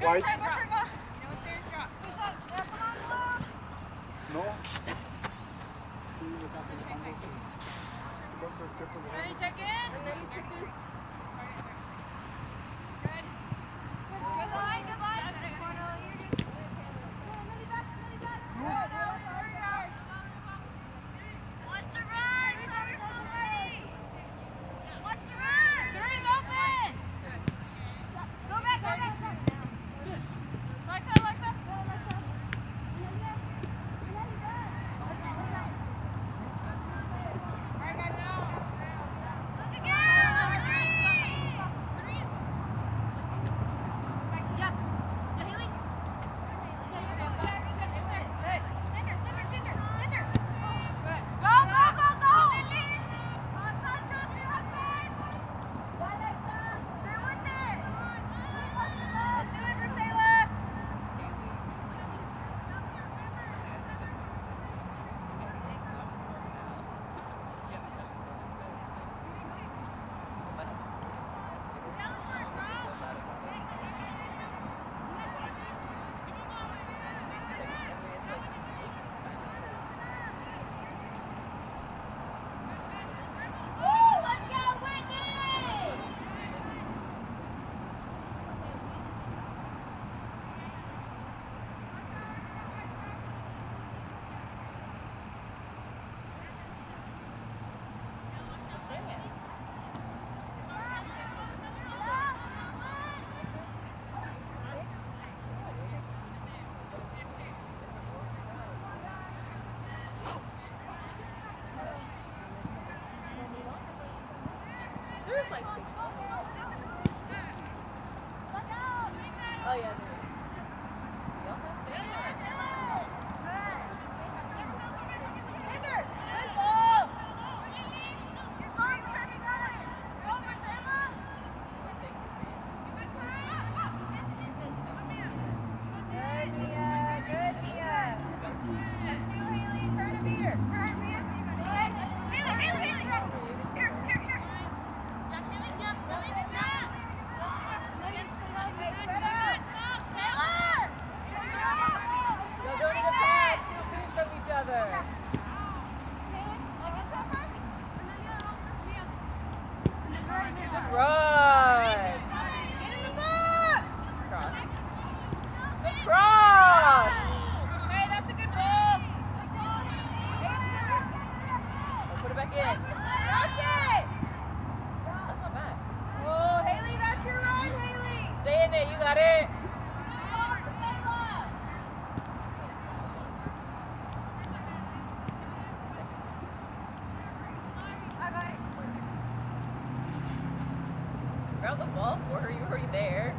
White. No. Ready, check in? And then check in. Good. Good line, good line. Watch the run. Watch the run. Three's open. Go back, go back. Alexa. Alright, guys, now. Look again. Number three. Yeah, Haley. Cinder. Good. Go. Stay with it. Let's deliver, Sayla. Let's go, Whitney! There's like 6. Oh yeah, there is. Grab the ball for her, you're already there.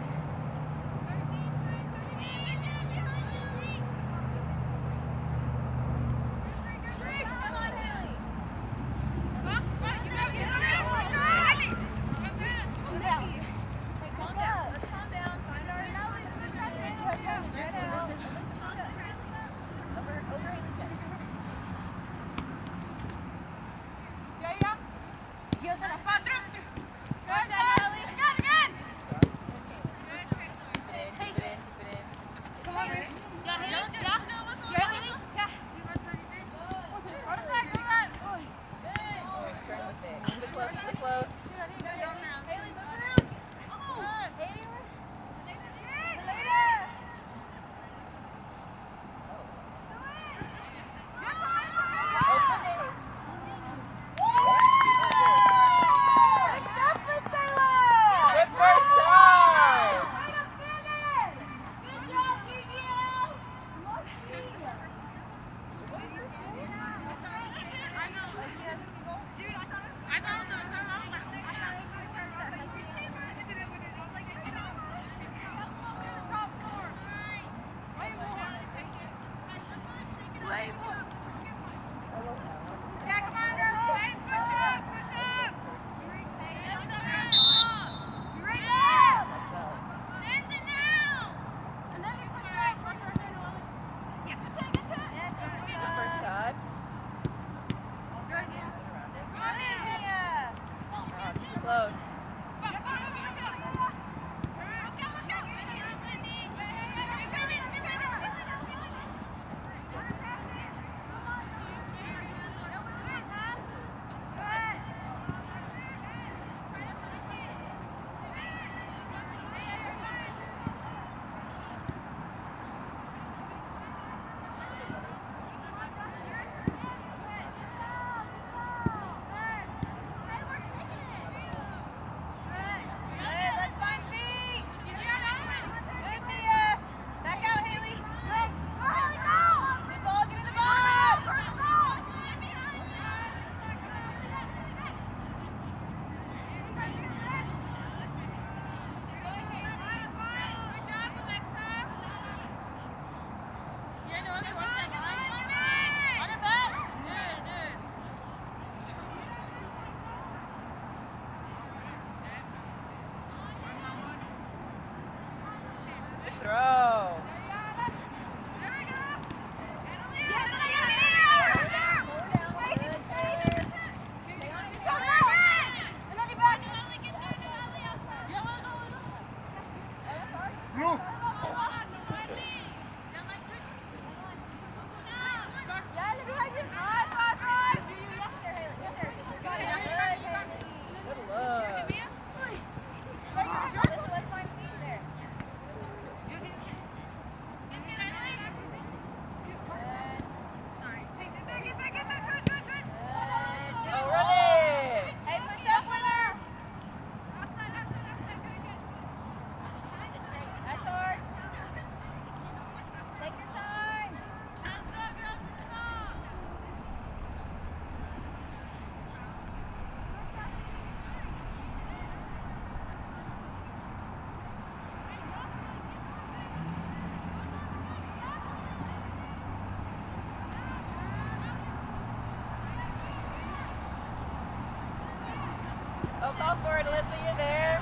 Call for it, Alyssa. You're there.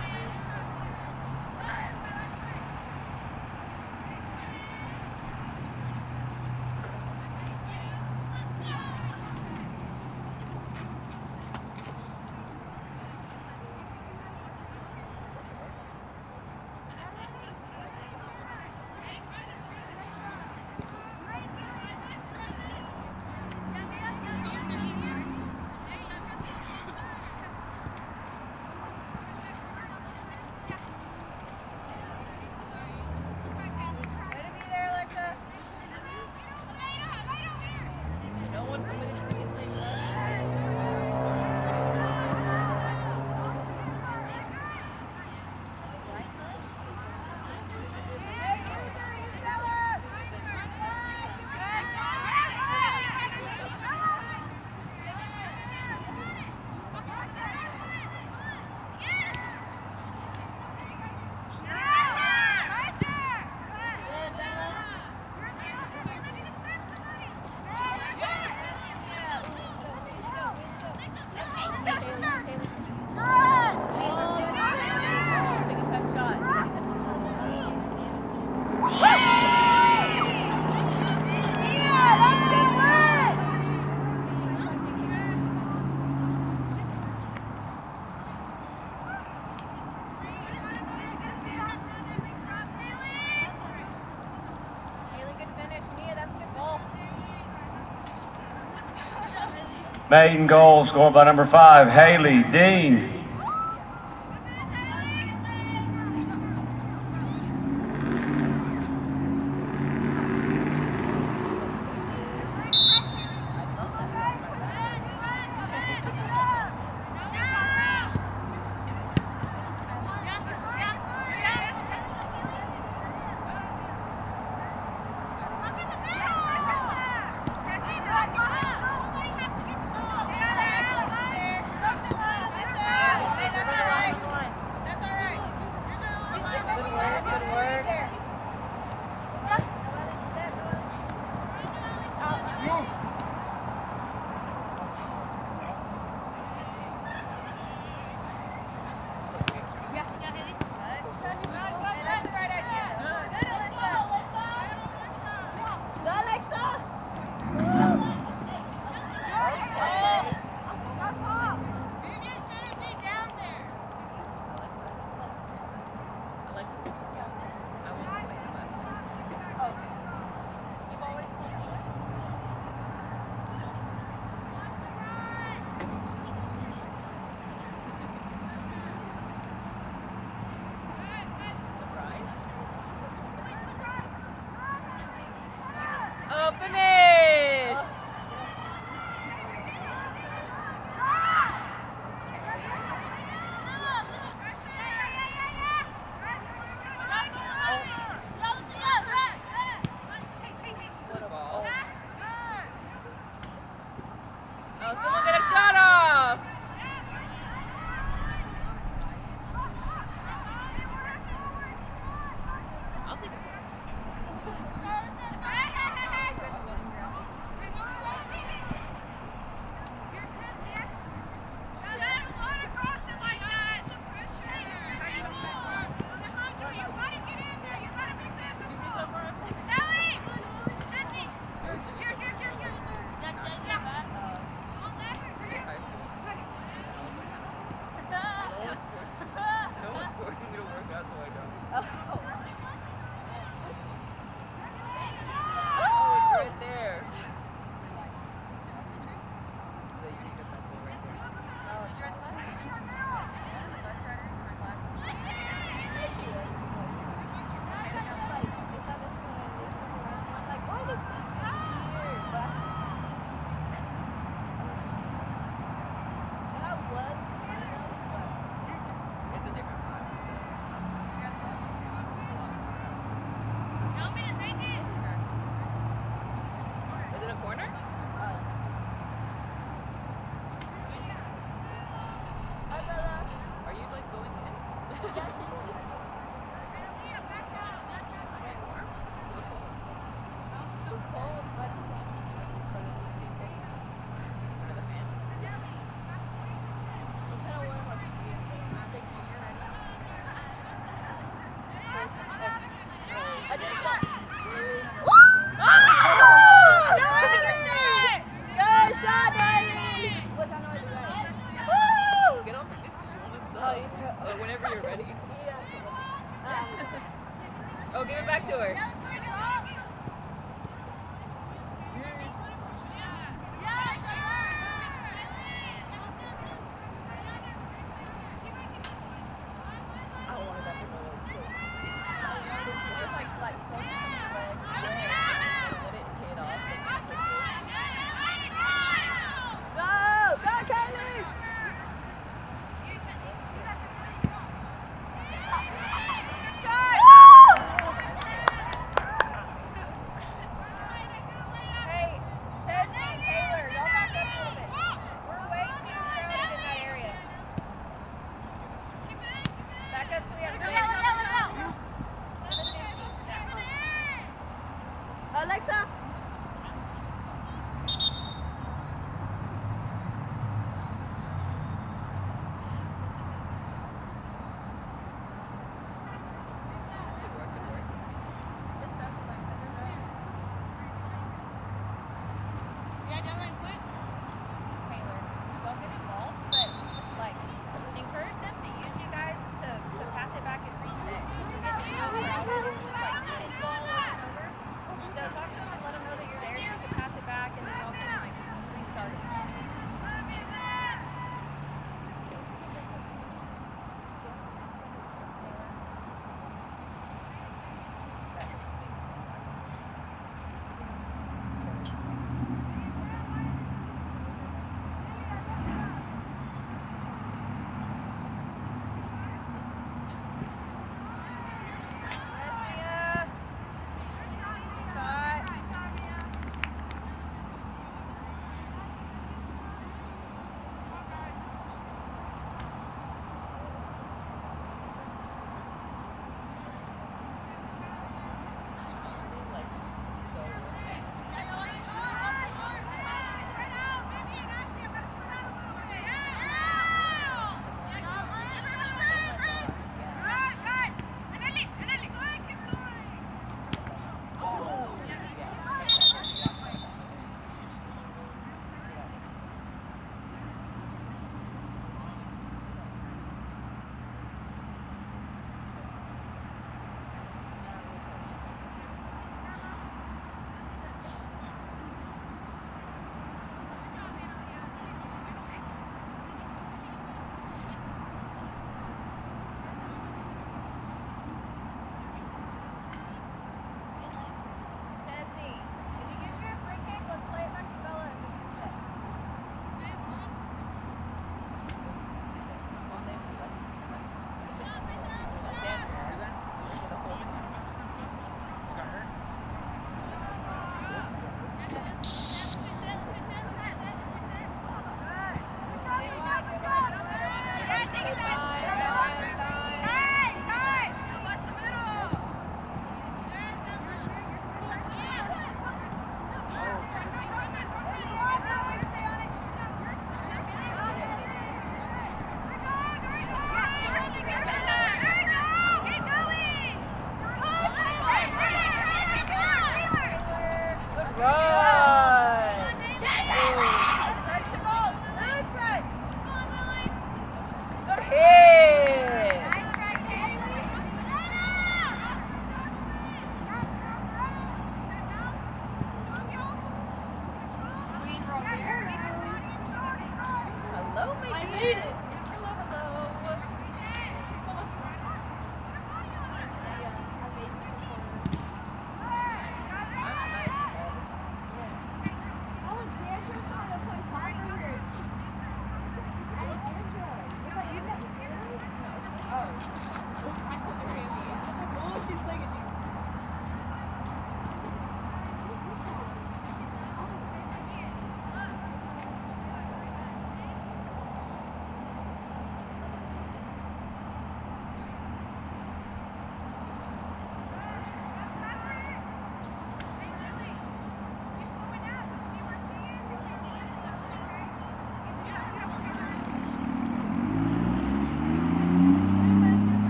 Maiden goal scored by number 5, Haley Dean. Get on for 50. What's up? Oh, whenever you're ready. Oh, give it back to her.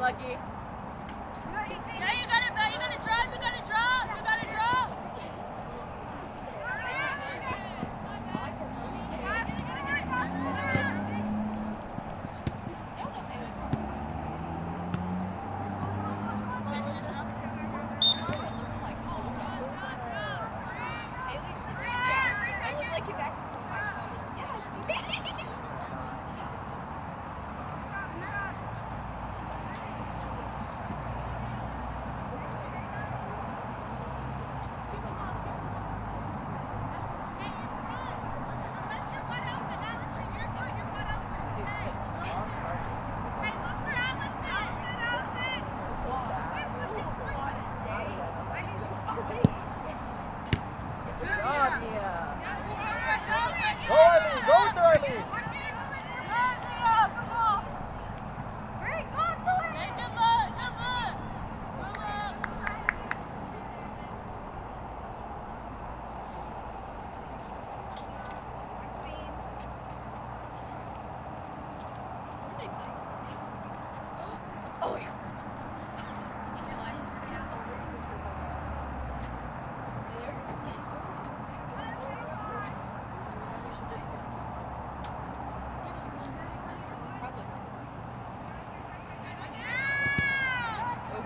Lucky. Yeah, you got it, Belle. You got to drop. You got to drop. You got to drop.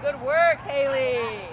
Good work, Haley.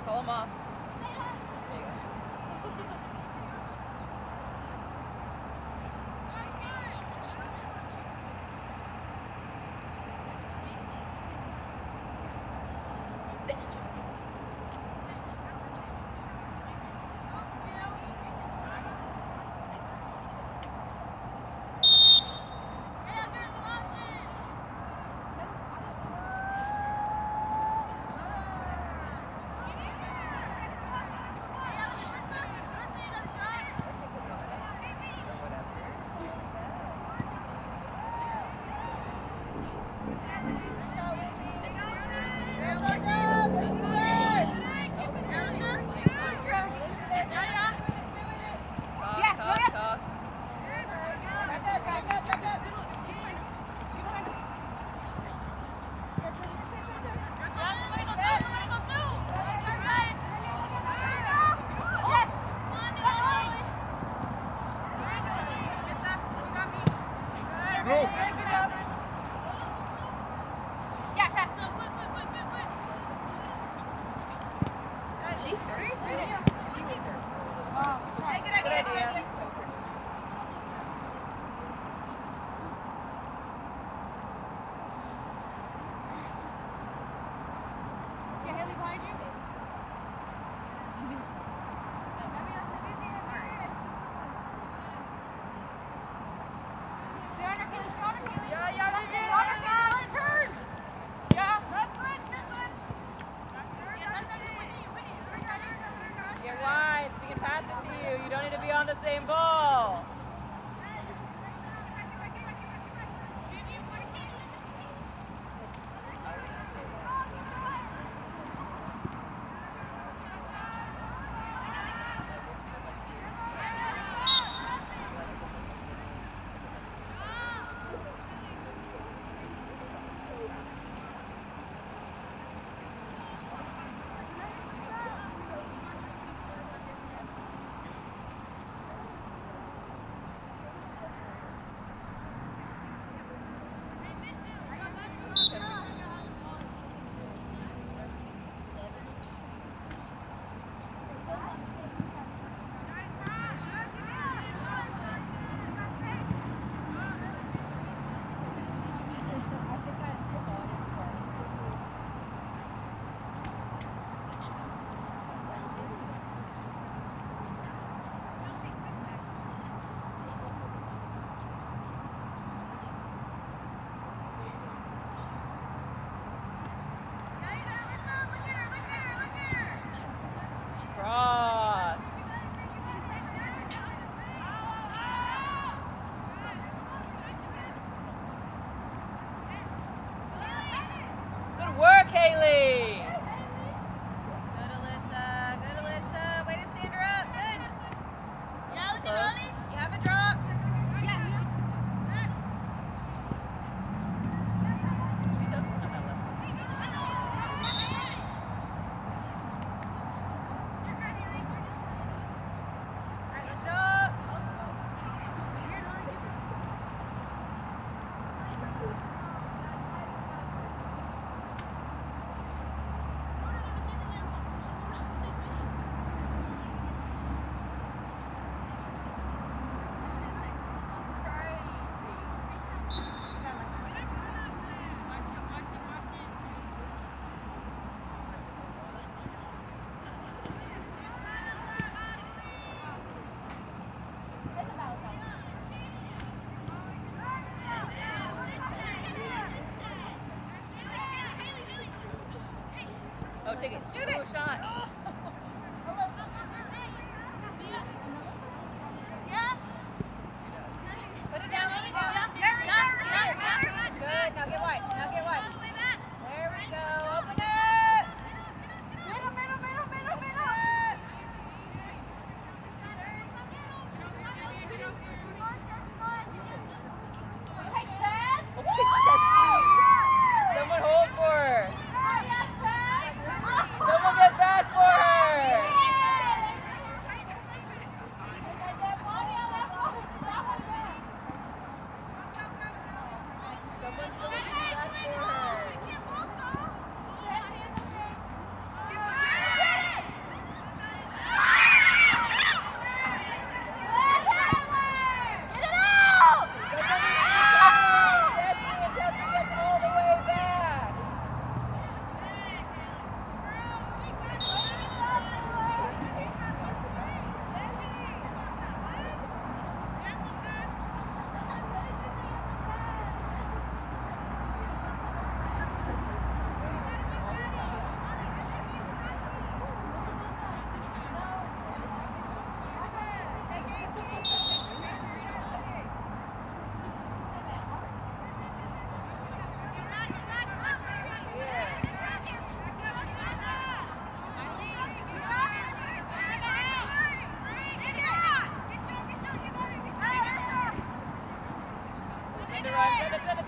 Call him off. There you go. the same ball. Oh, take it. Shoot it. Oh, shot. Yeah. Put it down. Let me down. Good. Now get wide. Now get wide. There we go. Open it. Middle. Hey, Chad. Someone hold for her. Someone get back for her.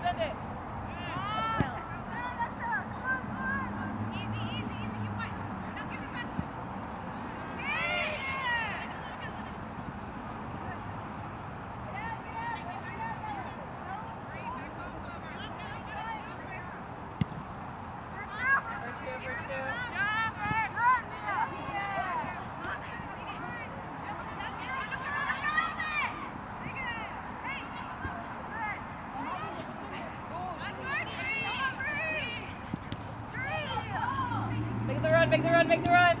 Send it. Make the run.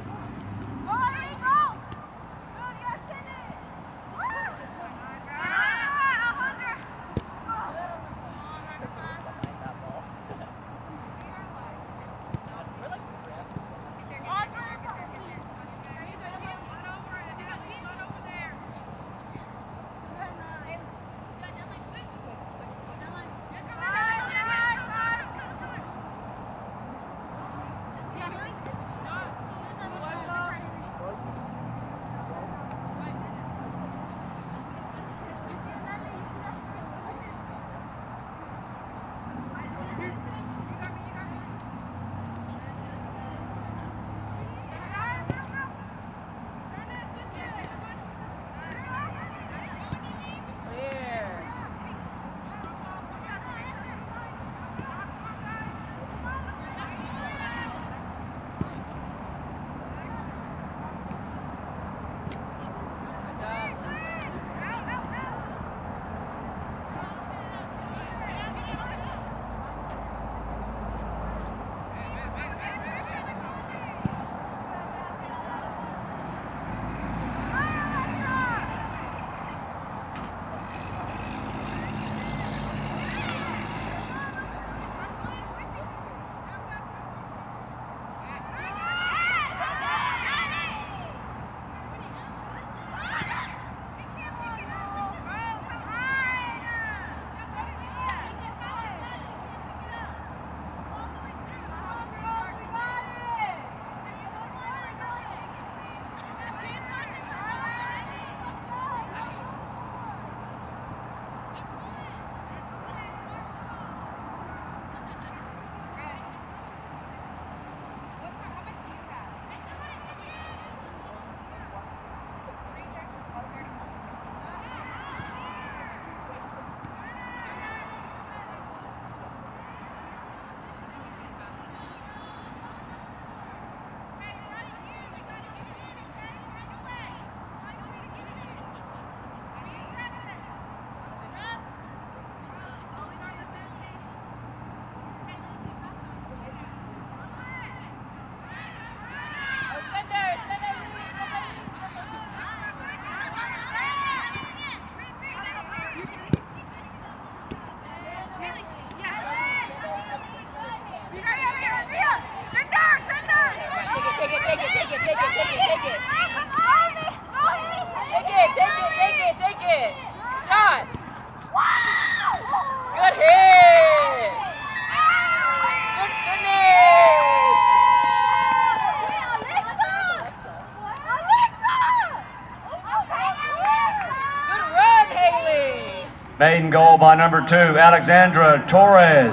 Maiden goal by number 2, Alexandra Torres.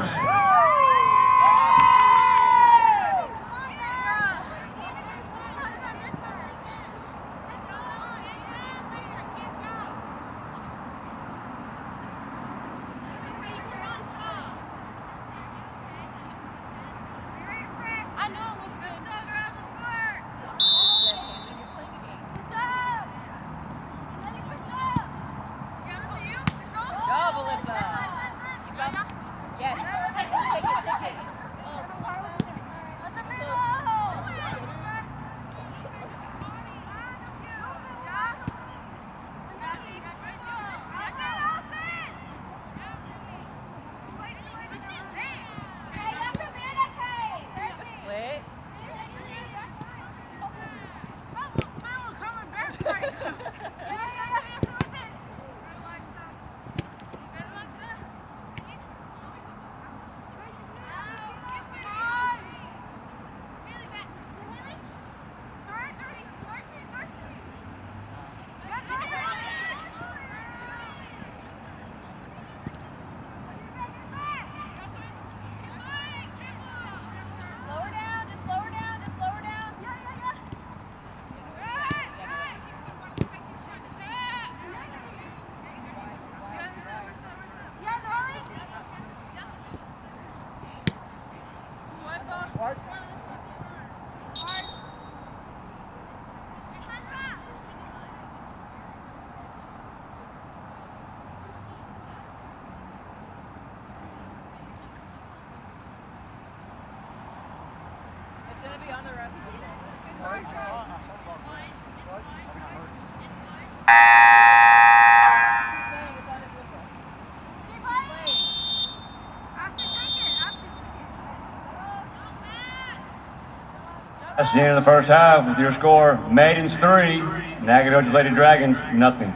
That's the end of the first half with your score, Maidens 3, Nacogdoches Lady Dragons nothing.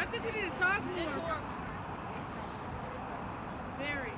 I think we need to talk more. Very.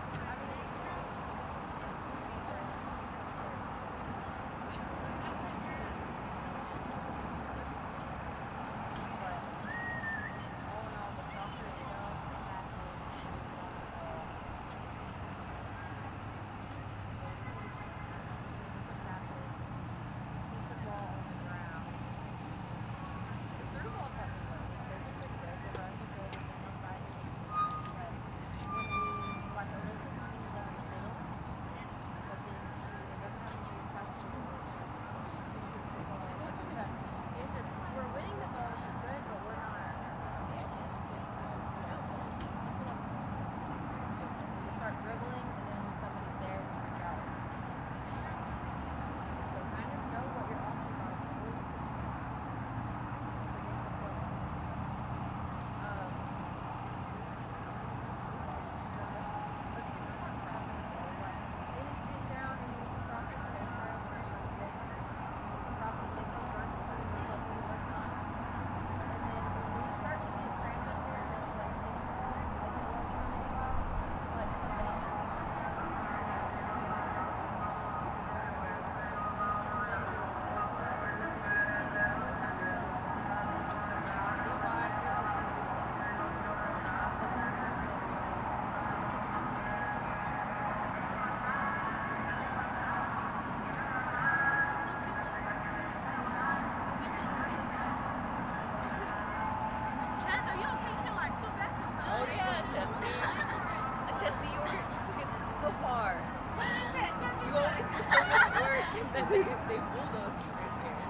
they bulldoze you, they're scared.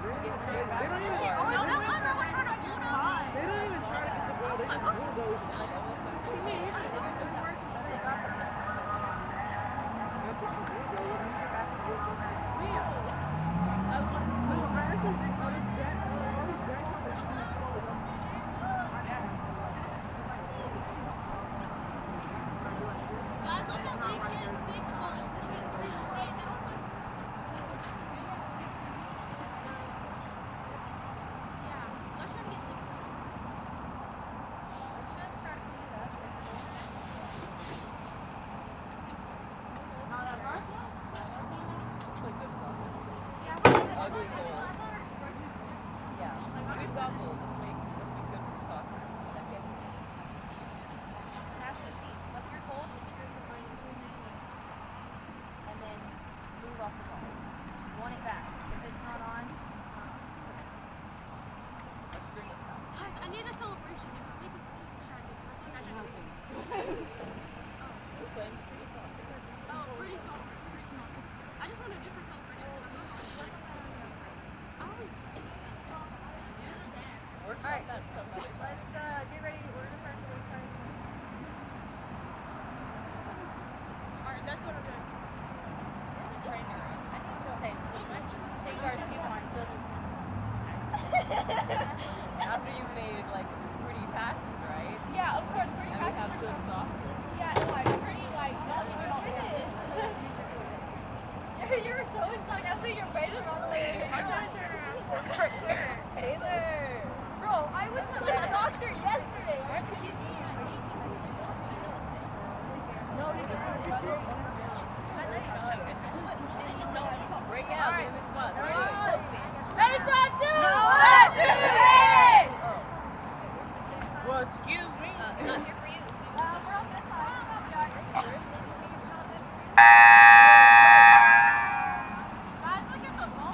They don't even try to get the ball. They just bulldoze. Guys, let's at least get 6 goals. You get 3. Yeah, let's try to get 6 goals. Let's just try to clean it up. Not that first one? It's like good stuff. Yeah, Ugly goals. Yeah. We've got goals. Let's be good for soccer. Okay. Has to be. What's your goal? Should you and then move off the ball. Want it back. If it's not on, Let's string it down. Guys, I need a celebration. If we can try it, I think I just did. We're playing pretty soccer. Oh, pretty soccer. Pretty soccer. I just want a different celebration because I'm not like I always do. Workshop that stuff. let's get ready. We're gonna start this time. Alright, that's what I'm doing. There's a trainer. I need to say, shake our skip on just. After you've made like pretty passes, right? Yeah, of course, pretty And we have good soccer. Yeah, and like pretty like nothing at all. You were so excited. I see your face all the way. I'm trying to turn around. Taylor! Bro, I went to the doctor yesterday. Where could you be? No, he didn't. Break out, get in the spot. Ready, shot 2! Well, excuse me. Not here for you. Guys, look at the ball.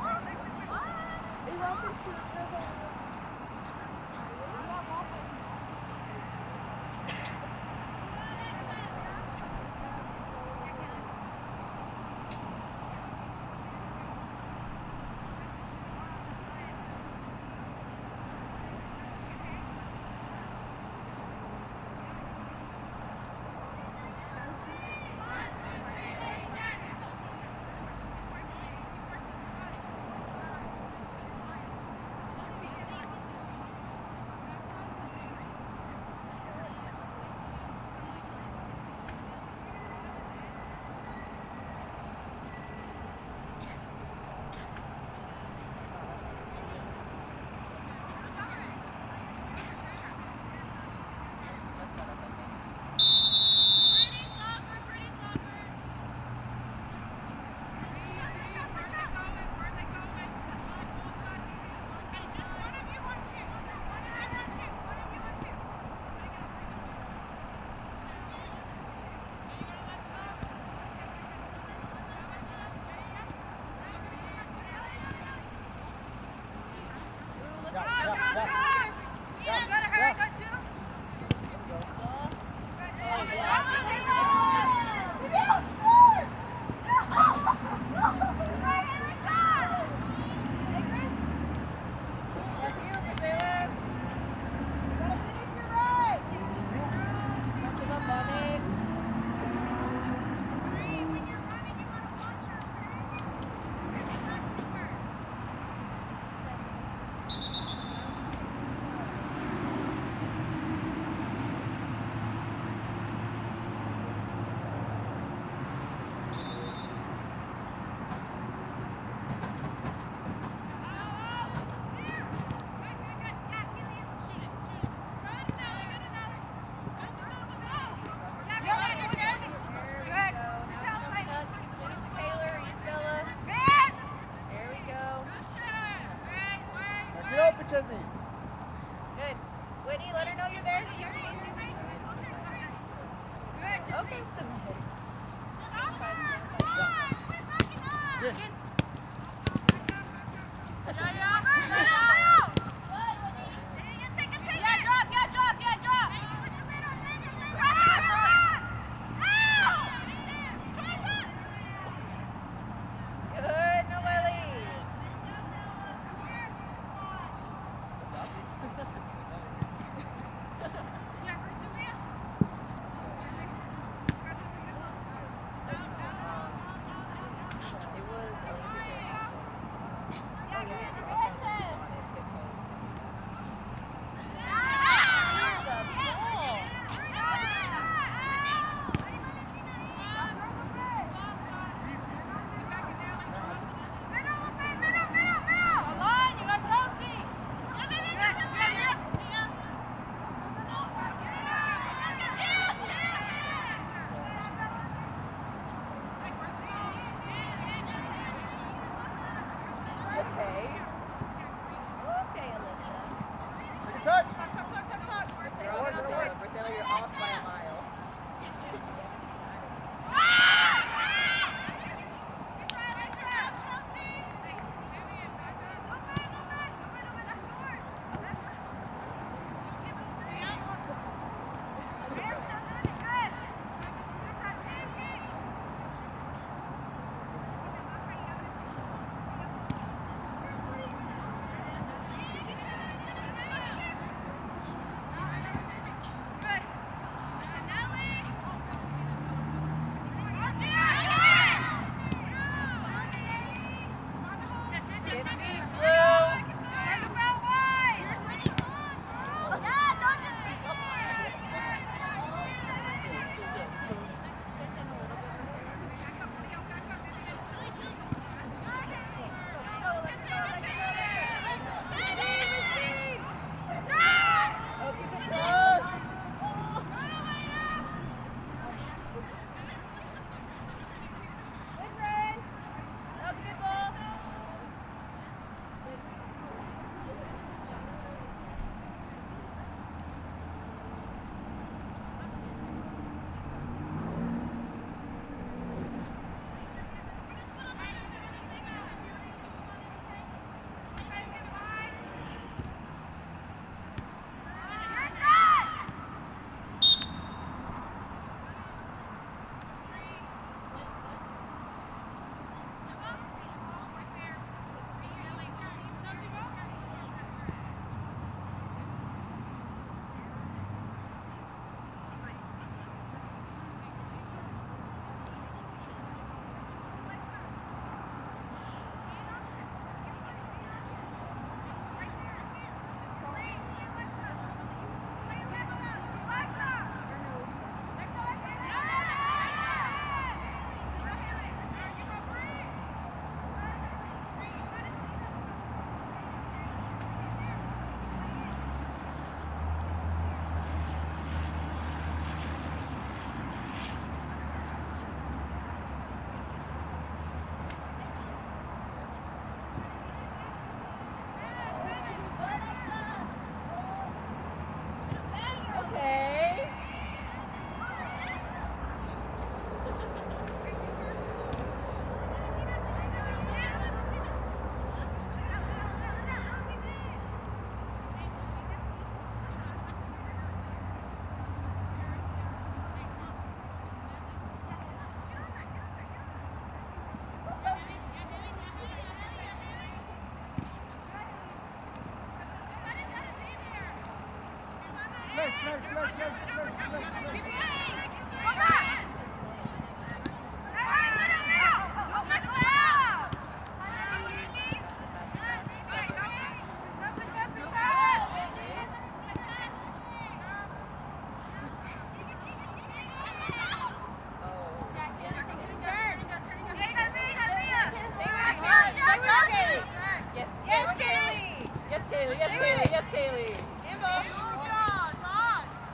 Yes, Kaylee. Yes, Kaylee. Yes, Kaylee.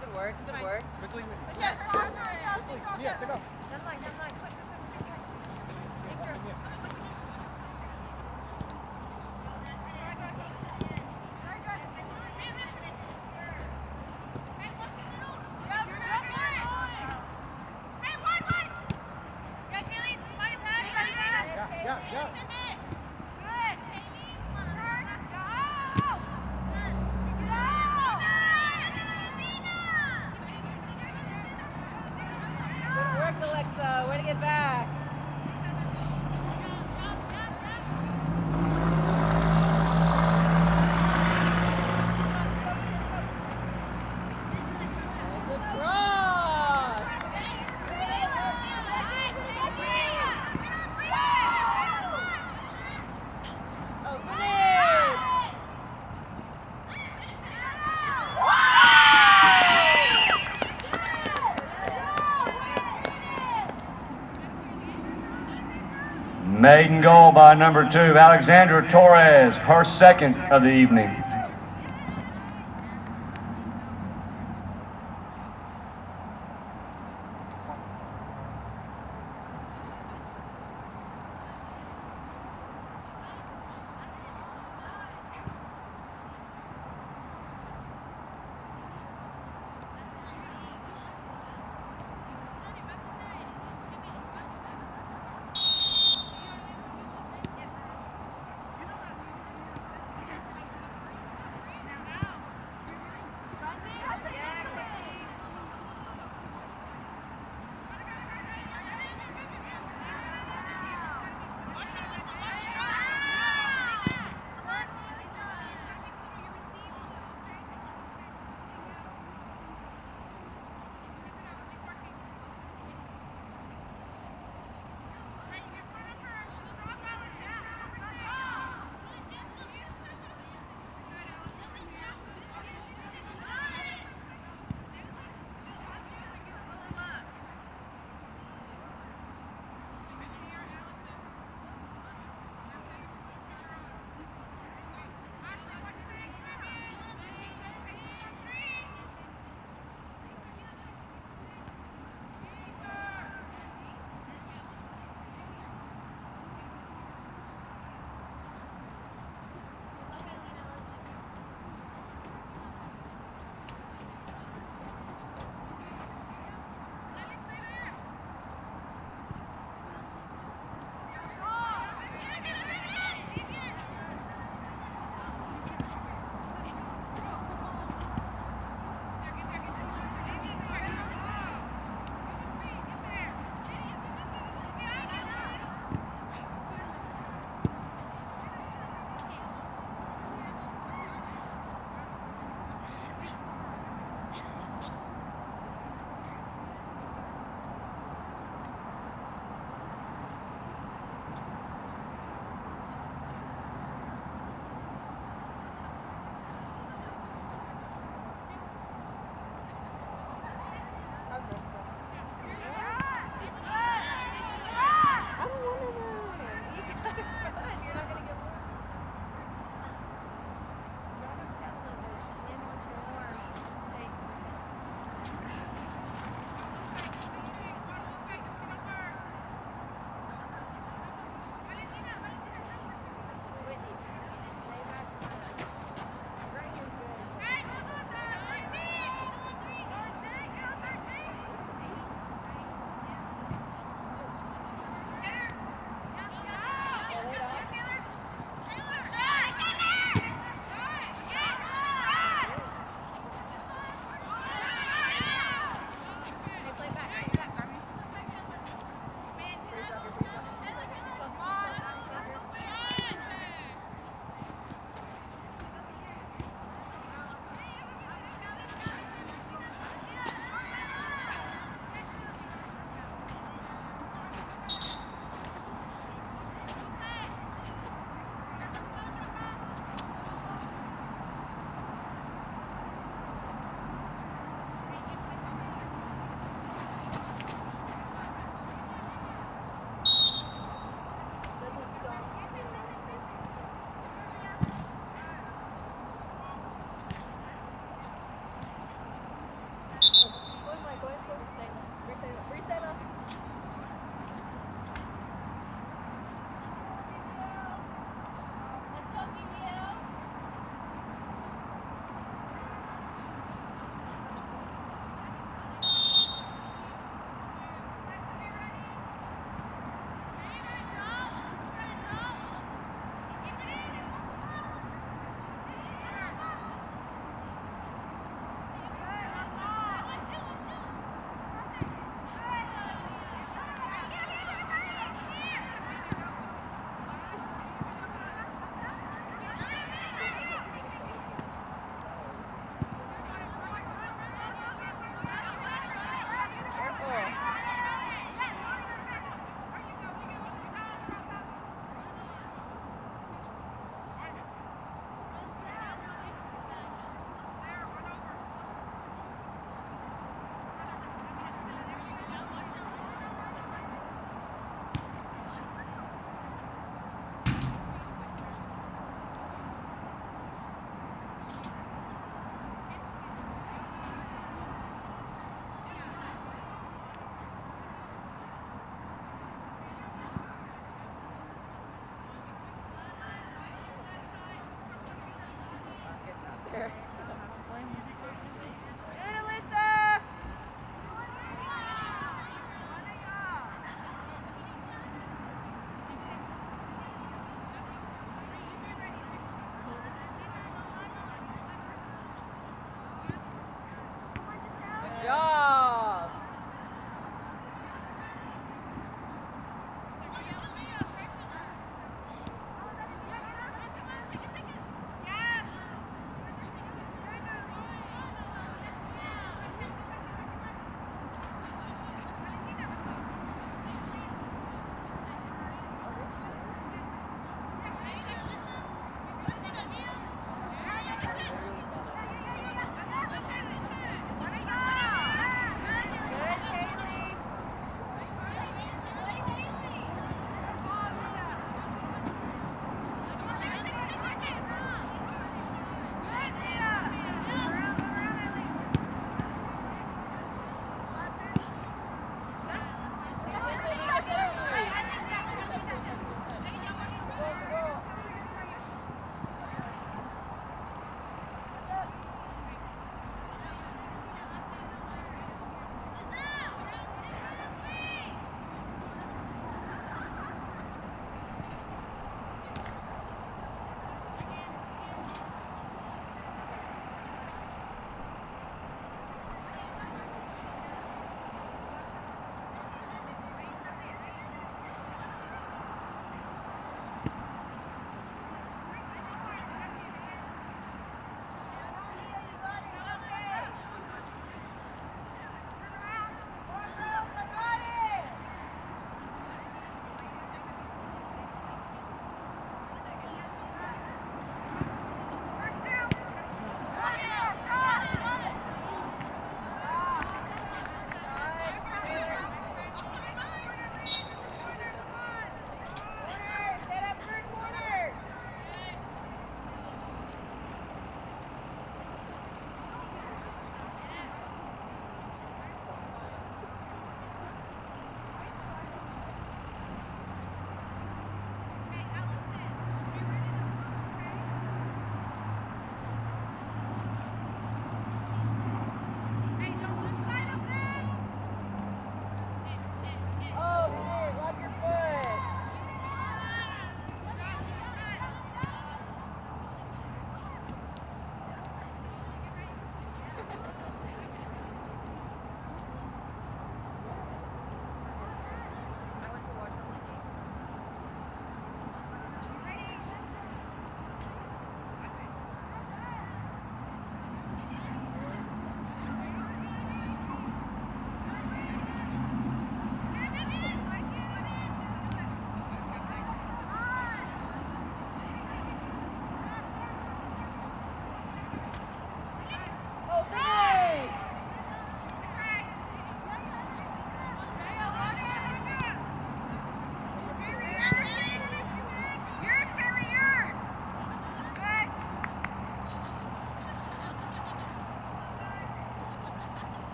Good work. Good work. Quickly. Yeah, Yeah, pick up. Yeah. Good work, Alexa. Way to get back. Good cross. Oh, finish. Maiden goal by number 2, Alexandra Torres, her second of the evening.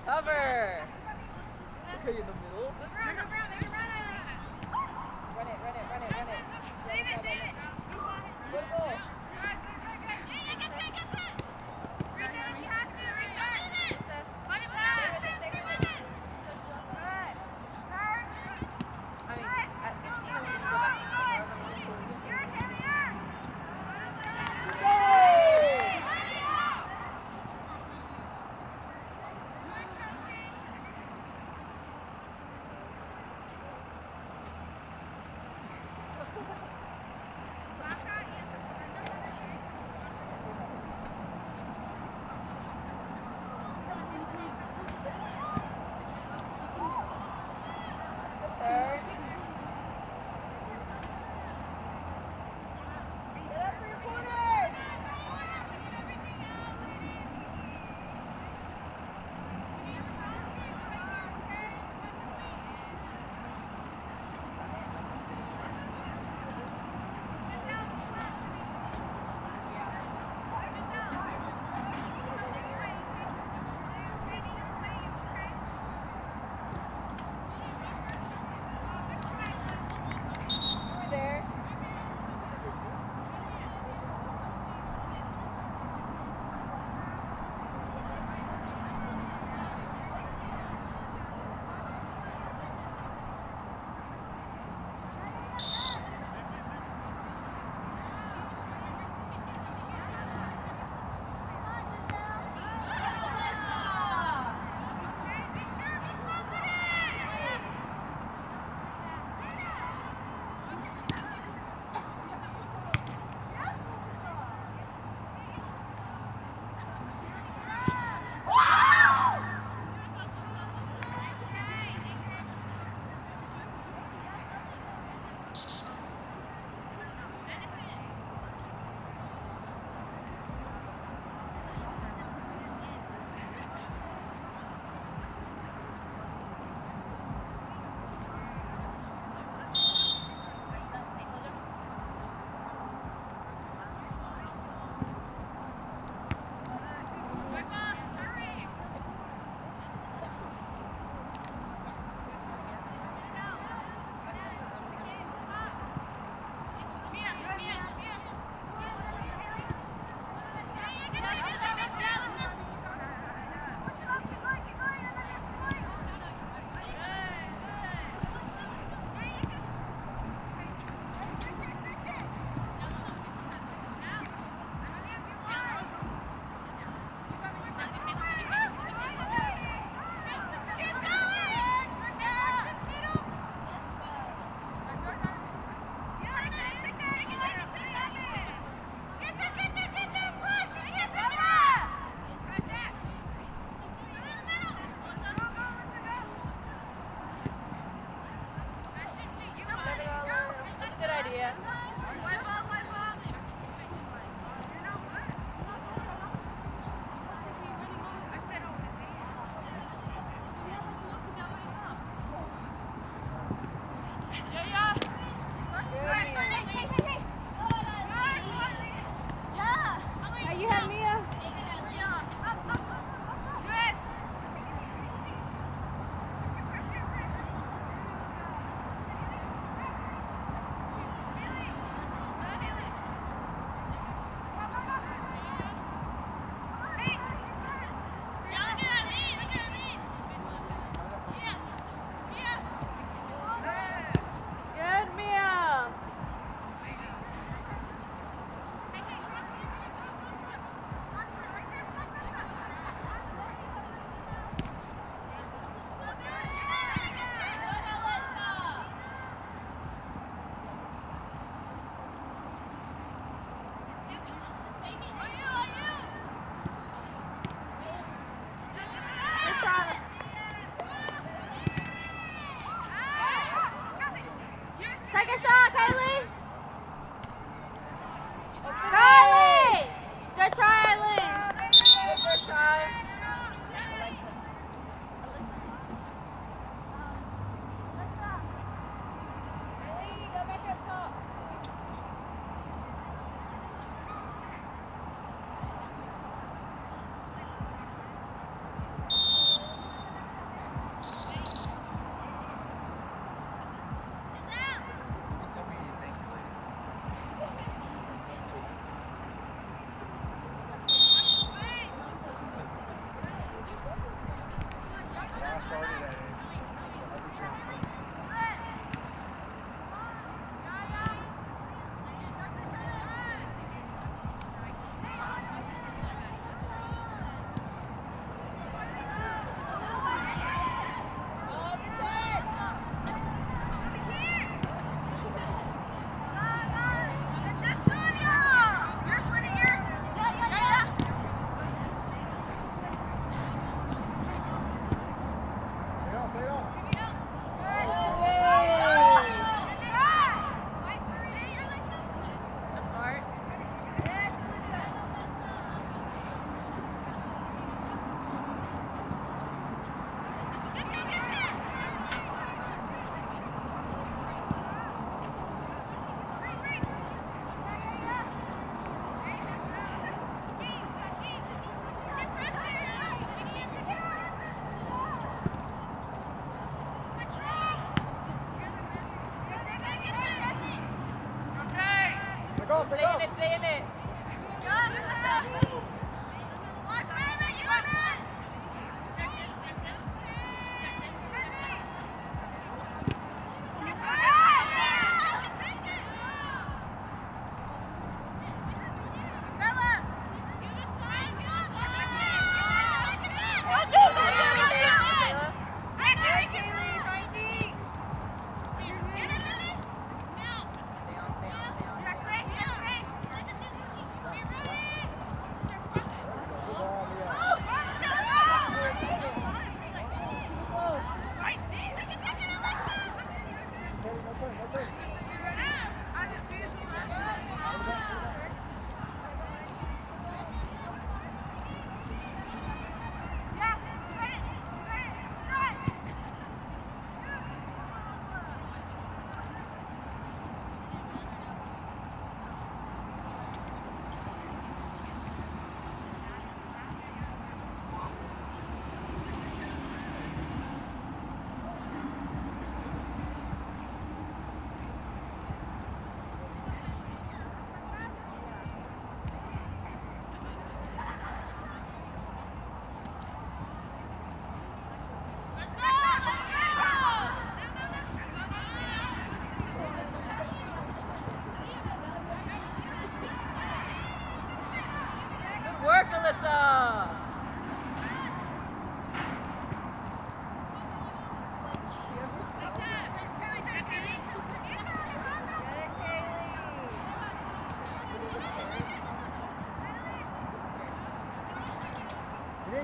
Cover. Okay, in the middle. Move around, make it run. Run it. Save it. Good goal. Reset if you have to, reset. Find it pass. I mean, at 15, we can go back to You're heavier.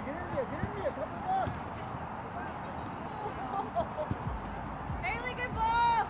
Haley, good ball.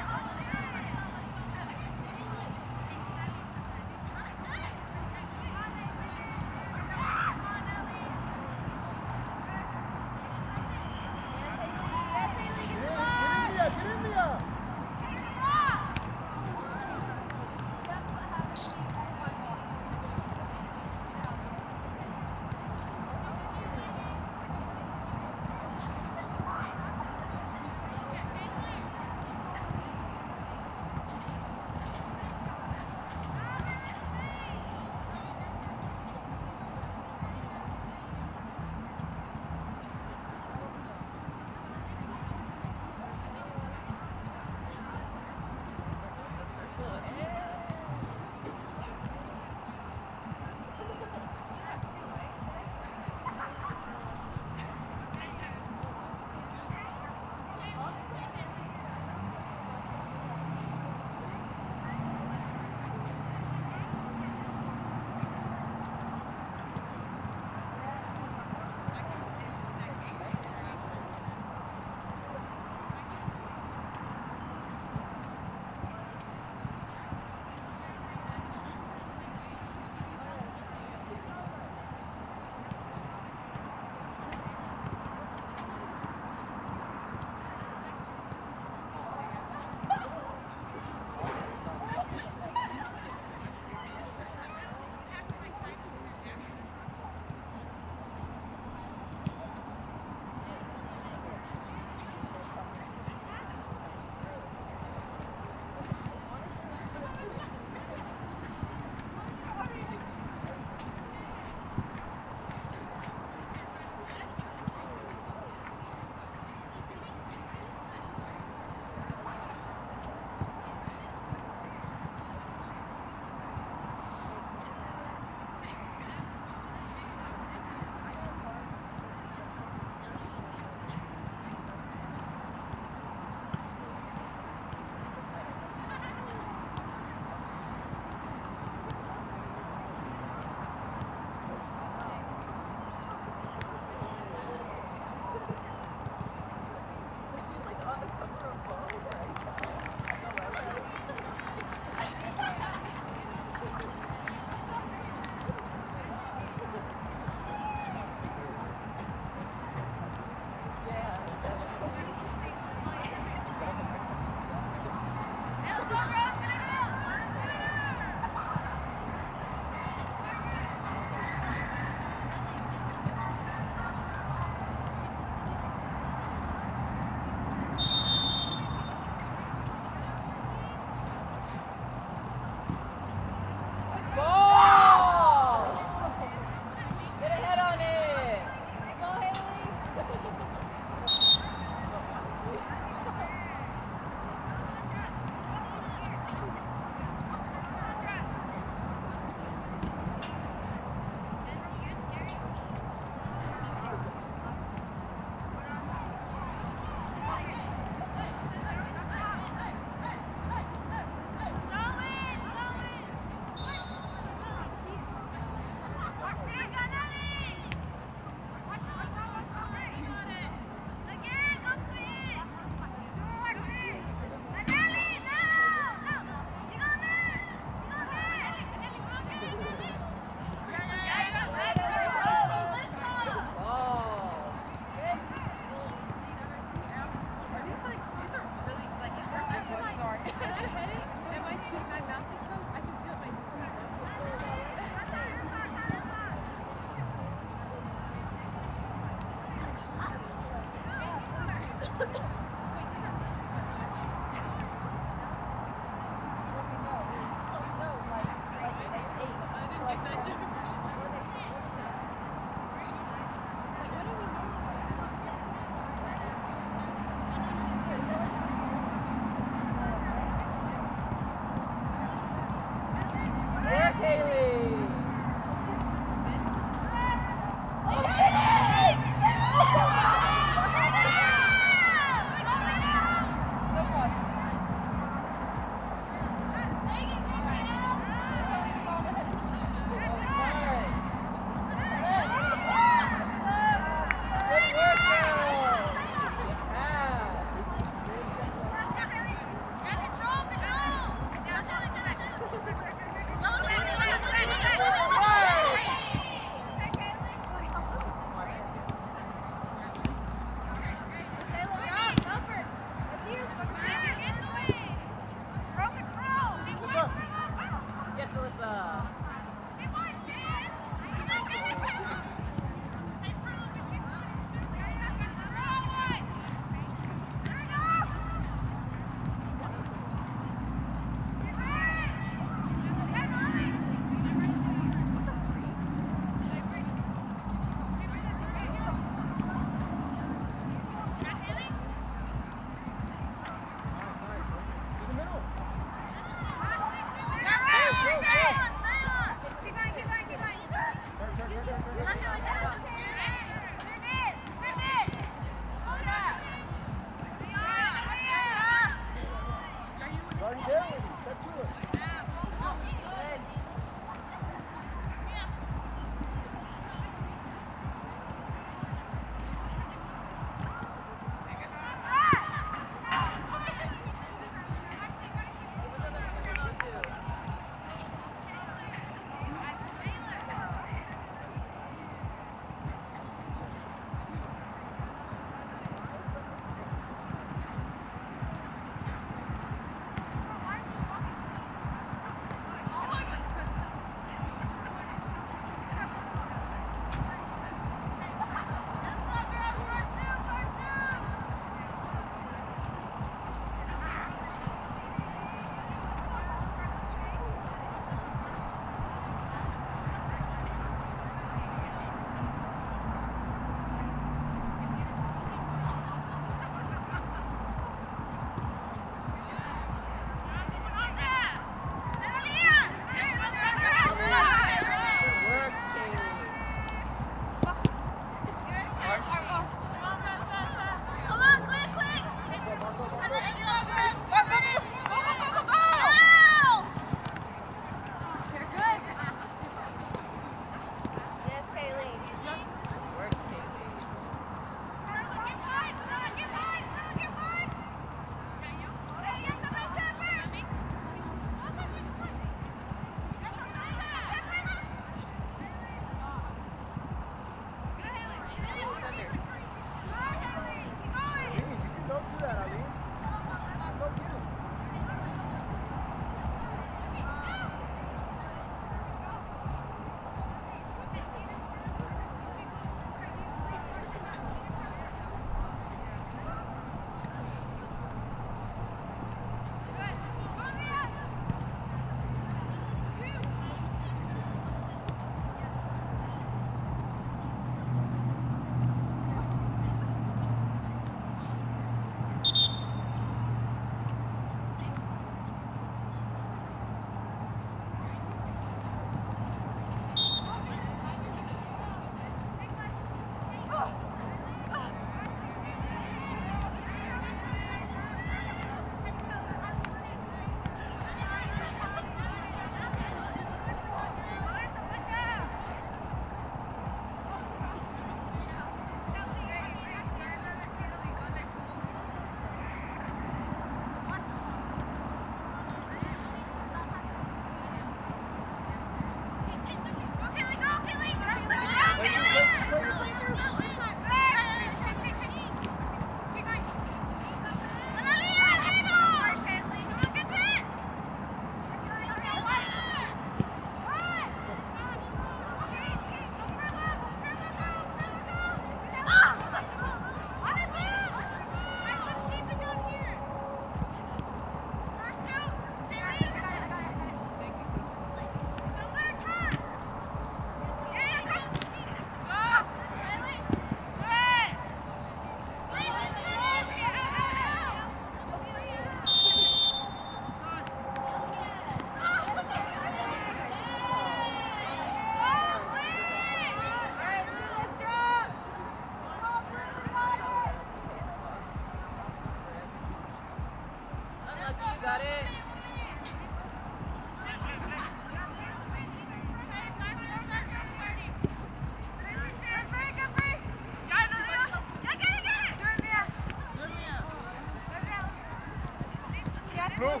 move.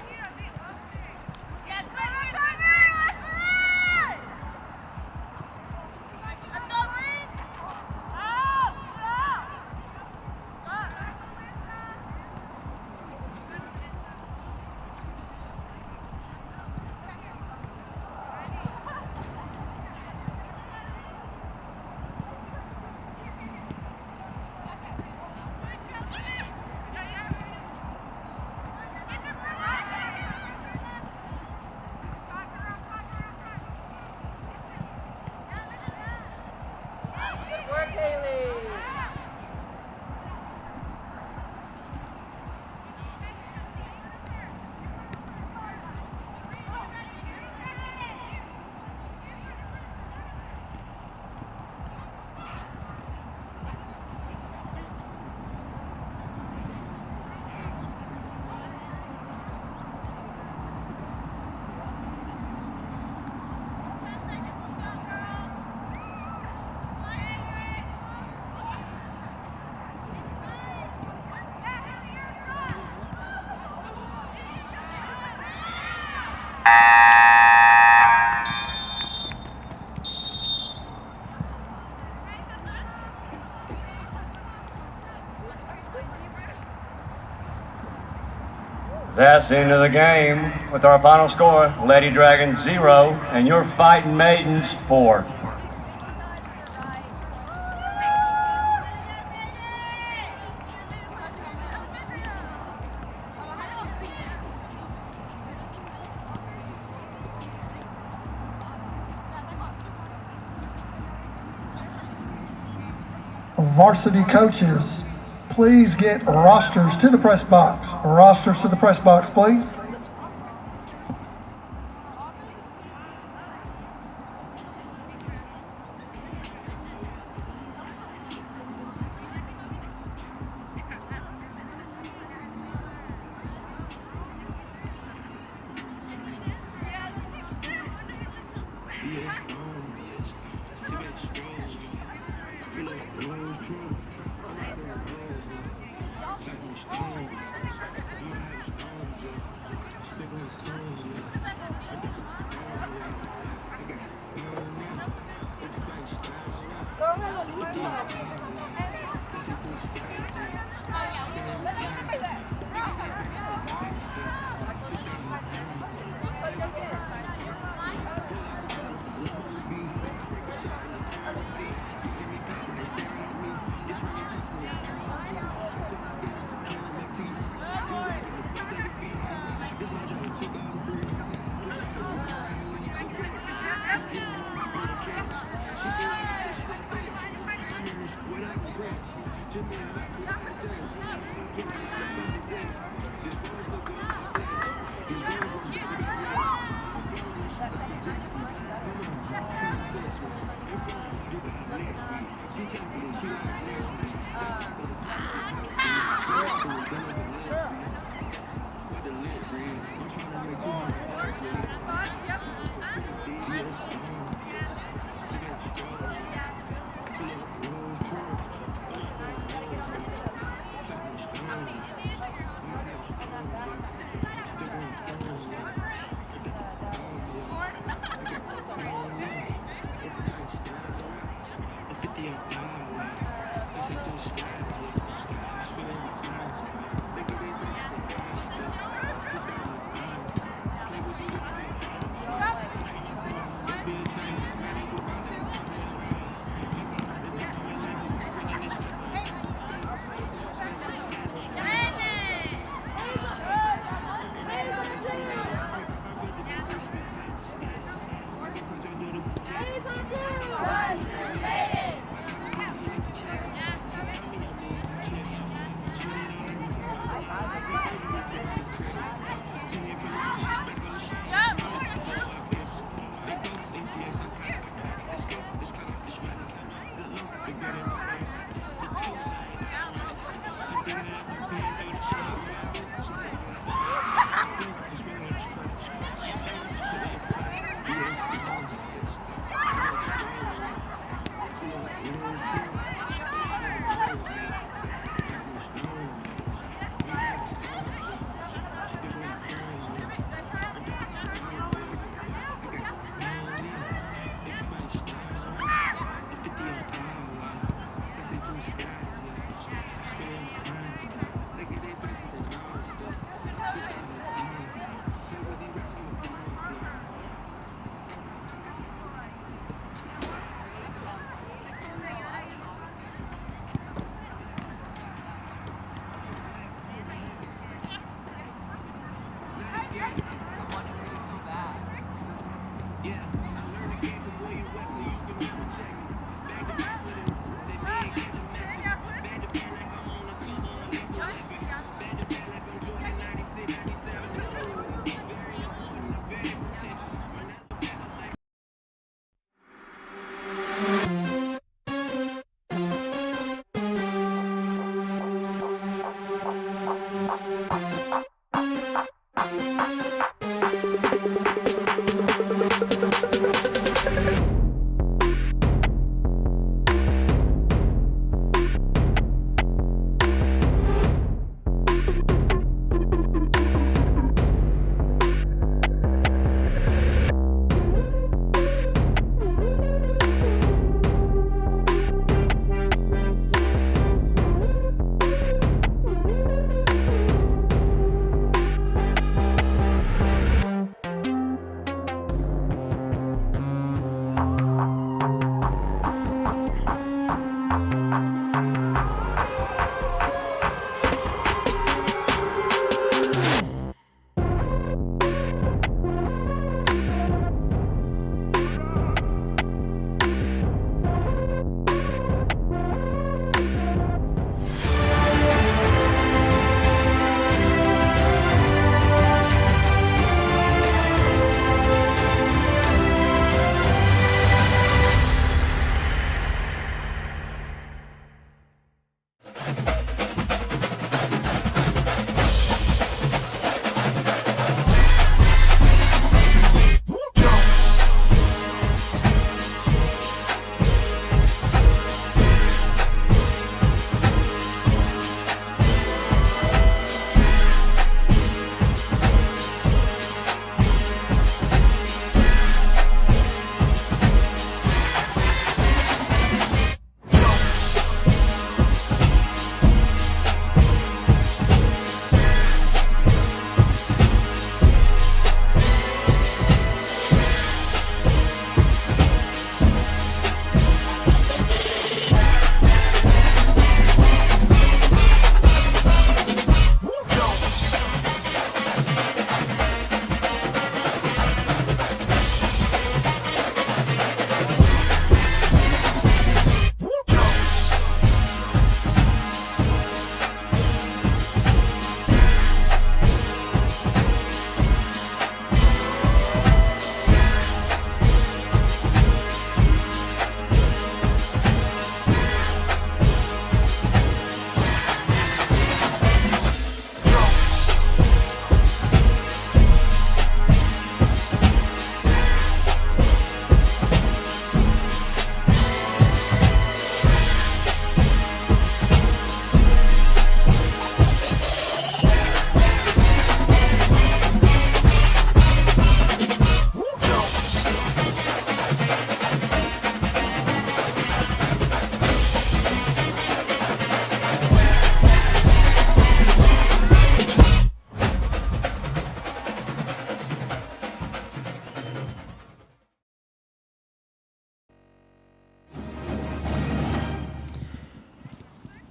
Yeah, good, good, good. Let's go, Reed. Out, out. Good work, Haley. That's the end of the game with our final score, Lady Dragons 0 and your Fightin Maidens 4. Varsity coaches, please get rosters to the press box. Rosters to the press box, please.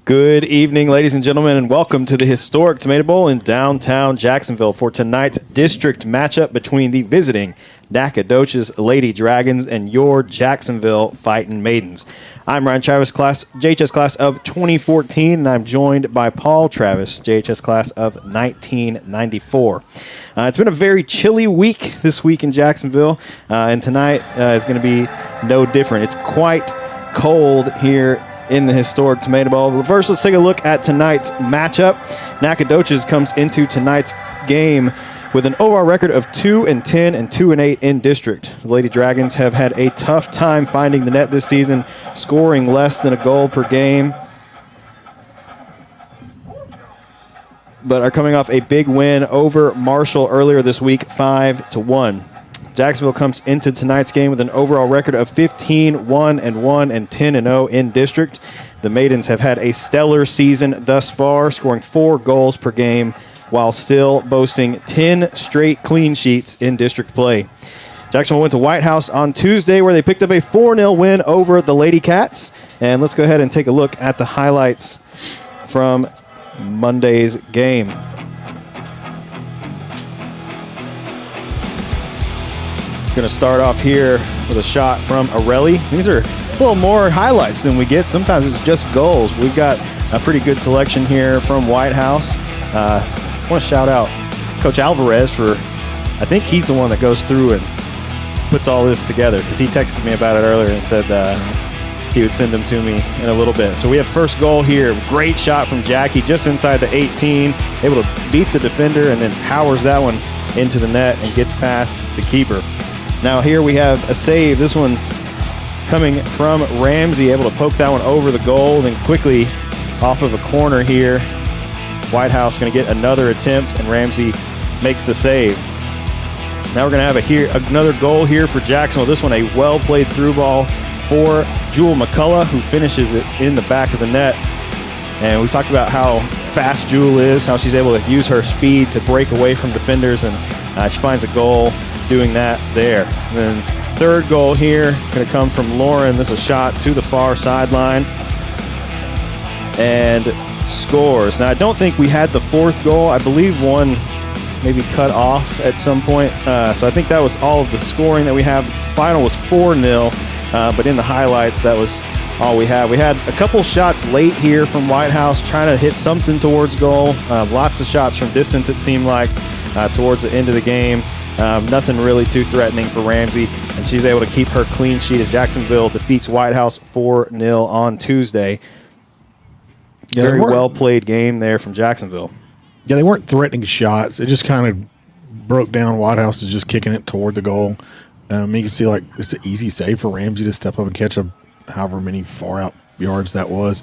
Good evening, ladies and gentlemen, and welcome to the historic Tomato Bowl in downtown Jacksonville for tonight's district matchup between the visiting Nacogdoches Lady Dragons and your Jacksonville Fightin Maidens. I'm Ryan Travis, JHS class of 2014, and I'm joined by Paul Travis, JHS class of 1994. It's been a very chilly week this week in Jacksonville, and tonight is going to be no different. It's quite cold here in the historic Tomato Bowl. But first, let's take a look at tonight's matchup. Nacogdoches comes into tonight's game with an overall record of 2-10 and 2-8 in district. The Lady Dragons have had a tough time finding the net this season, scoring less than a goal per game, but are coming off a big win over Marshall earlier this week, 5-1. Jacksonville comes into tonight's game with an overall record of 15-1-1 and 10-0 in district. The Maidens have had a stellar season thus far, scoring 4 goals per game while still boasting 10 straight clean sheets in district play. Jacksonville went to White House on Tuesday where they picked up a 4-0 win over the Lady Cats. And let's go ahead and take a look at the highlights from Monday's game. Going to start off here with a shot from Arelli. These are a little more highlights than we get. Sometimes it's just goals. We've got a pretty good selection here from White House. I want to shout out Coach Alvarez for, I think he's the one that goes through and puts all this together, because he texted me about it earlier and said he would send them to me in a little bit. So we have first goal here. Great shot from Jackie just inside the 18, able to beat the defender and then powers that one into the net and gets past the keeper. Now here we have a save. This one coming from Ramsey, able to poke that one over the goal, then quickly off of a corner here. White House going to get another attempt, and Ramsey makes the save. Now we're going to have another goal here for Jacksonville. This one a well-played through ball for Jewel McCullough, who finishes it in the back of the net. And we talked about how fast Jewel is, how she's able to use her speed to break away from defenders, and she finds a goal doing that there. And then third goal here going to come from Lauren. This is a shot to the far sideline and scores. Now I don't think we had the fourth goal. I believe one maybe cut off at some point. So I think that was all of the scoring that we have. Final was 4-0, but in the highlights that was all we had. We had a couple shots late here from White House trying to hit something towards goal. Lots of shots from distance it seemed like towards the end of the game. Nothing really too threatening for Ramsey, and she's able to keep her clean sheet as Jacksonville defeats White House 4-0 on Tuesday. Yeah, very well-played game there from Jacksonville. Yeah, they weren't threatening shots. It just kind of broke down. White House is just kicking it toward the goal. You can see like it's an easy save for Ramsey to step up and catch however many far-out yards that was.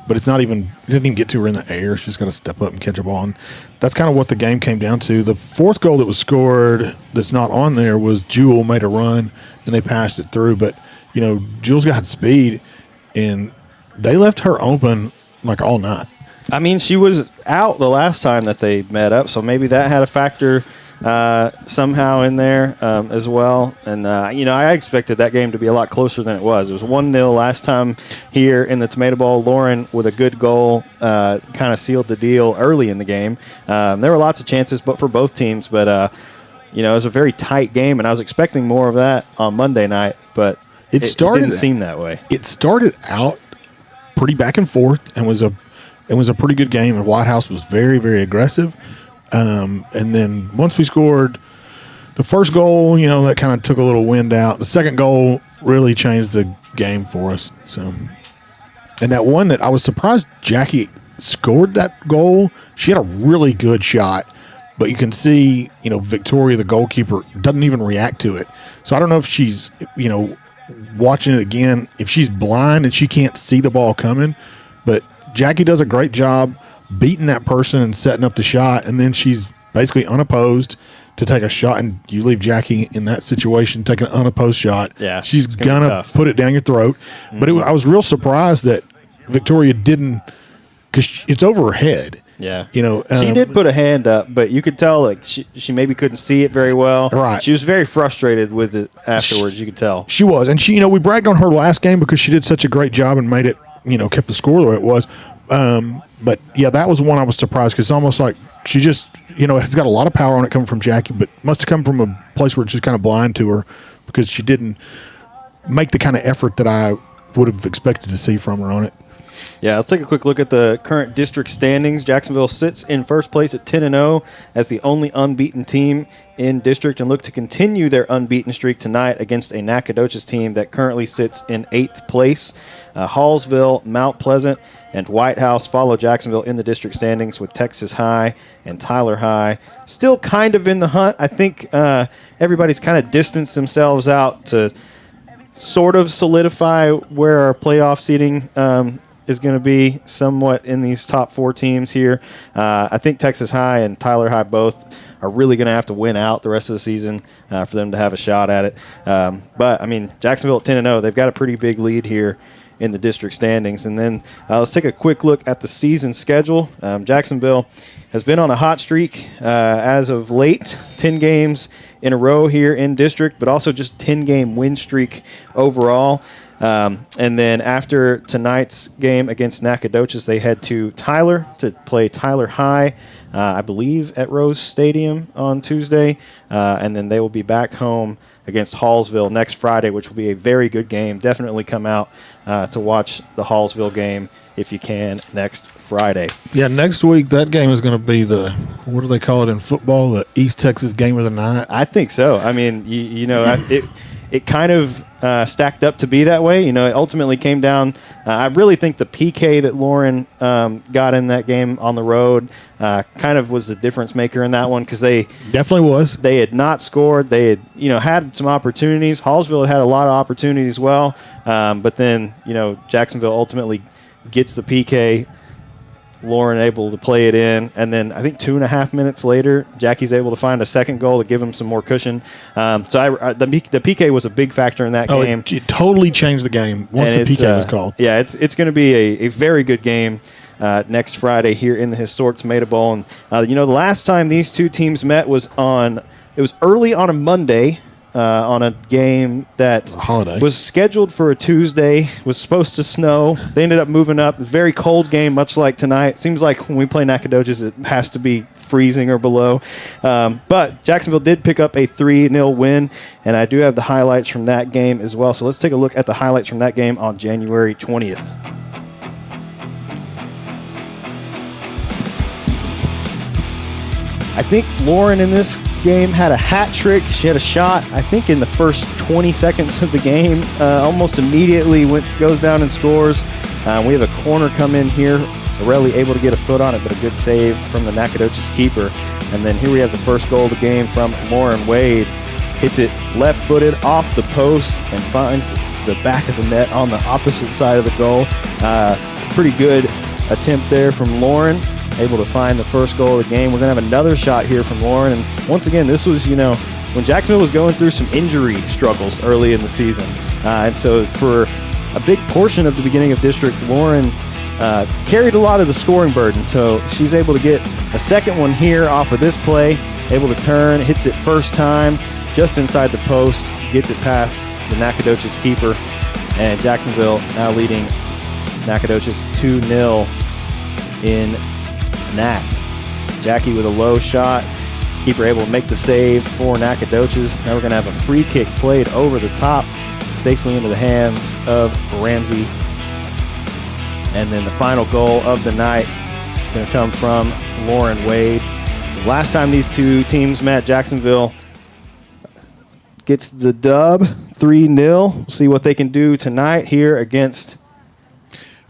But it didn't even get to her in the air. She's got to step up and catch a ball. And that's kind of what the game came down to. The fourth goal that was scored that's not on there was Jewel made a run, and they passed it through. But, Jewel's got speed, and they left her open like all night. I mean, she was out the last time that they met up, so maybe that had a factor somehow in there as well. And, I expected that game to be a lot closer than it was. It was 1-0 last time here in the Tomato Bowl. Lauren with a good goal kind of sealed the deal early in the game. There were lots of chances for both teams, but, it was a very tight game, and I was expecting more of that on Monday night, but it didn't seem that way. It started out pretty back and forth and was a pretty good game, and White House was very, very aggressive. And then once we scored the first goal, that kind of took a little wind out. The second goal really changed the game for us. So, and that one that I was surprised Jackie scored that goal. She had a really good shot, but you can see, Victoria, the goalkeeper, doesn't even react to it. So I don't know if she's, watching it again, if she's blind and she can't see the ball coming, but Jackie does a great job beating that person and setting up the shot, and then she's basically unopposed to take a shot, and you leave Jackie in that situation taking an unopposed shot. Yeah, she's gonna put it down your throat. Mm-hmm. But I was real surprised that Victoria didn't, because it's over her head. Yeah, she did put a hand up, but you could tell she maybe couldn't see it very well. Right, she was very frustrated with it afterwards. You could tell she was, and we bragged on her last game because she did such a great job and made it, kept the score the way it was. But yeah, that was one I was surprised because it's almost like she just, it's got a lot of power on it coming from Jackie, but must have come from a place where it's just kind of blind to her because she didn't make the kind of effort that I would have expected to see from her on it. Yeah, let's take a quick look at the current district standings. Jacksonville sits in first place at 10-0 as the only unbeaten team in district and look to continue their unbeaten streak tonight against a Nacogdoches team that currently sits in 8th place. Hallsville, Mount Pleasant, and White House follow Jacksonville in the district standings with Texas High and Tyler High still kind of in the hunt. I think everybody's kind of distanced themselves out to sort of solidify where our playoff seating is going to be somewhat in these top 4 teams here. I think Texas High and Tyler High both are really going to have to win out the rest of the season for them to have a shot at it. But, I mean, Jacksonville at 10-0, they've got a pretty big lead here in the district standings. And then let's take a quick look at the season schedule. Jacksonville has been on a hot streak as of late, 10 games in a row here in district, but also just 10-game win streak overall. And then after tonight's game against Nacogdoches, they head to Tyler to play Tyler High, I believe, at Rose Stadium on Tuesday. And then they will be back home against Hallsville next Friday, which will be a very good game. Definitely come out to watch the Hallsville game if you can next Friday. Yeah, next week that game is going to be what do they call it in football, the East Texas Game of the Night? I think so. I mean, it kind of stacked up to be that way. It ultimately came down. I really think the PK that Lauren got in that game on the road kind of was the difference maker in that one because they definitely was. They had not scored. They had had some opportunities. Hallsville had a lot of opportunities as well, but then Jacksonville ultimately gets the PK. Lauren able to play it in, and then I think 2.5 minutes later, Jackie's able to find a second goal to give him some more cushion. The PK was a big factor in that game. It totally changed the game once the PK was called. Yeah, it's going to be a very good game next Friday here in the historic Tomato Bowl. And the last time these two teams met was early on a Monday. On a game that was scheduled for a Tuesday, was supposed to snow. They ended up moving up. A very cold game, much like tonight. Seems like when we play Nacogdoches, it has to be freezing or below. But Jacksonville did pick up a 3-0 win, and I do have the highlights from that game as well. So let's take a look at the highlights from that game on January 20th. I think Lauren in this game had a hat trick. She had a shot, I think, in the first 20 seconds of the game. Almost immediately goes down and scores. We have a corner come in here. Borelli able to get a foot on it, but a good save from the Nacogdoches keeper. And then here we have the first goal of the game from Lauren Wade. Hits it left-footed off the post and finds the back of the net on the opposite side of the goal. Pretty good attempt there from Lauren. Able to find the first goal of the game. We're going to have another shot here from Lauren. And once again, this was, when Jacksonville was going through some injury struggles early in the season. And so for a big portion of the beginning of district, Lauren carried a lot of the scoring burden. So she's able to get a second one here off of this play. Able to turn, hits it first time, just inside the post, gets it past the Nacogdoches keeper. And Jacksonville now leading Nacogdoches 2-0 in Nac. Jackie with a low shot. Keeper able to make the save for Nacogdoches. Now we're going to have a free kick played over the top, safely into the hands of Ramsey. And then the final goal of the night is going to come from Lauren Wade. So last time these two teams met, Jacksonville gets the dub 3-0. We'll see what they can do tonight here against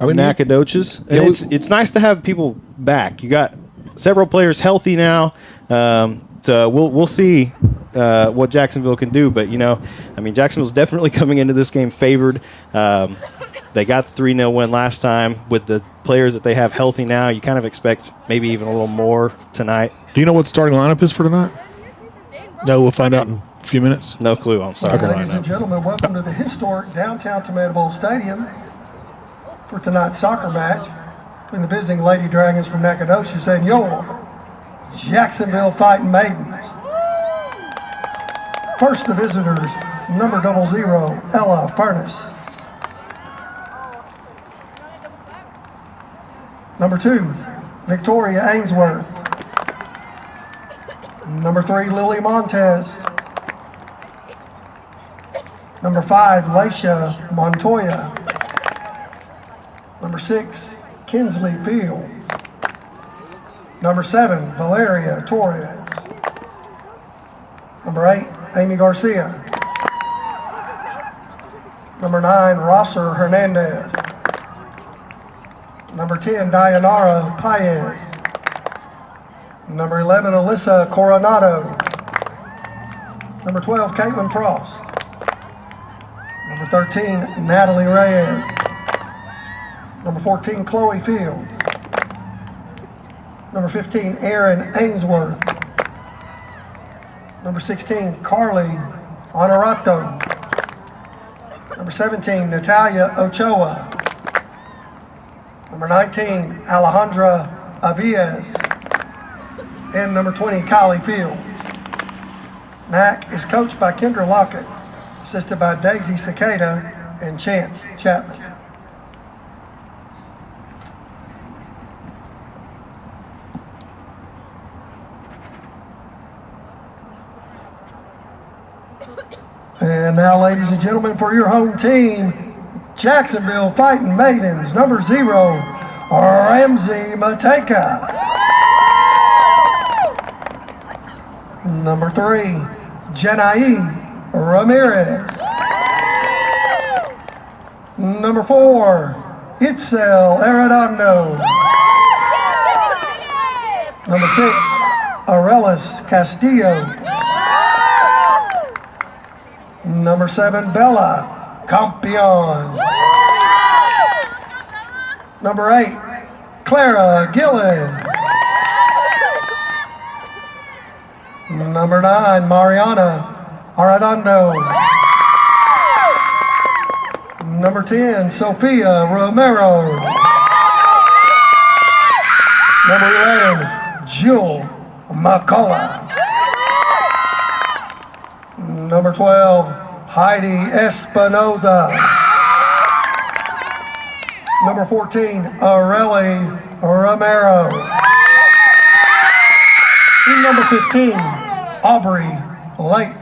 Nacogdoches. And it's nice to have people back. You got several players healthy now. So we'll see what Jacksonville can do. But, Jacksonville's definitely coming into this game favored. They got the 3-0 win last time. With the players that they have healthy now, you kind of expect maybe even a little more tonight. Do you know what the starting lineup is for tonight? No, we'll find out in a few minutes. No clue on starting lineup. Ladies and gentlemen, welcome to the historic downtown Tomato Bowl Stadium for tonight's soccer match between the visiting Lady Dragons from Nacogdoches and your Jacksonville Fightin Maidens. First, the visitors, number 00, Ella Furness. Number 2, Victoria Ainsworth. Number 3, Lily Montez. Number 5, Laisha Montoya. Number 6, Kinsley Fields. Number 7, Valeria Torres. Number 8, Amy Garcia. Number 9, Rosser Hernandez. Number 10, Dayanara Paez. Number 11, Alyssa Coronado. Number 12, Caitlin Frost. Number 13, Natalie Reyes. Number 14, Chloe Fields. Number 15, Erin Ainsworth. Number 16, Carly Honorato. Number 17, Natalia Ochoa. Number 19, Alejandra Aviez. And number 20, Kylie Fields. NAC is coached by Kendra Lockett, assisted by Daisy Cicada and Chance Chapman. And now, ladies and gentlemen, for your home team, Jacksonville Fightin Maidens, number 0, Ramsey Mateka. Number 3, Janai Ramirez. Number 4, Itzel Arredondo. Number 6, Arelis Castillo. Number 7, Bella Campion. Number 8, Clara Gillen. Number 9, Mariana Arredondo. Number 10, Sophia Romero. Number 11, Jewel McCullough. Number 12, Heidi Espinoza. Number 14, Areli Romero. Number 15, Aubrey Lake.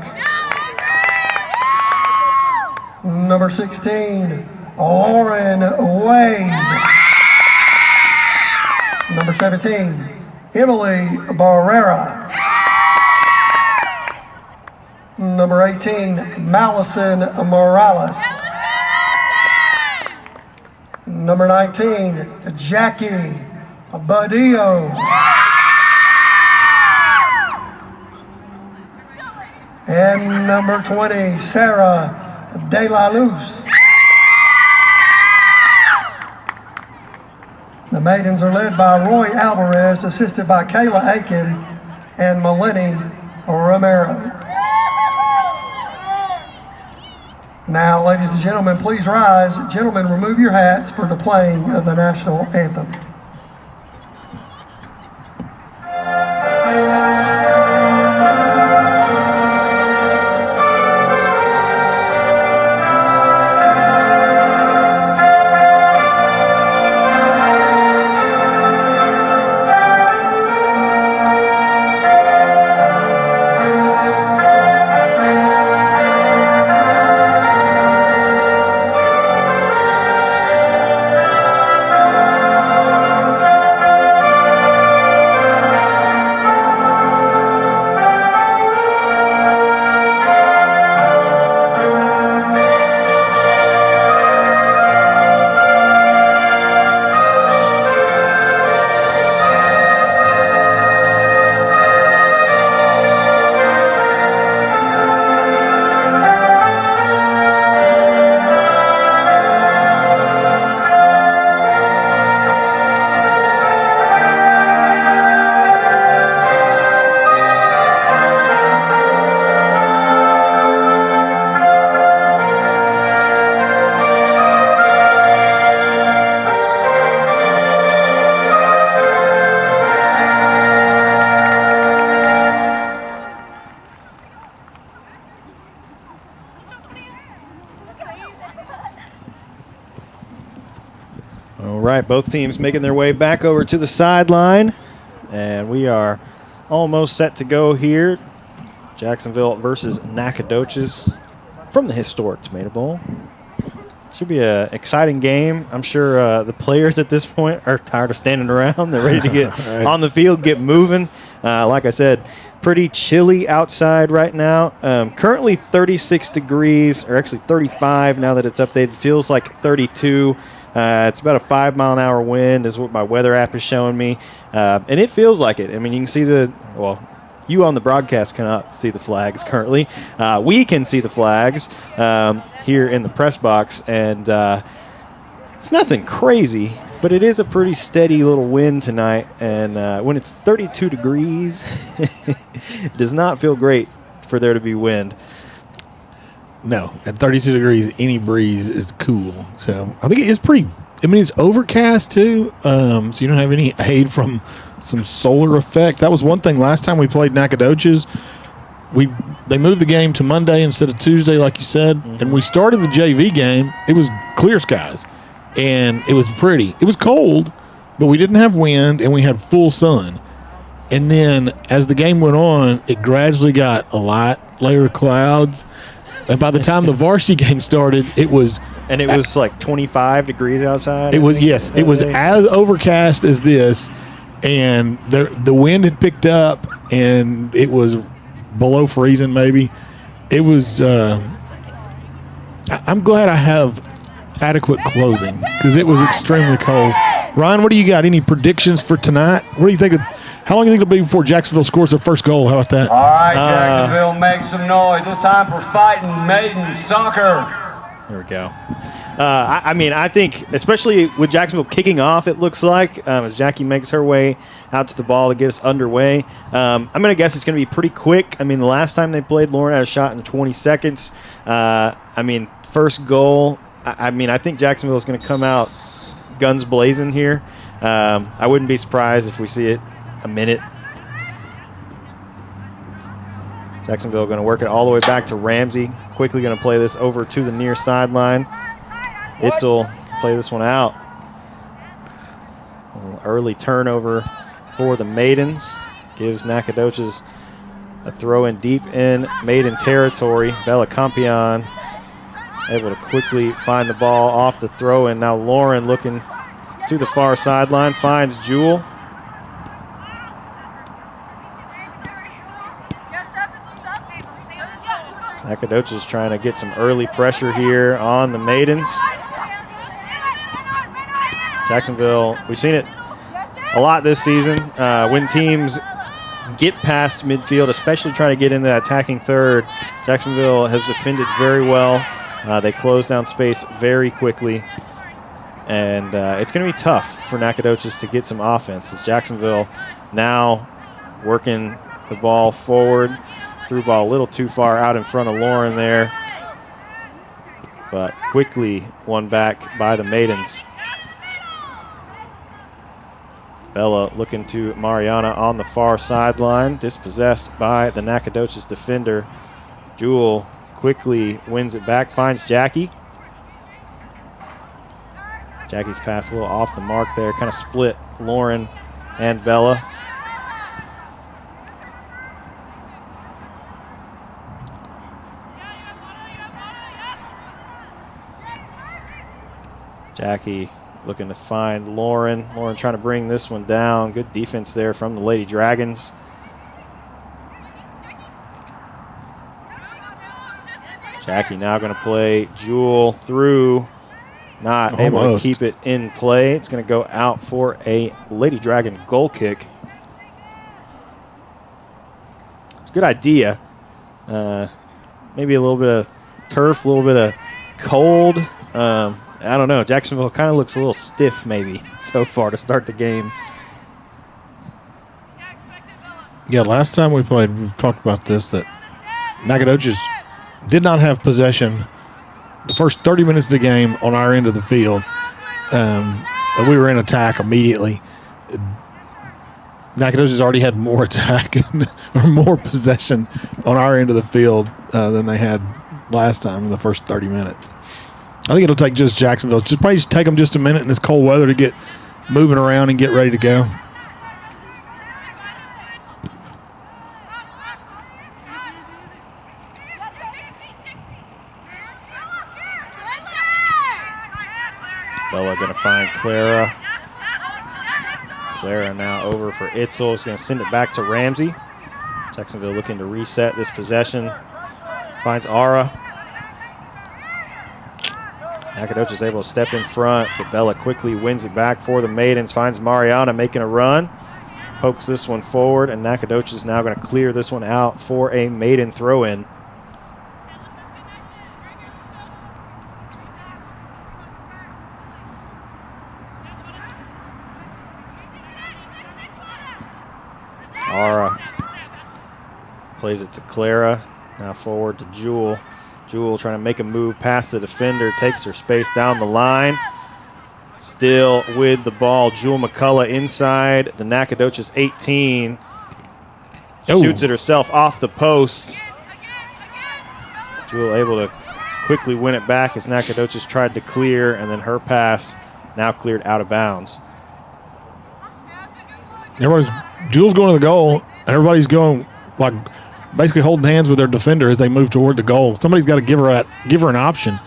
Number 16, Lauren Wade. Number 17, Emily Barrera. Number 18, Malison Morales. Number 19, Jackie Badillo. And number 20, Sarah De La Luz. The Maidens are led by Roy Alvarez, assisted by Kayla Aiken and Melanie Romero. Now, ladies and gentlemen, please rise. Gentlemen, remove your hats for the playing of the national anthem. All right, both teams making their way back over to the sideline. And we are almost set to go here. Jacksonville versus Nacogdoches from the historic Tomato Bowl. Should be an exciting game. I'm sure the players at this point are tired of standing around. They're ready to get Right. on the field, get moving. Like I said, pretty chilly outside right now. Currently 36 degrees, or actually 35 now that it's updated. Feels like 32. It's about a 5-mile-an-hour wind is what my weather app is showing me. And it feels like it. I mean, you can see you on the broadcast cannot see the flags currently. We can see the flags here in the press box, and it's nothing crazy, but it is a pretty steady little wind tonight. And when it's 32 degrees, it does not feel great for there to be wind. No, at 32 degrees, any breeze is cool. So I think it is pretty. I mean, it's overcast too, so you don't have any aid from some solar effect. That was one thing last time we played Nacogdoches. They moved the game to Monday instead of Tuesday, like you said, and we started the JV game. It was clear skies, and it was pretty. It was cold, but we didn't have wind, and we had full sun. And then as the game went on, it gradually got a light layer of clouds. And by the time the varsity game started, it was... And it was like 25 degrees outside? It was, yes. It was as overcast as this, and the wind had picked up, and it was below freezing maybe. It was... I'm glad I have adequate clothing, because it was extremely cold. Ryan, what do you got? Any predictions for tonight? What do you think? How long do you think it'll be before Jacksonville scores their first goal? How about that? All right, Jacksonville, make some noise. It's time for Fightin' Maidens soccer. There we go. I mean, I think, especially with Jacksonville kicking off, it looks like, as Jackie makes her way out to the ball to get us underway. I'm going to guess it's going to be pretty quick. I mean, the last time they played, Lauren had a shot in 20 seconds. I mean, first goal, I think Jacksonville is going to come out guns blazing here. I wouldn't be surprised if we see it a minute. Jacksonville going to work it all the way back to Ramsey. Quickly going to play this over to the near sideline. Itzel play this one out. Early turnover for the Maidens. Gives Nacogdoches a throw in deep in Maiden territory. Bella Campion able to quickly find the ball off the throw, and now Lauren looking to the far sideline, finds Jewel. Nacogdoches trying to get some early pressure here on the Maidens. Jacksonville, we've seen it a lot this season. When teams get past midfield, especially trying to get into that attacking third, Jacksonville has defended very well. They close down space very quickly. And it's going to be tough for Nacogdoches to get some offense, as Jacksonville now working the ball forward. Threw ball a little too far out in front of Lauren there, but quickly won back by the Maidens. Bella looking to Mariana on the far sideline, dispossessed by the Nacogdoches defender. Jewel quickly wins it back, finds Jackie. Jackie's pass a little off the mark there, kind of split Lauren and Bella. Jackie looking to find Lauren. Lauren trying to bring this one down. Good defense there from the Lady Dragons. Jackie now going to play Jewel through. Not able to keep it in play. It's going to go out for a Lady Dragon goal kick. It's a good idea. Maybe a little bit of turf, a little bit of cold. I don't know. Jacksonville kind of looks a little stiff maybe so far to start the game. Yeah, last time we played, we talked about this, that Nacogdoches did not have possession the first 30 minutes of the game on our end of the field. We were in attack immediately. Nacogdoches already had more attack or more possession on our end of the field than they had last time in the first 30 minutes. I think it'll take just Jacksonville. Just probably take them just a minute in this cold weather to get moving around and get ready to go. Bella going to find Clara. Clara now over for Itzel. Is going to send it back to Ramsey. Jacksonville looking to reset this possession. Finds Ara. Nacogdoches is able to step in front, but Bella quickly wins it back for the Maidens. Finds Mariana making a run. Pokes this one forward, and Nacogdoches is now going to clear this one out for a Maiden throw-in. Ara plays it to Clara. Now forward to Jewel. Jewel trying to make a move past the defender. Takes her space down the line. Still with the ball. Jewel McCullough inside the Nacogdoches 18. Oh. Shoots it herself off the post. Jewel able to quickly win it back as Nacogdoches tried to clear, and then her pass now cleared out of bounds. Jewel's going to the goal, and everybody's going like basically holding hands with their defender as they move toward the goal. Somebody's got to give her an option.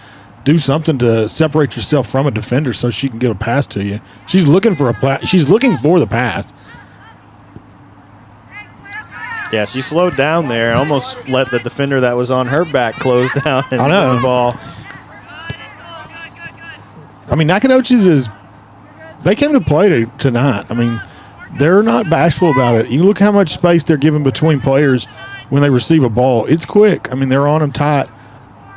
Do something to separate yourself from a defender so she can get a pass to you. She's looking for she's looking for the pass. Yeah, she slowed down there. Almost let the defender that was on her back close down and I know. the ball. I mean, Nacogdoches they came to play tonight. I mean, they're not bashful about it. You look how much space they're giving between players when they receive a ball. It's quick. I mean, they're on them tight.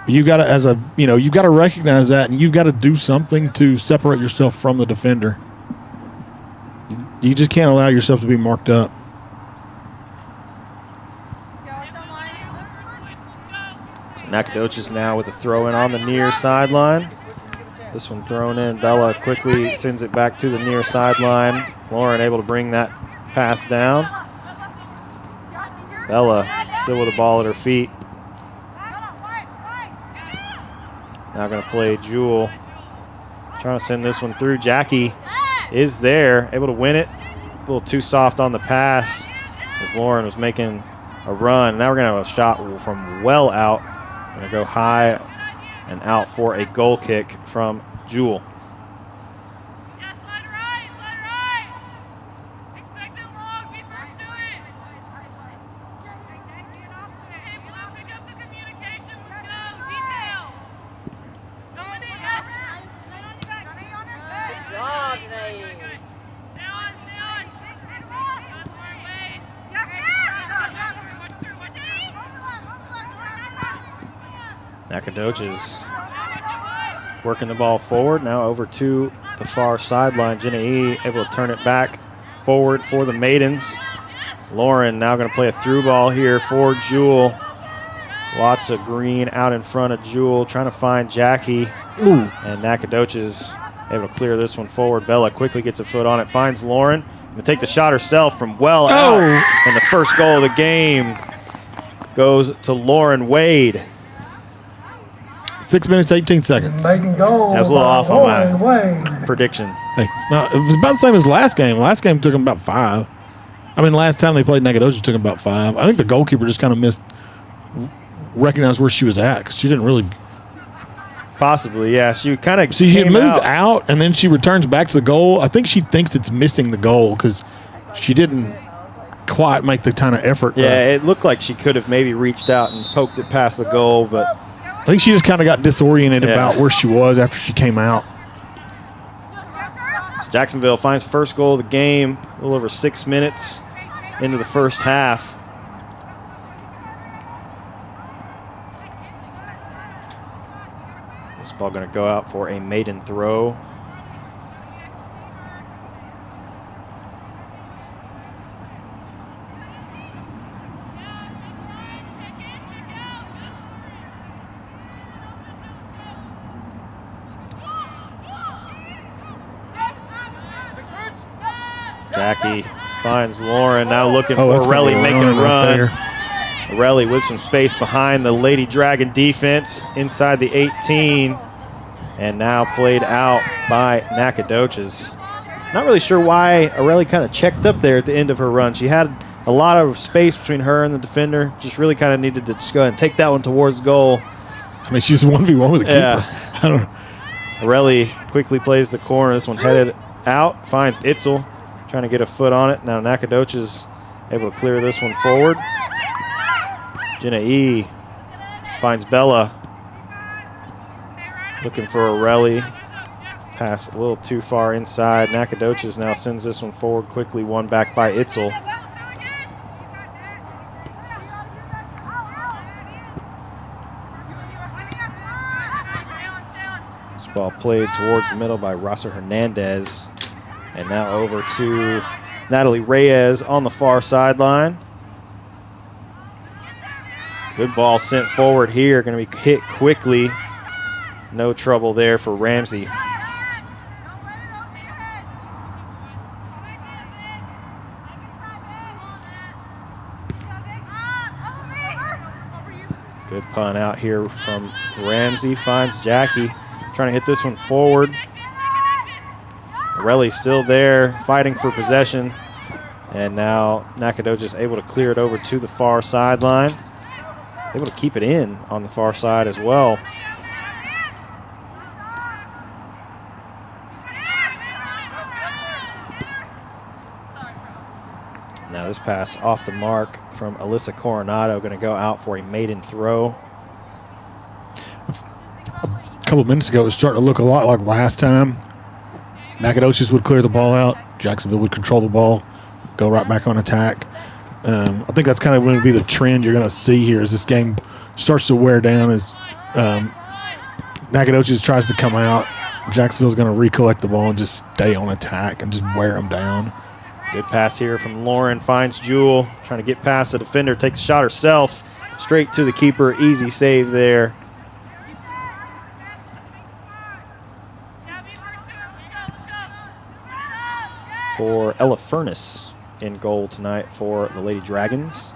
You got to, you've got to recognize that, and you've got to do something to separate yourself from the defender. You just can't allow yourself to be marked up. Nacogdoches now with a throw in on the near sideline. This one thrown in. Bella quickly sends it back to the near sideline. Lauren able to bring that pass down. Bella still with the ball at her feet. Now going to play Jewel. Trying to send this one through. Jackie is there, able to win it. A little too soft on the pass as Lauren was making a run. Now we're going to have a shot from well out. Going to go high and out for a goal kick from Jewel. Nacogdoches working the ball forward, now over to the far sideline. Jenna E. able to turn it back forward for the Maidens. Lauren now going to play a through ball here for Jewel. Lots of green out in front of Jewel, trying to find Jackie. Ooh. And Nacogdoches able to clear this one forward. Bella quickly gets a foot on it, finds Lauren. Going to take the shot herself from well out. And the first goal of the game goes to Lauren Wade. 6 minutes, 18 seconds. Maiden goal. That was a little off on my Wade. prediction. Hey, it was about the same as last game. Last game took them about 5. I mean, last time they played Nacogdoches took them about 5. I think the goalkeeper just kind of recognized where she was at because she didn't really. Possibly, yeah. She kind of She moved out, and then she returns back to the goal. I think she thinks it's missing the goal because she didn't quite make the kind of effort. Yeah, it looked like she could have maybe reached out and poked it past the goal, but I think she just kind of got disoriented about where she was after she came out. Jacksonville finds first goal of the game a little over 6 minutes into the first half. This ball going to go out for a maiden throw. Jackie finds Lauren, now looking for Relly making a run. Relly with some space behind the Lady Dragon defense inside the 18. and now played out by Nacogdoches. Not really sure why Aurelie kind of checked up there at the end of her run. She had a lot of space between her and the defender. Just really kind of needed to just go ahead and take that one towards goal. I mean, she's 1v1 with the keeper. I don't know. Aurelie quickly plays the corner. This one headed out, finds Itzel, trying to get a foot on it. Now Nacogdoches able to clear this one forward. Jenna E. finds Bella. Looking for Aurelie. Pass a little too far inside. Nacogdoches now sends this one forward quickly, won back by Itzel. This ball played towards the middle by Rosser Hernandez. And now over to Natalie Reyes on the far sideline. Good ball sent forward here. Going to be hit quickly. No trouble there for Ramsey. Good punt out here from Ramsey. Finds Jackie. Trying to hit this one forward. Aurelie still there, fighting for possession. And now Nacogdoches able to clear it over to the far sideline. Able to keep it in on the far side as well. Now this pass off the mark from Alyssa Coronado, going to go out for a maiden throw. A couple minutes ago, it was starting to look a lot like last time. Nacogdoches would clear the ball out. Jacksonville would control the ball, go right back on attack. I think that's kind of going to be the trend you're going to see here as this game starts to wear down. As Nacogdoches tries to come out, Jacksonville's going to recollect the ball and just stay on attack and just wear them down. Good pass here from Lauren. Finds Jewel. Trying to get past the defender. Takes a shot herself. Straight to the keeper. Easy save there. For Ella Furness in goal tonight for the Lady Dragons.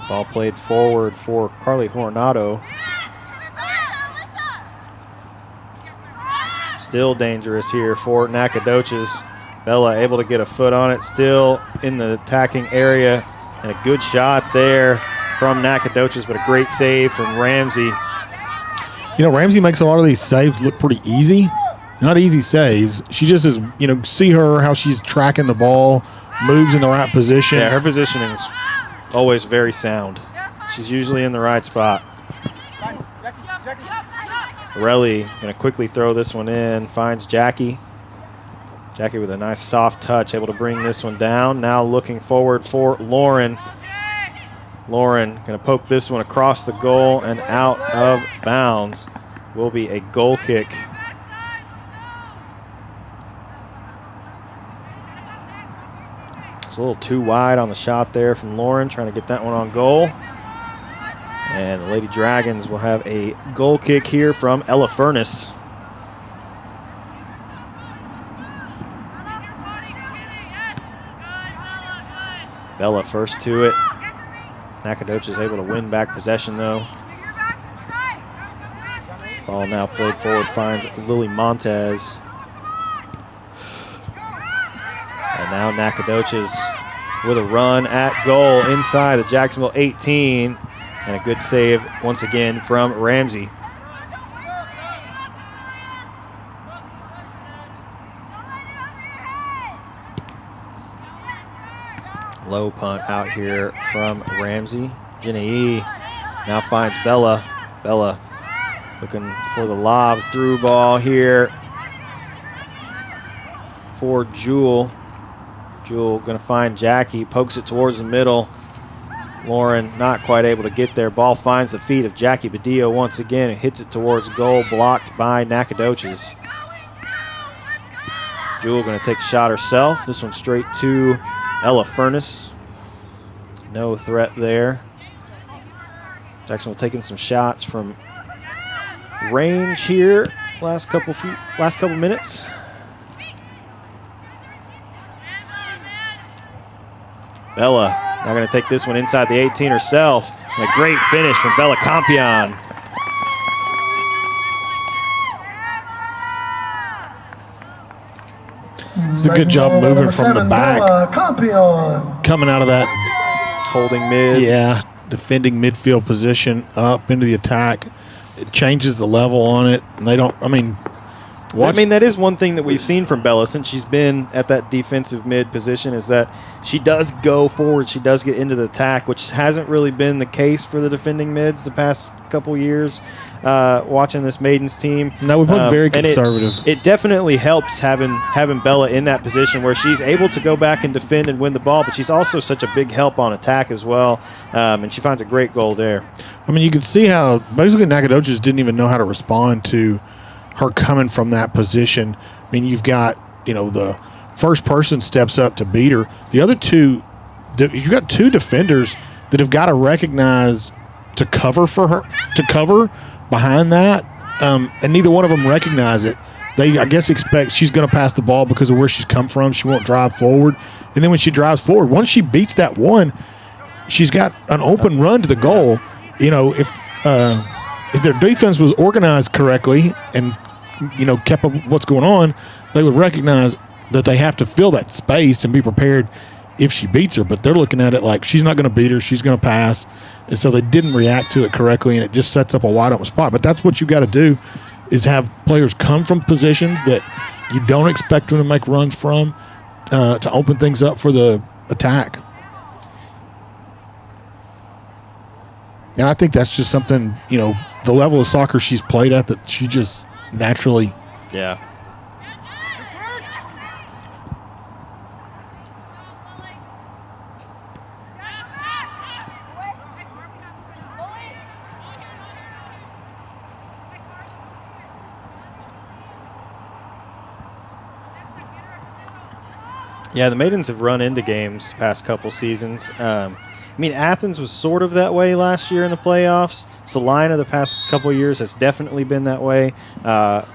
Ball played forward for Carly Coronado. Still dangerous here for Nacogdoches. Bella able to get a foot on it, still in the attacking area. And a good shot there from Nacogdoches, but a great save from Ramsey. You know, Ramsey makes a lot of these saves look pretty easy. Not easy saves. She just is, you know, see her, how she's tracking the ball, moves in the right position. Yeah, her positioning is always very sound. She's usually in the right spot. Aurelie going to quickly throw this one in, finds Jackie. Jackie with a nice soft touch, able to bring this one down. Now looking forward for Lauren. Lauren going to poke this one across the goal and out of bounds. Will be a goal kick. It's a little too wide on the shot there from Lauren, trying to get that one on goal. And the Lady Dragons will have a goal kick here from Ella Furness. Bella first to it. Nacogdoches able to win back possession though. Ball now played forward, finds Lily Montez. And now Nacogdoches with a run at goal inside the Jacksonville 18. And a good save once again from Ramsey. Low punt out here from Ramsey. Jenna E. now finds Bella. Bella looking for the lob through ball here for Jewel. Jewel going to find Jackie, pokes it towards the middle. Lauren not quite able to get there. Ball finds the feet of Jackie Badillo once again and hits it towards goal, blocked by Nacogdoches. Jewel going to take a shot herself. This one straight to Ella Furness. No threat there. Jacksonville taking some shots from range here. last couple minutes. Bella now going to take this one inside the 18 herself. And a great finish from Bella Campion. It's a good job moving from the back. Campion. Coming out of that, Holding mid. yeah, defending midfield position up into the attack. It changes the level on it. And they don't, that is one thing that we've seen from Bella since she's been at that defensive mid position is that she does go forward. She does get into the attack, which hasn't really been the case for the defending mids the past couple years. Watching this Maidens team. No, we played very and conservative. It definitely helps having Bella in that position where she's able to go back and defend and win the ball, but she's also such a big help on attack as well, and she finds a great goal there. You can see how basically Nacogdoches didn't even know how to respond to her coming from that position. You've got, the first person steps up to beat her. The other two, you've got two defenders that have got to recognize to cover for her, to cover behind that, and neither one of them recognize it. They, I guess, expect she's going to pass the ball because of where she's come from. She won't drive forward. And then when she drives forward, once she beats that one, she's got an open run to the goal. If their defense was organized correctly and, kept up with what's going on, they would recognize that they have to fill that space and be prepared if she beats her. But they're looking at it like she's not going to beat her, she's going to pass. And so they didn't react to it correctly, and it just sets up a wide open spot. But that's what you got to do, is have players come from positions that you don't expect them to make runs from to open things up for the attack. And I think that's just something, the level of soccer she's played at that she just naturally. Yeah. Yeah, the Maidens have run into games past couple seasons. Athens was sort of that way last year in the playoffs. Salina the past couple of years has definitely been that way,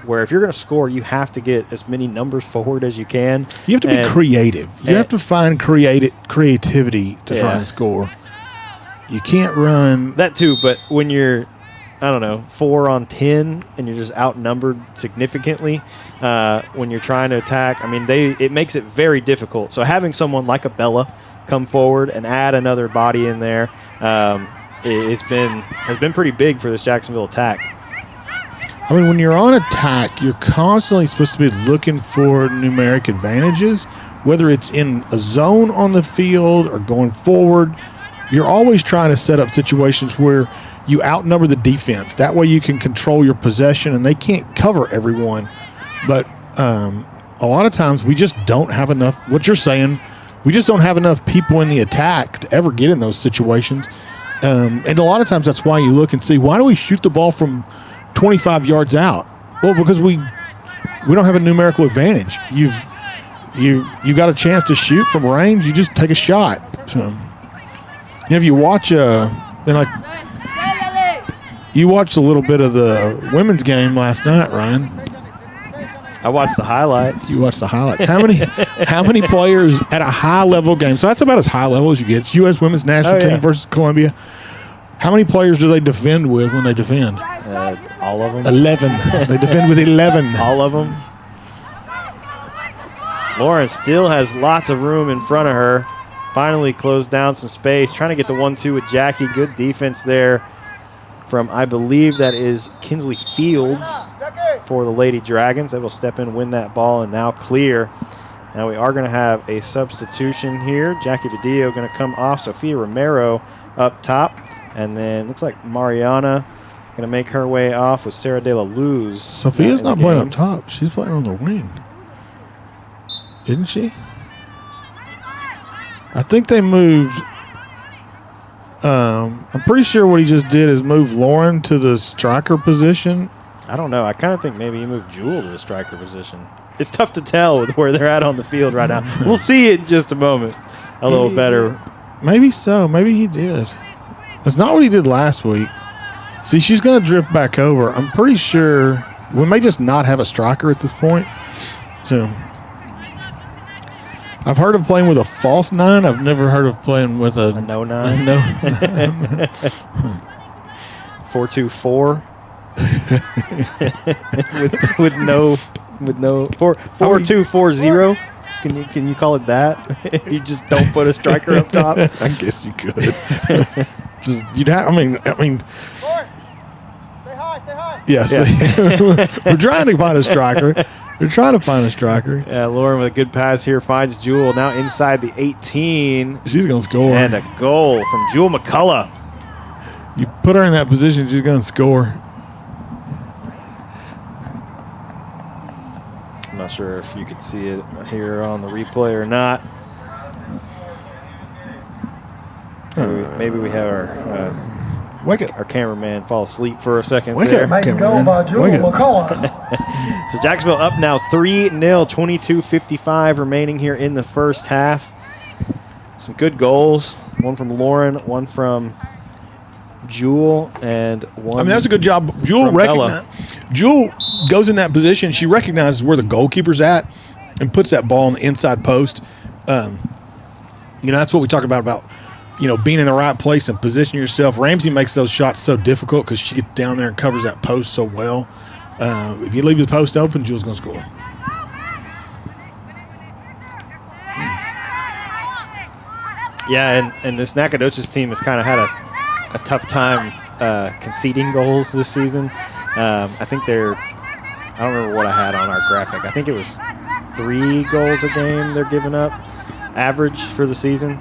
where if you're going to score, you have to get as many numbers forward as you can. You have to be creative. You have to find creativity to try and score. You can't run. That too, but when you're, 4 on 10 and you're just outnumbered significantly when you're trying to attack, it makes it very difficult. So having someone like a Bella come forward and add another body in there has been pretty big for this Jacksonville attack. When you're on attack, you're constantly supposed to be looking for numeric advantages, whether it's in a zone on the field or going forward. You're always trying to set up situations where you outnumber the defense. That way you can control your possession, and they can't cover everyone. But a lot of times we just don't have enough. What you're saying, we just don't have enough people in the attack to ever get in those situations. And a lot of times that's why you look and see, why do we shoot the ball from 25 yards out? Well, because we don't have a numerical advantage. You've got a chance to shoot from range, you just take a shot. So, if you watch you watched a little bit of the women's game last night, Ryan. I watched the highlights. You watched the highlights. How many players at a high level game? So that's about as high level as you get. It's U.S. women's national team versus Colombia. How many players do they defend with when they defend? All of them. 11. They defend with 11. All of them. Lauren still has lots of room in front of her. Finally closed down some space. Trying to get the 1-2 with Jackie. Good defense there from, I believe that is Kinsley Fields for the Lady Dragons. They will step in, win that ball, and now clear. Now we are going to have a substitution here. Jackie Badillo going to come off. Sophia Romero up top. And then looks like Mariana going to make her way off with Sarah De La Luz. Sophia's not playing up top. She's playing on the wing. Isn't she? I think they moved. I'm pretty sure what he just did is move Lauren to the striker position. I don't know. I kind of think maybe he moved Jewel to the striker position. It's tough to tell with where they're at on the field right now. We'll see it in just a moment. A little better. Maybe so. Maybe he did. That's not what he did last week. See, she's going to drift back over. I'm pretty sure We may just not have a striker at this point. So I've heard of playing with a false 9. I've never heard of playing with a no 9. No. 4-2-4 with no 4-2-4-0. Can you call it that? You just don't put a striker up top. I guess you could. Just, you'd have. I mean. Stay high. Yes. We're trying to find a striker. Yeah, Lauren with a good pass here finds Jewel now inside the 18. She's gonna score. And a goal from Jewel McCullough. You put her in that position, she's gonna score. I'm not sure if you could see it here on the replay or not. Maybe we have our cameraman fall asleep for a second there. Made goal by Jewel McCullough. So Jacksonville up now 3-0, 22:55 remaining here in the first half. Some good goals. One from Lauren, one from Jewel, and one. I mean, that's a good job. Jewel goes in that position. She recognizes where the goalkeeper's at and puts that ball on the inside post. That's what we talk about being in the right place and positioning yourself. Ramsey makes those shots so difficult because she gets down there and covers that post so well. If you leave the post open, Jewel's going to score. Yeah, and this Nacogdoches team has kind of had a tough time conceding goals this season. I think I don't remember what I had on our graphic. I think it was 3 goals a game they're giving up, average for the season.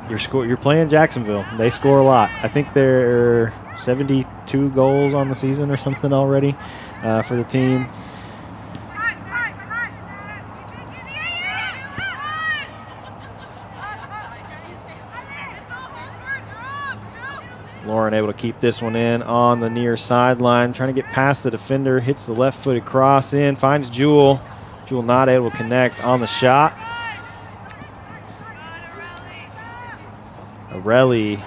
You're playing Jacksonville. They score a lot. I think they're 72 goals on the season or something already for the team. Lauren able to keep this one in on the near sideline, trying to get past the defender, hits the left-footed cross in, finds Jewel. Jewel not able to connect on the shot. Arelli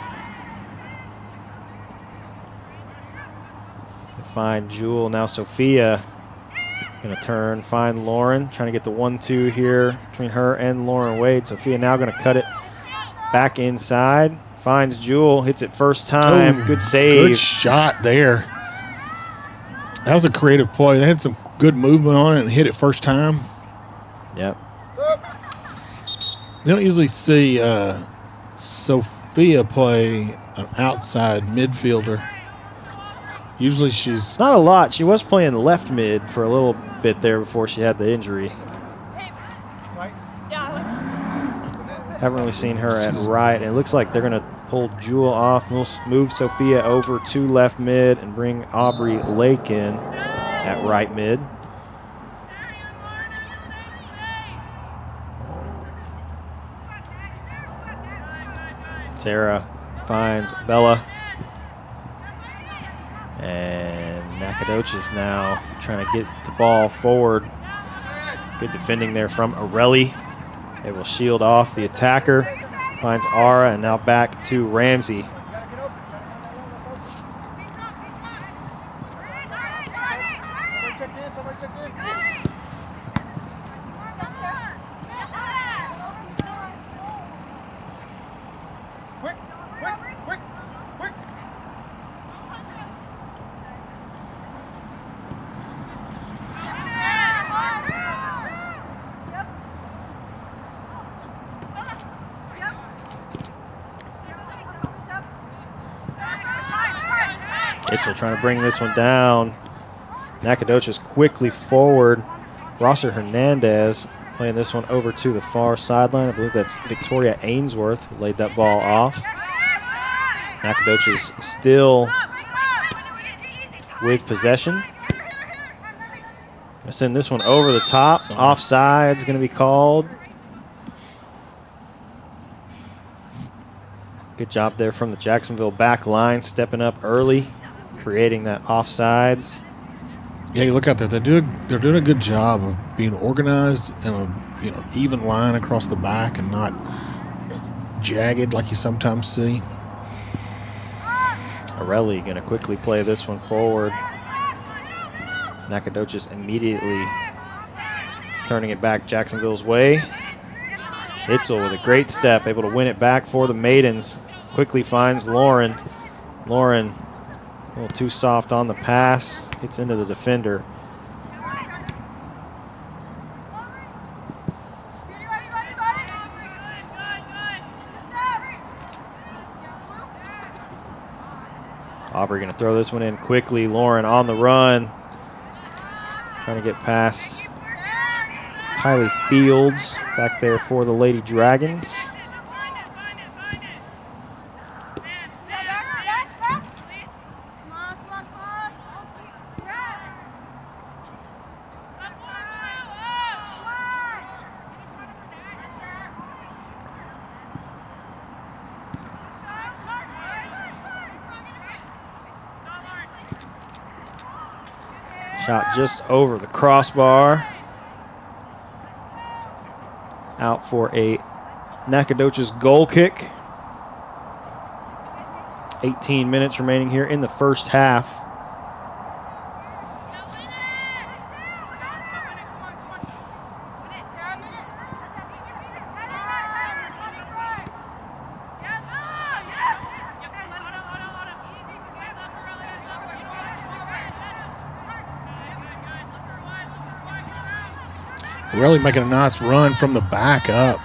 to find Jewel. Now Sophia going to turn, find Lauren, trying to get the 1-2 here between her and Lauren Wade. Sophia now going to cut it back inside. Finds Jewel, hits it first time. Good save. Good shot there. That was a creative play. They had some good movement on it and hit it first time. Yep. You don't usually see Sophia play an outside midfielder. Usually she's... Not a lot. She was playing left mid for a little bit there before she had the injury. Haven't really seen her at right. It looks like they're going to pull Jewel off, move Sophia over to left mid, and bring Aubrey Lake in at right mid. Tara finds Bella. And Nacogdoches now trying to get the ball forward. Good defending there from Arelli. They will shield off the attacker. Finds Ara, and now back to Ramsey. Itchell trying to bring this one down. Nacogdoches quickly forward. Rosser Hernandez playing this one over to the far sideline. I believe that's Victoria Ainsworth who laid that ball off. Nacogdoches still with possession. Gonna send this one over the top. Offside's going to be called. Good job there from the Jacksonville back line, stepping up early, creating that offsides. Yeah, you look out there. They're doing a good job of being organized and a even line across the back and not jagged like you sometimes see. Morelli going to quickly play this one forward. Nacogdoches immediately turning it back Jacksonville's way. Itzel with a great step, able to win it back for the Maidens. Quickly finds Lauren. Lauren a little too soft on the pass. Gets into the defender. Aubrey going to throw this one in quickly. Lauren on the run. Trying to get past Kylie Fields back there for the Lady Dragons. Shot just over the crossbar. Out for a Nacogdoches goal kick. 18 minutes remaining here in the first half. Really making a nice run from the back up.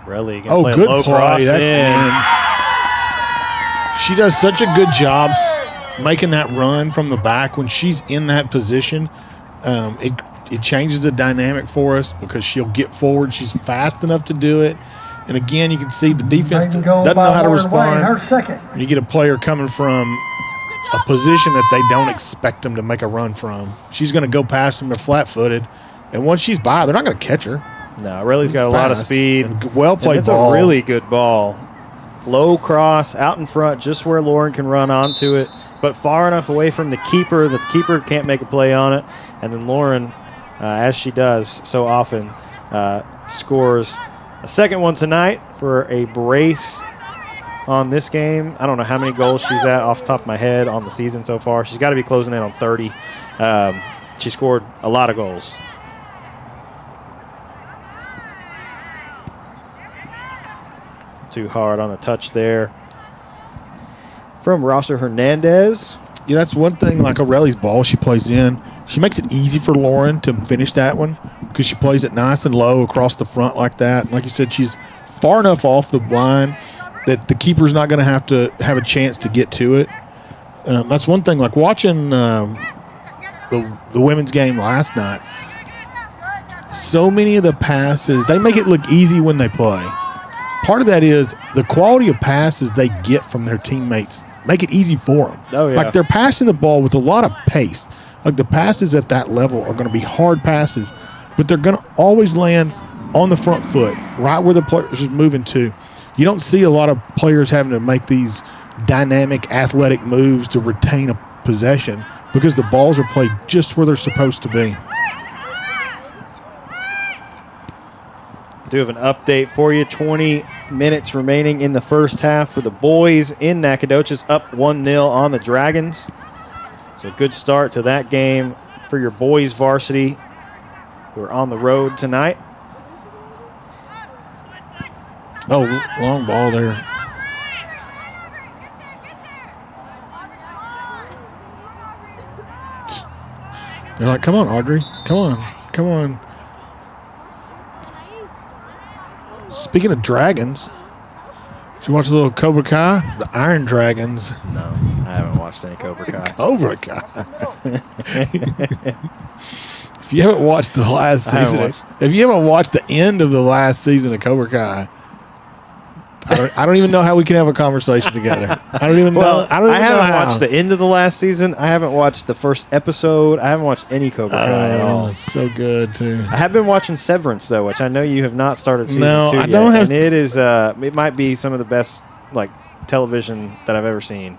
Really Oh, play good low play. cross That's in. She does such a good job making that run from the back. When she's in that position, it changes the dynamic for us because she'll get forward. She's fast enough to do it. And again, you can see the defense Maiden doesn't goal know how to by Lauren Wayne, her respond. second. You get a player coming from a position that they don't expect them to make a run from. She's going to go past them. They're flat-footed. And once she's by, they're not going to catch her. No, Aureli's got a lot of Fast speed. and well played It's ball. a really good ball. Low cross out in front, just where Lauren can run onto it, but far enough away from the keeper that the keeper can't make a play on it. And then Lauren, as she does so often, scores a second one tonight for a brace on this game. I don't know how many goals she's at off the top of my head on the season so far. She's got to be closing in on 30. She scored a lot of goals. Too hard on the touch there from Rosser Hernandez. Yeah, that's one thing, like Aureli's ball she plays in. She makes it easy for Lauren to finish that one because she plays it nice and low across the front like that. And like you said, she's far enough off the line that the keeper's not going to have a chance to get to it. That's one thing, like watching the women's game last night, so many of the passes, they make it look easy when they play. Part of that is the quality of passes they get from their teammates make it easy for them. Oh, yeah. Like they're passing the ball with a lot of pace. Like the passes at that level are going to be hard passes, but they're going to always land on the front foot, right where the players is moving to. You don't see a lot of players having to make these dynamic athletic moves to retain a possession because the balls are played just where they're supposed to be. Do have an update for you. 20 minutes remaining in the first half for the boys in Nacogdoches, up 1-0 on the Dragons. So a good start to that game for your boys varsity who are on the road tonight. Oh, long ball there. They're like, come on, Audrey. Come on. Come on. Speaking of dragons, did you watch a little Cobra Kai? The Iron Dragons. No, I haven't watched any Cobra Kai. Cobra Kai. If you haven't watched the last season, if you haven't watched the end of the last season of Cobra Kai, I don't even know how we can have a conversation together. I don't even know. I haven't watched the end of the last season. I haven't watched the first episode. I haven't watched any Cobra Kai at all. It's so good too. I have been watching Severance though, which I know you have not started season 2 I yet. don't have. And it is. It might be some of the best like television that I've ever seen.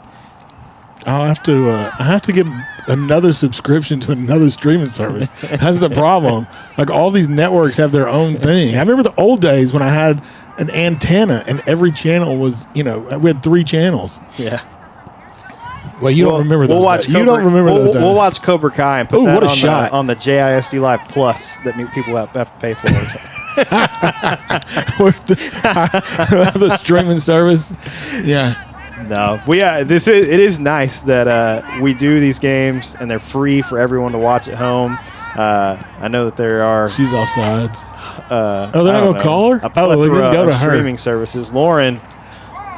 I'll have to. I have to get another subscription to another streaming service. That's the problem. Like all these networks have their own thing. I remember the old days when I had an antenna and every channel was, we had 3 channels. Yeah. Well, you don't remember those. Watch days. You don't remember those. We'll watch Cobra Kai and put Ooh, that what a on, shot. on the JISD Live Plus that people have to pay for. The streaming service. Yeah. No, it is nice that we do these games and they're free for everyone to watch at home. I know that there are. She's offsides. They're not going to call her? Oh, we didn't go to her. Streaming services. Lauren.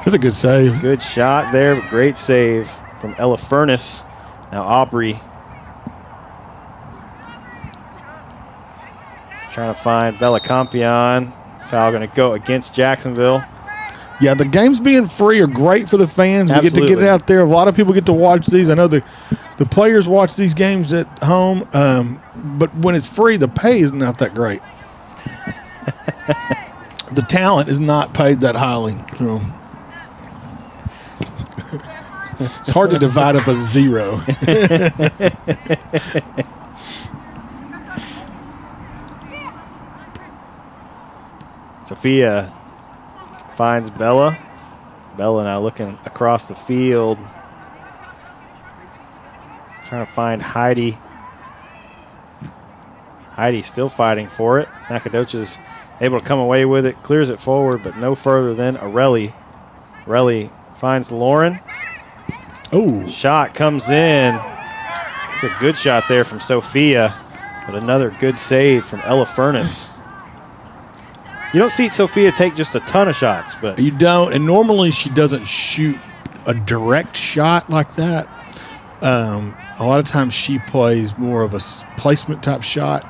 That's a good save. Good shot there, but great save from Ella Furness. Now Aubrey trying to find Bella Campion. Foul going to go against Jacksonville. Yeah, the games being free are great for the fans. Absolutely. We get to get it out there. A lot of people get to watch these. I know the players watch these games at home, but when it's free, the pay is not that great. The talent is not paid that highly. So. It's hard to divide up a zero. Sophia finds Bella. Bella now looking across the field. Trying to find Heidi. Heidi still fighting for it. Nacogdoches able to come away with it. Clears it forward, but no further than Arelli. Arelli finds Lauren. Oh, Shot comes in. It's a good shot there from Sophia, but another good save from Ella Furness. You don't see Sophia take just a ton of shots, but you don't. And normally she doesn't shoot a direct shot like that. A lot of times she plays more of a placement type shot,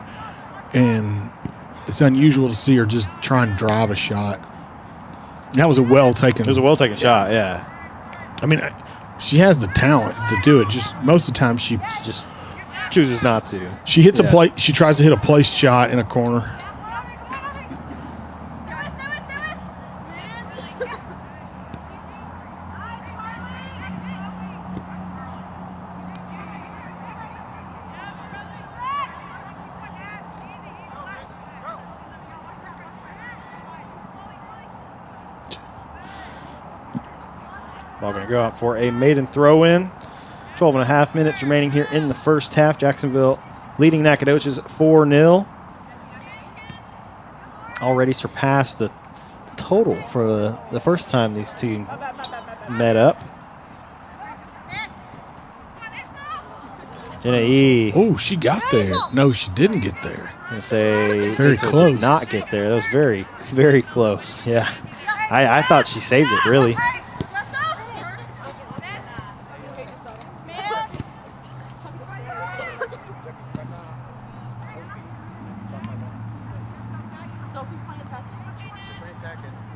and it's unusual to see her just try and drive a shot. That was a well taken. It was a well taken shot, yeah. I mean, she has the talent to do it. Just most of the time she just chooses not to. She hits a plate. She tries to hit a placed shot in a corner. Ball going to go out for a maiden throw-in. 12 and a half minutes remaining here in the first half. Jacksonville leading Nacogdoches 4-0. Already surpassed the total for the first time these two met up. Jenna E. Oh, she got there. No, she didn't get there. I'm going to say very close. Did not get there. That was very, very close. Yeah. I thought she saved it, really.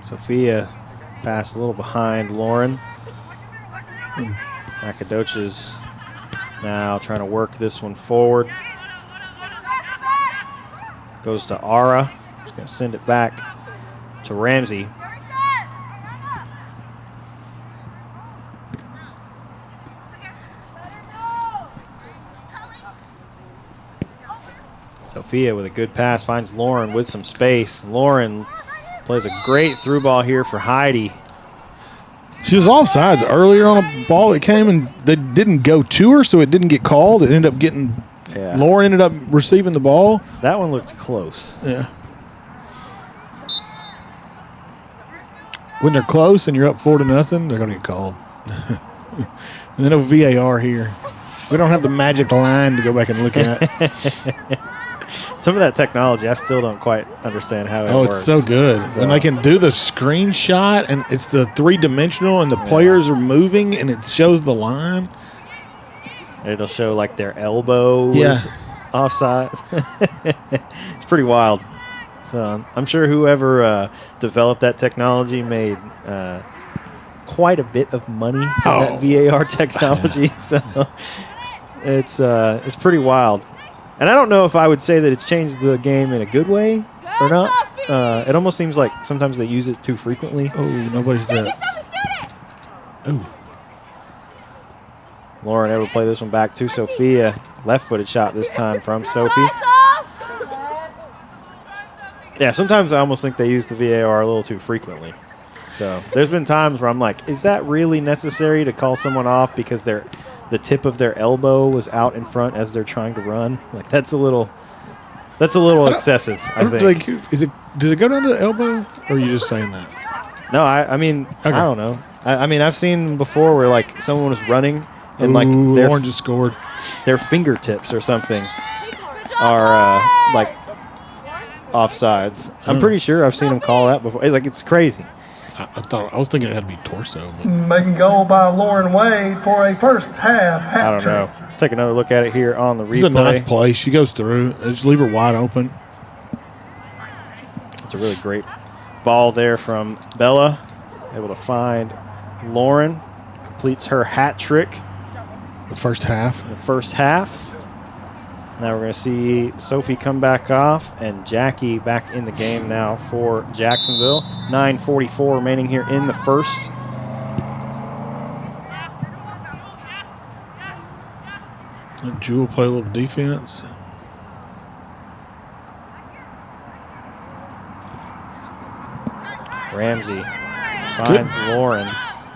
Sophia passed a little behind Lauren. Nacogdoches now trying to work this one forward. Goes to Ara. She's going to send it back to Ramsey. Sophia with a good pass finds Lauren with some space. Lauren plays a great through ball here for Heidi. She was offsides earlier on a ball that came and they didn't go to her, so it didn't get called. It ended up getting Lauren ended up receiving the ball. That one looked close. Yeah. When they're close and you're up 4-0, they're going to get called. And then a VAR here. We don't have the magic line to go back and look at. Some of that technology, I still don't quite understand how it works. Oh, it's so good. When they can do the screenshot and it's the three-dimensional and the players are moving and it shows the line. It'll show like their elbow is offside. It's pretty wild. So I'm sure whoever developed that technology made quite a bit of money from that VAR technology. So it's pretty wild. And I don't know if I would say that it's changed the game in a good way or not. It almost seems like sometimes they use it too frequently. Oh, nobody's dead. Oh. Lauren able to play this one back to Sophia. Left-footed shot this time from Sophie. Yeah, sometimes I almost think they use the VAR a little too frequently. So there's been times where I'm like, is that really necessary to call someone off because they're the tip of their elbow was out in front as they're trying to run. Like that's a little excessive. I think. Did it go down to the elbow, or are you just saying that? No, I mean, Okay. I don't know. I mean, I've seen before where like someone was running and like Lauren just scored. their fingertips or something are like offsides. I'm pretty sure I've seen them call that before. Like it's crazy. I was thinking it had to be torso. But. Making goal by Lauren Wade for a first half hat I don't trick. know. Take another look at it here on the replay. This is a nice play. She goes through. Just leave her wide open. It's a really great ball there from Bella. Able to find Lauren. Completes her hat trick The first half. in the first half. Now we're going to see Sophie come back off and Jackie back in the game now for Jacksonville. 9:44 remaining here in the first. And Jewel play a little defense. Ramsey finds Lauren.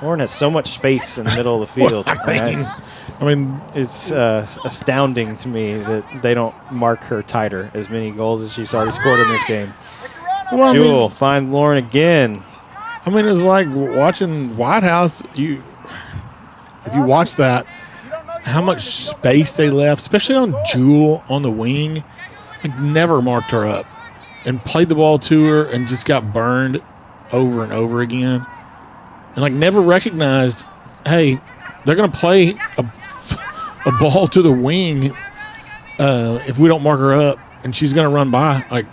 Lauren has so much space in the middle of the field. I mean, It's astounding to me that they don't mark her tighter as many goals as she's already scored in this game. well, Jewel finds Lauren again. I mean, it's like watching White House. If you watch that, how much space they left, especially on Jewel on the wing, like never marked her up and played the ball to her and just got burned over and over again. And like never recognized, hey, they're going to play a ball to the wing if we don't mark her up, and she's going to run by. Like,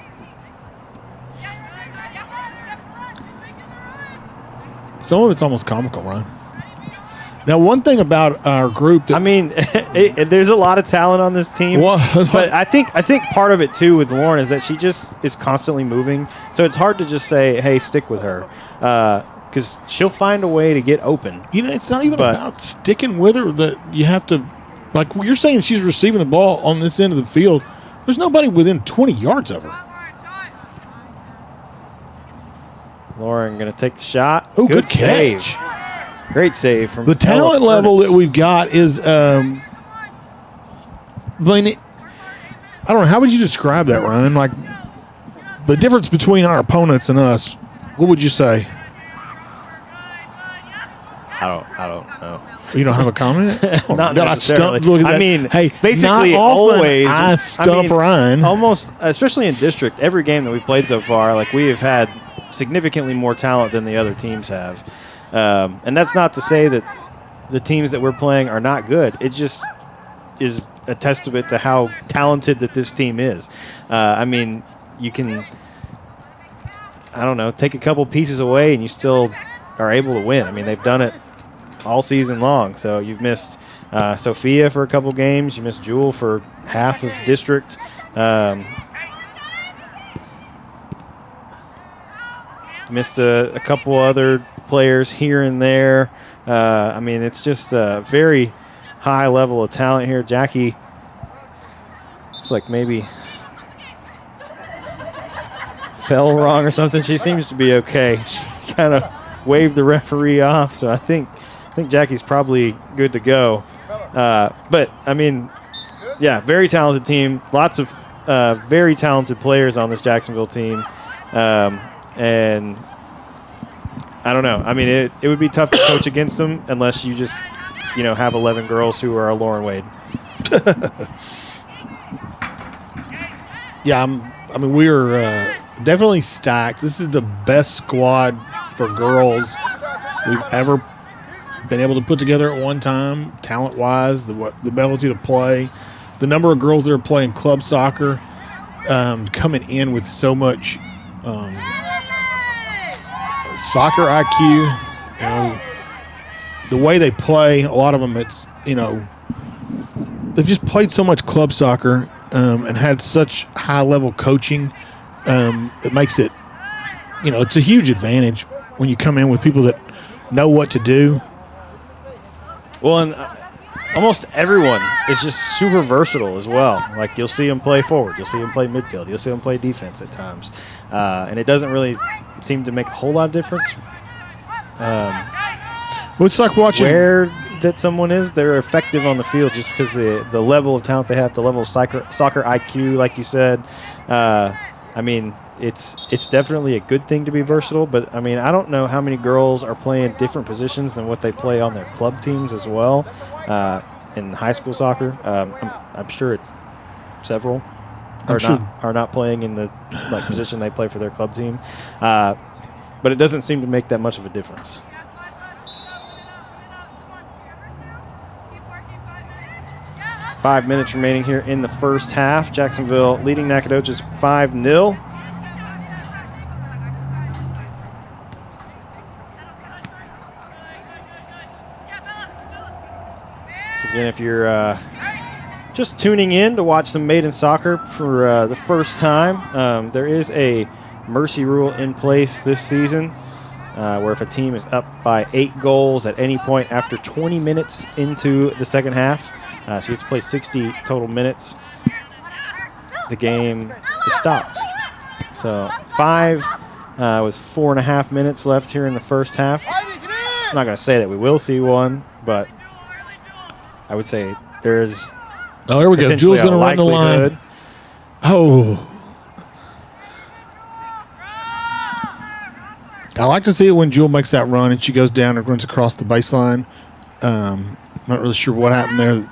some of it's almost comical, Ron. Now, one thing about our group that I mean, there's a lot of talent on this team, but I think part of it too with Lauren is that she just is constantly moving, so it's hard to just say, "Hey, stick with her," because she'll find a way to get open. you know, it's not even about sticking with her. That you have to, like you're saying, she's receiving the ball on this end of the field. There's nobody within 20 yards of her. Lauren going to take the shot. Oh, good save. catch. Great save from The talent Ella level Furness. that we've got is, I mean, I don't know. How would you describe that, Ryan? Like, the difference between our opponents and us, what would you say? I don't know. You don't have a comment? Oh, Not God, I necessarily. stumped. Look at that. I mean, hey, basically not often always I stump Ryan. Almost, especially in district, every game that we've played so far, like we have had significantly more talent than the other teams have. And that's not to say that the teams that we're playing are not good. It just is a testament to how talented that this team is. I mean, you can, I don't know, take a couple pieces away and you still are able to win. I mean, they've done it all season long. So you've missed Sophia for a couple games. You missed Jewel for half of district. Missed a couple other players here and there. I mean, it's just a very high level of talent here. Jackie, it's like maybe fell wrong or something. She seems to be okay. She kind of waved the referee off, so I think Jackie's probably good to go. But, I mean, yeah, very talented team. Lots of very talented players on this Jacksonville team. And I don't know. I mean, it would be tough to coach against them unless you just, have 11 girls who are Lauren Wade. Yeah, I mean, we're definitely stacked. This is the best squad for girls we've ever been able to put together at one time, talent-wise, the ability to play, the number of girls that are playing club soccer, coming in with so much soccer IQ. The way they play, a lot of them, it's, they've just played so much club soccer and had such high-level coaching. It makes it, it's a huge advantage when you come in with people that know what to do. Well, and almost everyone is just super versatile as well. Like, you'll see them play forward. You'll see them play midfield. You'll see them play defense at times. And it doesn't really seem to make a whole lot of difference Well, it's like watching where that someone is, they're effective on the field just because the level of talent they have, the level of soccer IQ, like you said. I mean, it's definitely a good thing to be versatile, but I mean, I don't know how many girls are playing different positions than what they play on their club teams as well in high school soccer. I'm sure it's several are not playing in the position they play for their club team, but it doesn't seem to make that much of a difference. 5 minutes remaining here in the first half. Jacksonville leading Nacogdoches 5-0. So again, if you're just tuning in to watch some Maiden soccer for the first time, there is a mercy rule in place this season where if a team is up by 8 goals at any point after 20 minutes into the second half, so you have to play 60 total minutes, the game is stopped. So 5 with 4.5 minutes left here in the first half. I'm not going to say that we will see one, but I would say there's Oh, here we go. Jewel's going to run the line. Oh. I like to see it when Jewel makes that run and she goes down and runs across the baseline. Not really sure what happened there.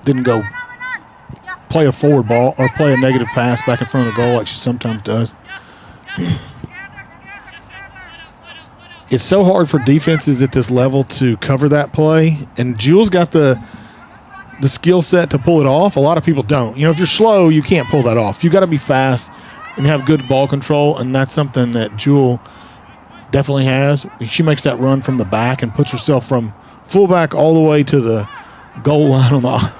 Didn't go play a forward ball or play a negative pass back in front of the goal like she sometimes does. It's so hard for defenses at this level to cover that play, and Jewel's got the skill set to pull it off. A lot of people don't. You know, if you're slow, you can't pull that off. You got to be fast and have good ball control, and that's something that Jewel definitely has. She makes that run from the back and puts herself from fullback all the way to the goal line on the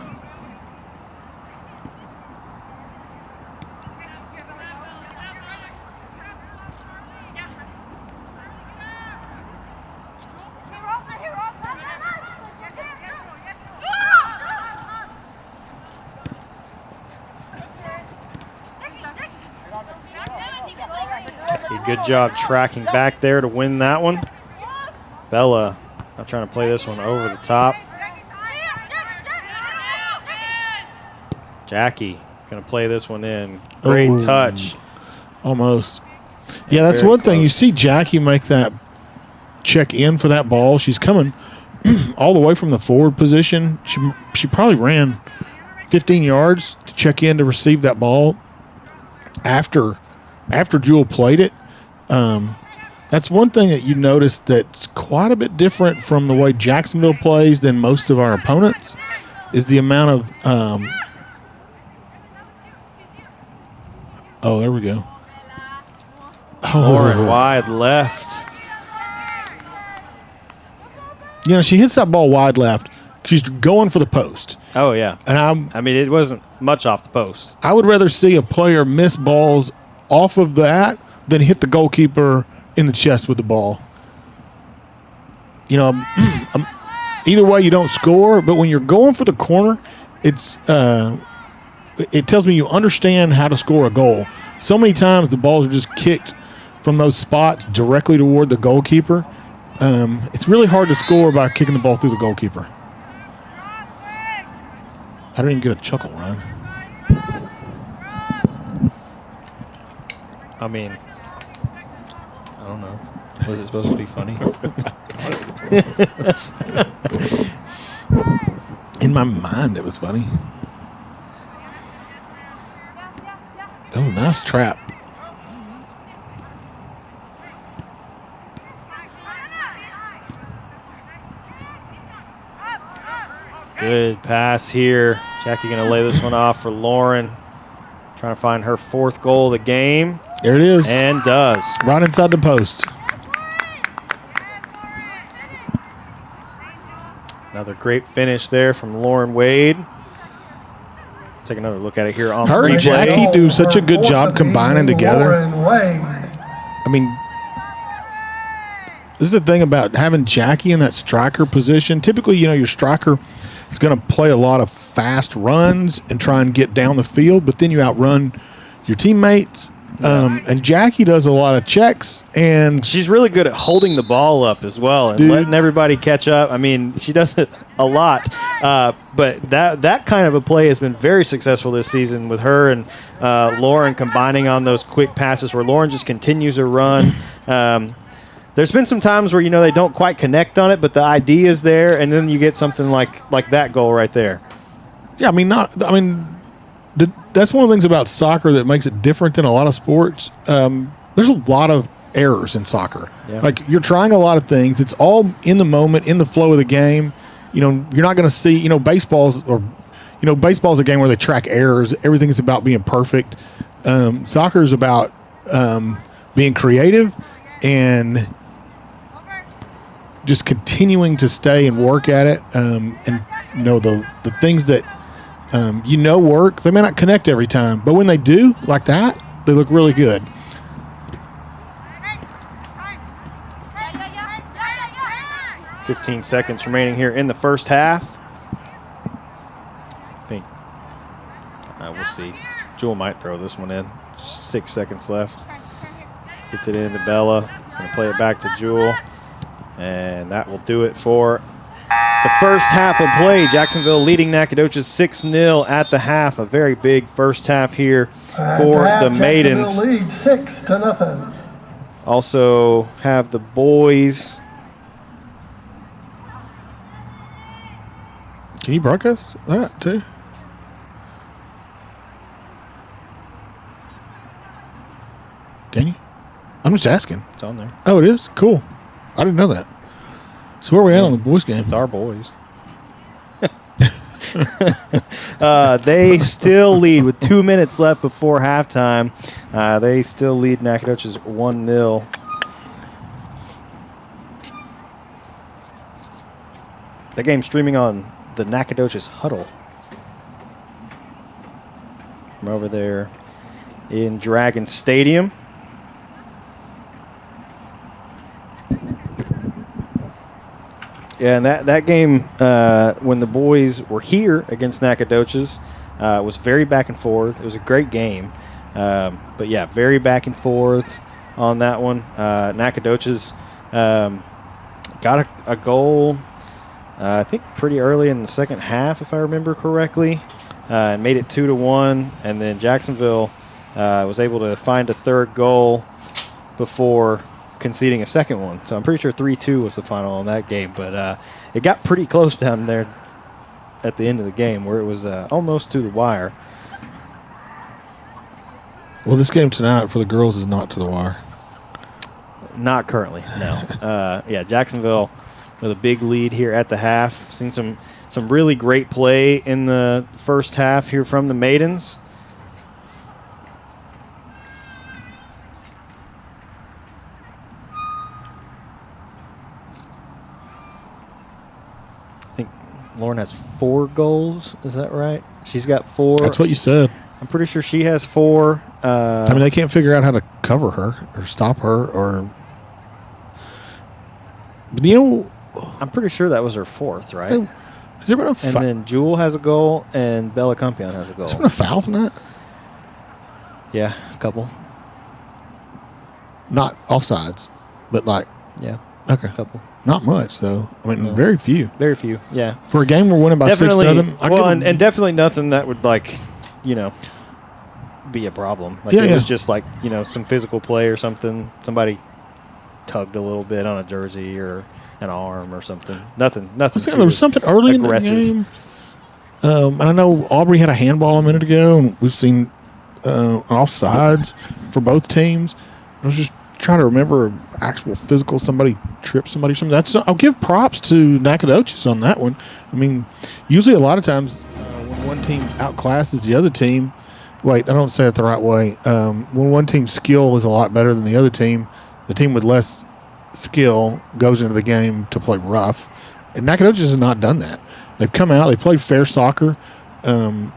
Good job tracking back there to win that one. Bella not trying to play this one over the top. Jackie going to play this one in. Great touch. Almost. Yeah, that's one thing. You see Jackie make that check in for that ball. She's coming all the way from the forward position. She probably ran 15 yards to check in to receive that ball after Jewel played it. That's one thing that you notice that's quite a bit different from the way Jacksonville plays than most of our opponents is the amount of oh, there we go. Lauren wide left. You know, she hits that ball wide left. She's going for the post. Oh, yeah. And I mean, it wasn't much off the post. I would rather see a player miss balls off of that than hit the goalkeeper in the chest with the ball. You know, either way you don't score, but when you're going for the corner, it tells me you understand how to score a goal. So many times the balls are just kicked from those spots directly toward the goalkeeper. It's really hard to score by kicking the ball through the goalkeeper. I didn't even get a chuckle, Ryan. I mean, I don't know. Was it supposed to be funny? In my mind, it was funny. Oh, nice trap. Good pass here. Jackie going to lay this one off for Lauren. Trying to find her 4th goal of the game. There it is. And does. Right inside the post. Another great finish there from Lauren Wade. Take another look at it here on her the and Jackie do such a good job combining together. Wade. I mean, this is the thing about having Jackie in that striker position. Typically, you know, your striker is going to play a lot of fast runs and try and get down the field, but then you outrun your teammates And Jackie does a lot of checks, and She's really good at holding the ball up as well and Dude. letting everybody catch up. I mean, she does it a lot. But that kind of a play has been very successful this season with her and Lauren combining on those quick passes where Lauren just continues her run. There's been some times where, they don't quite connect on it, but the idea is there, and then you get something like that goal right there. yeah, that's one of the things about soccer that makes it different than a lot of sports. There's a lot of errors in soccer. Yeah. Like, you're trying a lot of things. It's all in the moment, in the flow of the game. You're not going to see, baseball's a game where they track errors. Everything is about being perfect. Soccer is about being creative and just continuing to stay and work at it. The things that work, they may not connect every time, but when they do like that, they look really good. Yeah. 15 seconds remaining here in the first half. I think we'll see. Jewel might throw this one in. 6 seconds left. Gets it into Bella. Gonna play it back to Jewel. And that will do it for the first half of play. Jacksonville leading Nacogdoches 6-0 at the half. A very big first half here for the Maidens. Jacksonville leads 6-0. Also have the boys. Can you broadcast that too? Can you? I'm just asking. It's on there. Oh, it is? Cool. I didn't know that. So where are we at on the boys game? It's our boys. They still lead with 2 minutes left before halftime. They still lead Nacogdoches 1-0. The game streaming on the Nacogdoches Huddle from over there in Dragon Stadium. Yeah, and that game, when the boys were here against Nacogdoches, was very back and forth. It was a great game. But, yeah, very back and forth on that one. Nacogdoches got a goal, I think, pretty early in the second half, if I remember correctly, and made it 2-1. And then Jacksonville was able to find a third goal before conceding a second one. So I'm pretty sure 3-2 was the final on that game. But it got pretty close down there at the end of the game where it was almost to the wire. Well, this game tonight for the girls is not to the wire. Not currently, no. Yeah, Jacksonville with a big lead here at the half. Seen some really great play in the first half here from the Maidens. Lauren has 4 goals. Is that right? She's got 4. That's what you said. I'm pretty sure she has 4. They can't figure out how to cover her or stop her or. I'm pretty sure that was her 4th, right? Has there been a And then Jewel has a goal and Bella Campion has a goal. Has there been a foul tonight? Yeah, a couple. Not offsides, but Yeah, okay. a couple. Not much, though. No. Very few. Very few, yeah. For a game we're winning by Definitely, 6-7. and definitely nothing that would, be a problem. It was just some physical play or something. Somebody tugged a little bit on a jersey or an arm or something. Nothing. There was something early aggressive. in the game. And I know Aubrey had a handball a minute ago, and we've seen offsides for both teams. I was just trying to remember actual physical, somebody tripped somebody or something. I'll give props to Nacogdoches on that one. Usually a lot of times when one team outclasses the other team, wait, I don't say it the right way. When one team's skill is a lot better than the other team, the team with less skill goes into the game to play rough. And Nacogdoches has not done that. They've come out, they played fair soccer, and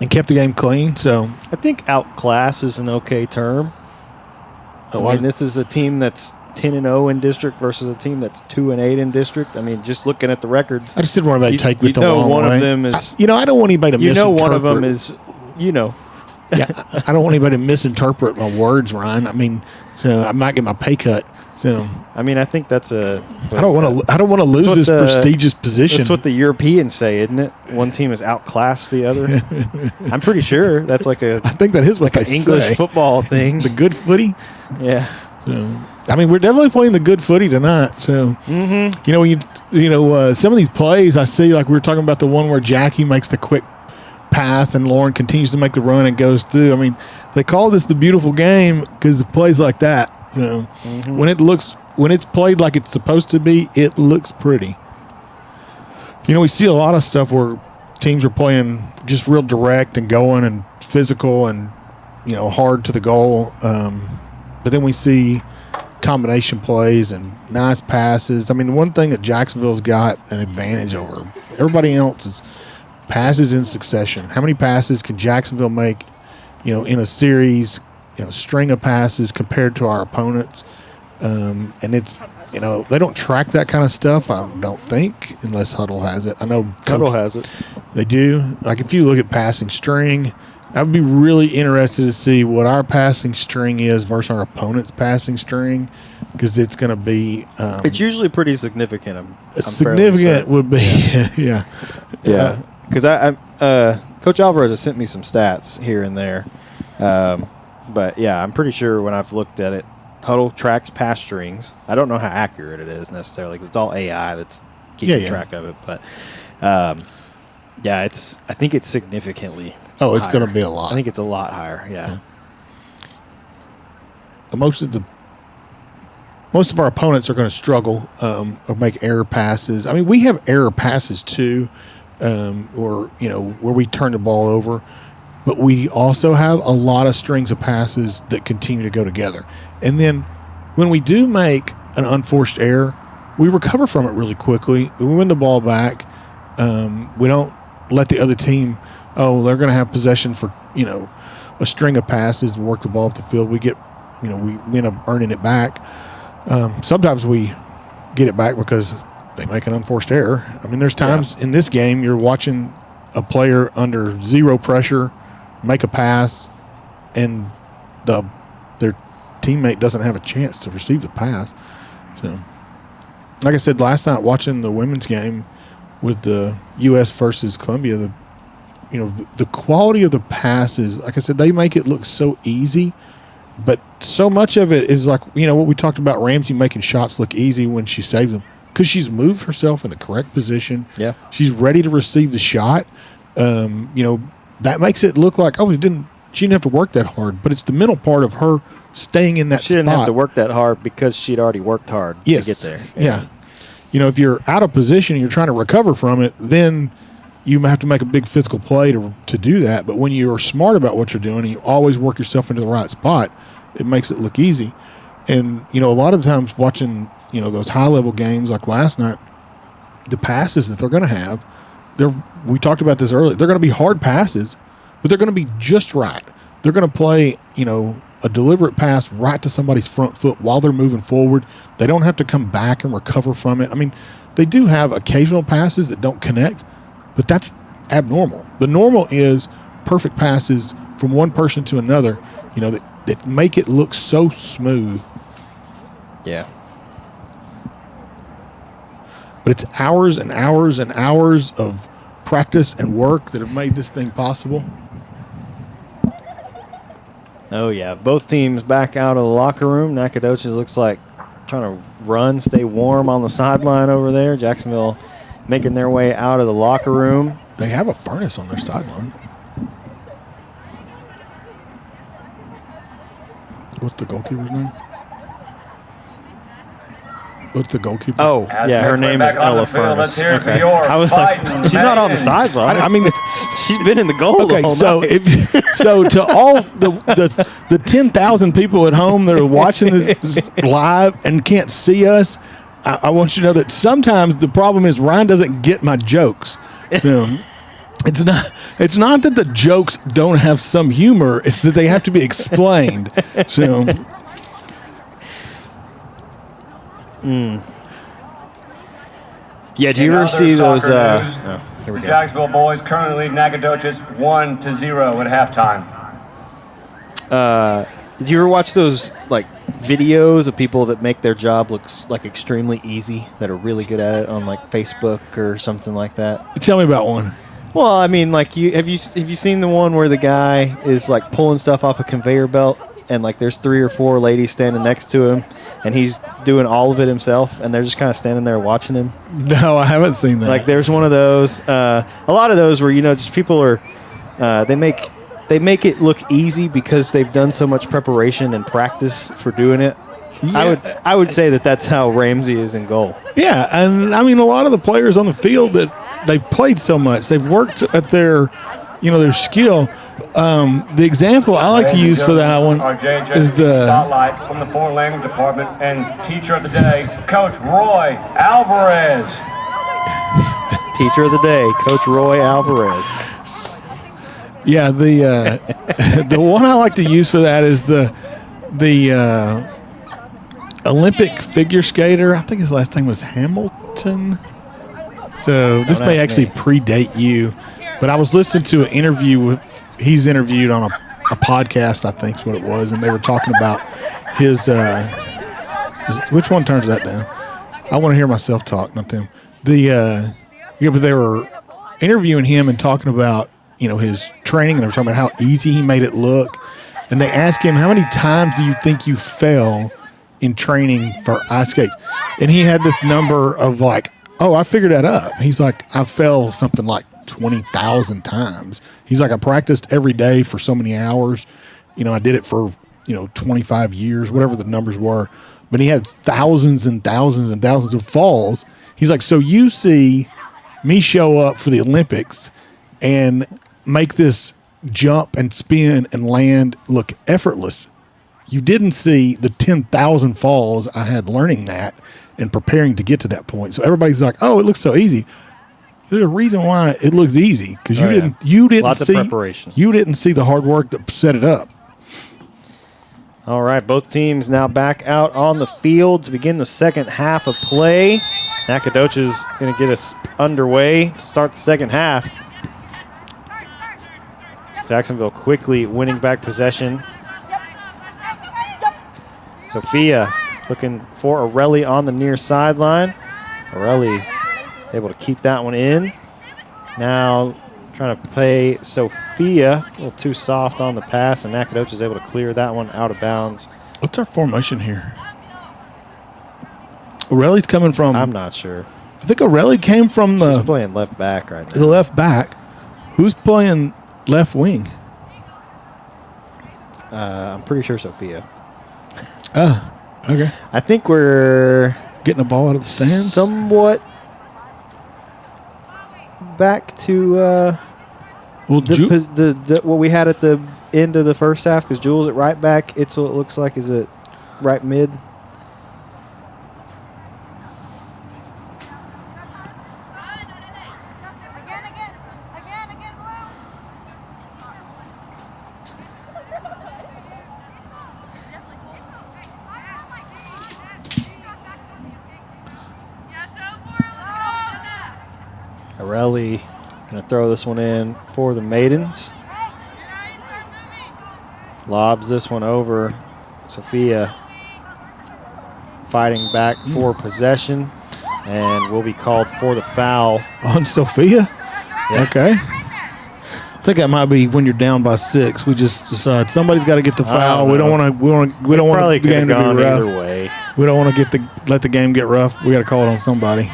kept the game clean. So I think outclass is an okay term. This is a team that's 10-0 in district versus a team that's 2-8 in district. just looking at the records, I just didn't want anybody to take me the wrong one way. of them is. I don't want anybody to misinterpret. One of them is. Yeah, I don't want anybody to misinterpret my words, Ryan. I mean, so I might get my pay cut. So I mean, I think that's a. I don't want to lose this prestigious position. That's what the Europeans say, isn't it? One team is outclassed the other. I'm pretty sure that's like I think that is what an they English say. football thing. The good footy. Yeah. So, I mean, we're definitely playing the good footy tonight. So, you know, when some of these plays I see, like we were talking about the one where Jackie makes the quick pass and Lauren continues to make the run and goes through. I mean, they call this the beautiful game because the plays like that. You know, when it's played like it's supposed to be, it looks pretty. You know, we see a lot of stuff where teams are playing just real direct and going and physical and, you know, hard to the goal. But then we see combination plays and nice passes. I mean, the one thing that Jacksonville's got an advantage over everybody else is passes in succession. How many passes can Jacksonville make, you know, in a series, you know, string of passes compared to our opponents? And it's, you know, they don't track that kind of stuff, I don't think, unless Huddle has it. I know Huddle has it. They do. Like if you look at passing string, I would be really interested to see what our passing string is versus our opponent's passing string, because it's going to be. It's usually pretty significant. I'm significant would be, yeah. Yeah. Because Coach Alvarez has sent me some stats here and there. But, yeah, I'm pretty sure when I've looked at it, Huddle tracks pass strings. I don't know how accurate it is necessarily because it's all AI that's keeping track of it. But, yeah, I think it's significantly Oh, it's higher. going to be a lot. I think it's a lot higher, yeah. Most of our opponents are going to struggle or make error passes. I mean, we have error passes too, or you know, where we turn the ball over. But we also have a lot of strings of passes that continue to go together. And then when we do make an unforced error, we recover from it really quickly. We win the ball back. We don't let the other team, they're going to have possession for, you know, a string of passes and work the ball up the field. We get, you know, we end up earning it back. Sometimes we get it back because they make an unforced error. I mean, there's times in this game you're watching a player under zero pressure make a pass, and their teammate doesn't have a chance to receive the pass. So, like I said last night, watching the women's game with the U.S. versus Colombia, the quality of the passes, like I said, they make it look so easy, but so much of it is like, you know, what we talked about, Ramsey making shots look easy when she saves them because she's moved herself in the correct position. Yeah, she's ready to receive the shot. You know, that makes it look like, she didn't have to work that hard, but it's the mental part of her staying in that spot. She didn't have to work that hard because she'd already worked hard to get there. Yeah. You know, if you're out of position and you're trying to recover from it, then you have to make a big physical play to do that. But when you're smart about what you're doing and you always work yourself into the right spot, it makes it look easy. And, you know, a lot of the times watching, you know, those high-level games like last night, the passes that they're going to have, we talked about this earlier, they're going to be hard passes, but they're going to be just right. They're going to play, you know, a deliberate pass right to somebody's front foot while they're moving forward. They don't have to come back and recover from it. I mean, they do have occasional passes that don't connect, but that's abnormal. The normal is perfect passes from one person to another, you know, that make it look so smooth. Yeah. But it's hours and hours and hours of practice and work that have made this thing possible. Oh, yeah. Both teams back out of the locker room. Nacogdoches looks like trying to run, stay warm on the sideline over there. Jacksonville making their way out of the locker room. They have a furnace on their sideline. What's the goalkeeper's name? What's the goalkeeper? Oh, yeah, her name is Ella Furnace. Let's hear it for Okay. your I was like, Fightin' she's not on the Maidens. sideline. I mean, she's been in the goal the okay, whole so night. so to all the 10,000 people at home that are watching this live and can't see us, I want you to know that sometimes the problem is Ryan doesn't get my jokes. It's not that the jokes don't have some humor; it's that they have to be explained. So. Yeah, do you In ever other see those? soccer news, Here we the go. Jacksonville boys currently lead Nacogdoches 1-0 at halftime. Did you ever watch those like videos of people that make their job looks like extremely easy, that are really good at it on like Facebook or something like that? Tell me about one. Well, I mean, like have you seen the one where the guy is like pulling stuff off a conveyor belt and like there's 3 or 4 ladies standing next to him and he's doing all of it himself and they're just kind of standing there watching him? No, I haven't seen that. Like there's one of those. A lot of those where just people are they make it look easy because they've done so much preparation and practice for doing it. Yeah. I would say that's how Ramsey is in goal. Yeah, and I mean a lot of the players on the field that they've played so much, they've worked at their skill. The example I like to use for that one Our JHS is the spotlight from the foreign language department and teacher of the day, Coach Roy Alvarez. Teacher of the day, Coach Roy Alvarez. yeah the the one I like to use for that is the Olympic figure skater. I think his last name was Hamilton. So this may actually predate you, but I was listening to an interview he's interviewed on a podcast, I think is what it was, and they were talking about his which one turns that down? I want to hear myself talk, not them. But they were interviewing him and talking about his training, and they were talking about how easy he made it look. And they asked him, how many times do you think you fell in training for ice skates? And he had this number of like, oh, I figured that up. He's like, I fell something like 20,000 times. He's like, I practiced every day for so many hours. I did it for, 25 years, whatever the numbers were. But he had thousands and thousands and thousands of falls. He's like, so you see me show up for the Olympics and make this jump and spin and land look effortless. You didn't see the 10,000 falls I had learning that and preparing to get to that point. So everybody's like, oh, it looks so easy. There's a reason why it looks easy, because you didn't Lots see of preparation. You didn't see the hard work that set it up. All right, both teams now back out on the field to begin the second half of play. Nacogdoches going to get us underway to start the second half. Jacksonville quickly winning back possession. Sophia looking for Arelli on the near sideline. Arelli able to keep that one in. Now trying to play Sophia. A little too soft on the pass, and Nacogdoches is able to clear that one out of bounds. What's our formation here? Arelli's coming from... I'm not sure. I think Arelli came from She's playing left back right now. the left back. Who's playing left wing? I'm pretty sure Sophia. Oh, okay. I think we're Getting the ball out of the stands? somewhat back to Well, what we had at the end of the first half, because Jules at right back. It looks like is it right mid. Arelli going to throw this one in for the Maidens. Lobs this one over. Sophia fighting back for possession and will be called for the foul. On Sophia? Yeah. Okay. I think that might be when you're down by 6. We just decide somebody's got to get the foul. We don't want Probably the game could to have be gone rough. either way. We don't want to let the game get rough. We got to call it on somebody.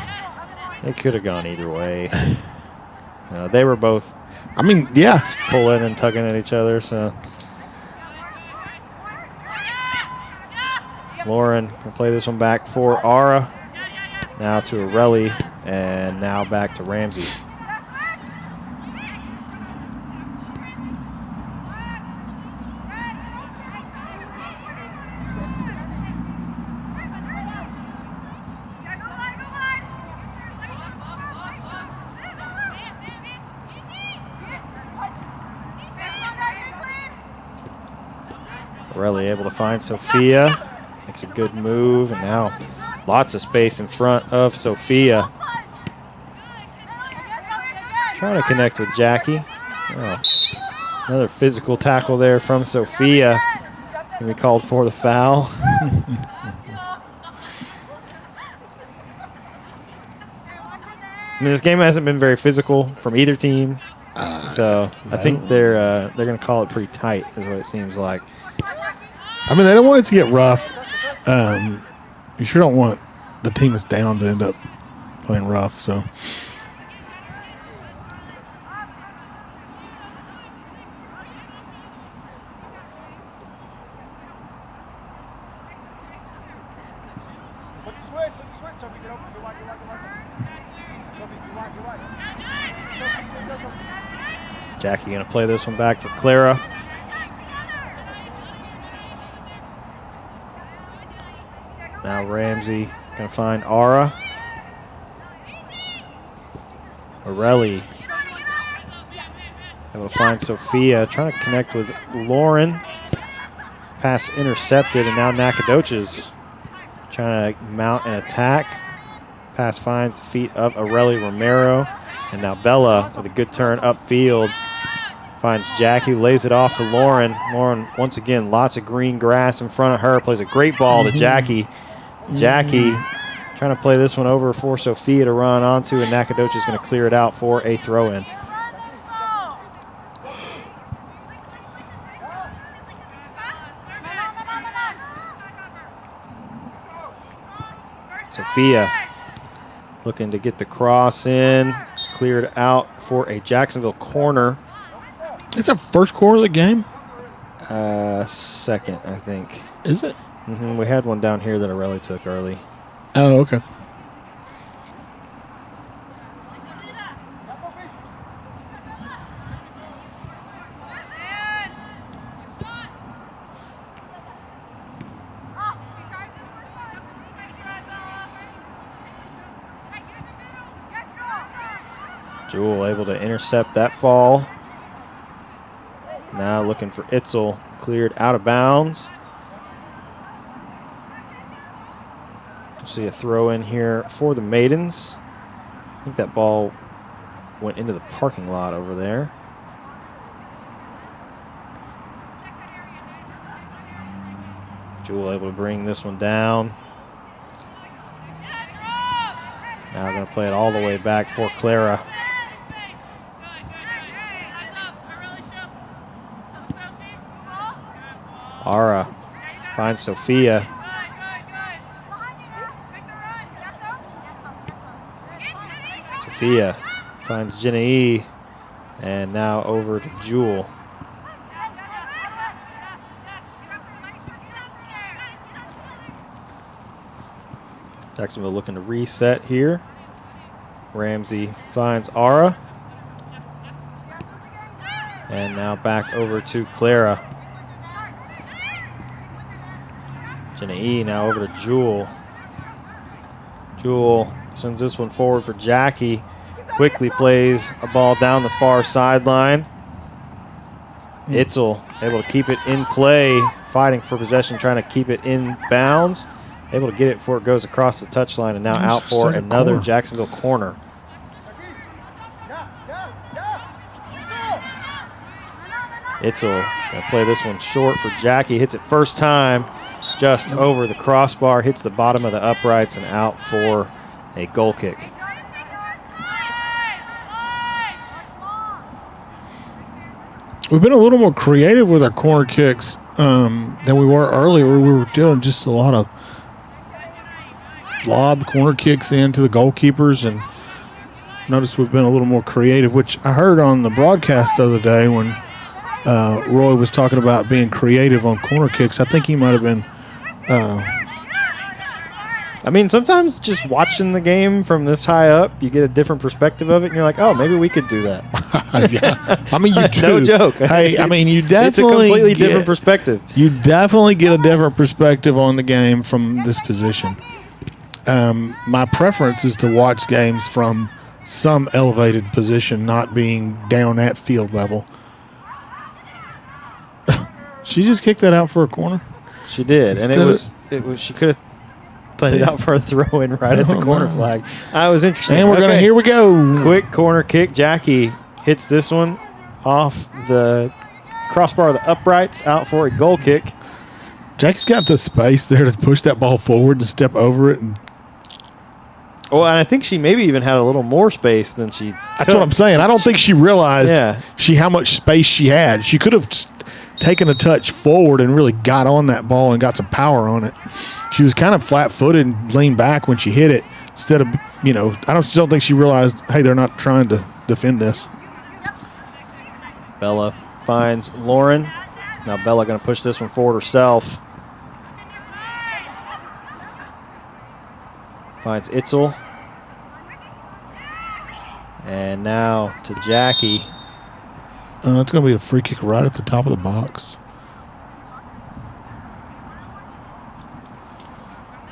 It could have gone either way. They were both I mean, yeah. pulling and tugging at each other. So Lauren can play this one back for Ara. Now to Arelli, and now back to Ramsey. Arelli able to find Sophia. Makes a good move, and now lots of space in front of Sophia. Trying to connect with Jackie. Oh. Another physical tackle there from Sophia. And we called for the foul. I mean, this game hasn't been very physical from either team, so I think they're going to call it pretty tight, is what it seems like. I mean, they don't want it to get rough. You sure don't want the team that's down to end up playing rough. So, Jackie going to play this one back for Clara. Now Ramsey going to find Aura. Morelli able to find Sophia, trying to connect with Lauren. Pass intercepted, and now Nacogdoches trying to mount an attack. Pass finds the feet of Aureli Romero, and now Bella with a good turn upfield. Finds Jackie, lays it off to Lauren. Lauren, once again, lots of green grass in front of her. Plays a great ball to Jackie. Jackie trying to play this one over for Sophia to run onto, and Nacogdoches is going to clear it out for a throw-in. Sophia looking to get the cross in. Cleared out for a Jacksonville corner. it's a first quarter of the game. Second, I think. Is it? We had one down here that Aureli took early. Oh, okay. Jewel able to intercept that ball. Now looking for Itzel. Cleared out of bounds. We'll see a throw in here for the Maidens. I think that ball went into the parking lot over there. Jewel able to bring this one down. Now going to play it all the way back for Clara. Ara finds Sophia. Sophia finds Jenny, and now over to Jewel. Jacksonville looking to reset here. Ramsey finds Ara. And now back over to Clara. Jenny now over to Jewel. Jewel sends this one forward for Jackie. Quickly plays a ball down the far sideline. Itzel able to keep it in play, fighting for possession, trying to keep it in bounds. Able to get it before it goes across the touchline, and now out for another corner. Jacksonville corner. Itzel going to play this one short for Jackie. Hits it first time, just over the crossbar, hits the bottom of the uprights, and out for a goal kick. We've been a little more creative with our corner kicks than we were earlier. We were doing just a lot of lob corner kicks into the goalkeepers, and noticed we've been a little more creative, which I heard on the broadcast the other day when Roy was talking about being creative on corner kicks. I think he might have been I mean, sometimes just watching the game from this high up, you get a different perspective of it, and you're like, oh, maybe we could do that. Yeah. I mean, you do. No joke. Hey, I mean, you definitely it's a completely different perspective. You definitely get a different perspective on the game from this position. My preference is to watch games from some elevated position, not being down at field level. She just kicked that out for a corner. She did, and it was. She could have played it out for a throw in right at the corner flag. I was interested. And okay. Here we go. Quick corner kick. Jackie hits this one off the crossbar of the uprights, out for a goal kick. Jack's got the space there to push that ball forward and step over it. And Oh, and I think she maybe even had a little more space than she that's what I'm saying. I don't think she realized Yeah. how much space she had. She could have taken a touch forward and really got on that ball and got some power on it. She was kind of flat-footed and leaned back when she hit it instead of, I just don't think she realized, hey, they're not trying to defend this. Bella finds Lauren. Now Bella going to push this one forward herself. Finds Itzel. And now to Jackie. It's going to be a free kick right at the top of the box.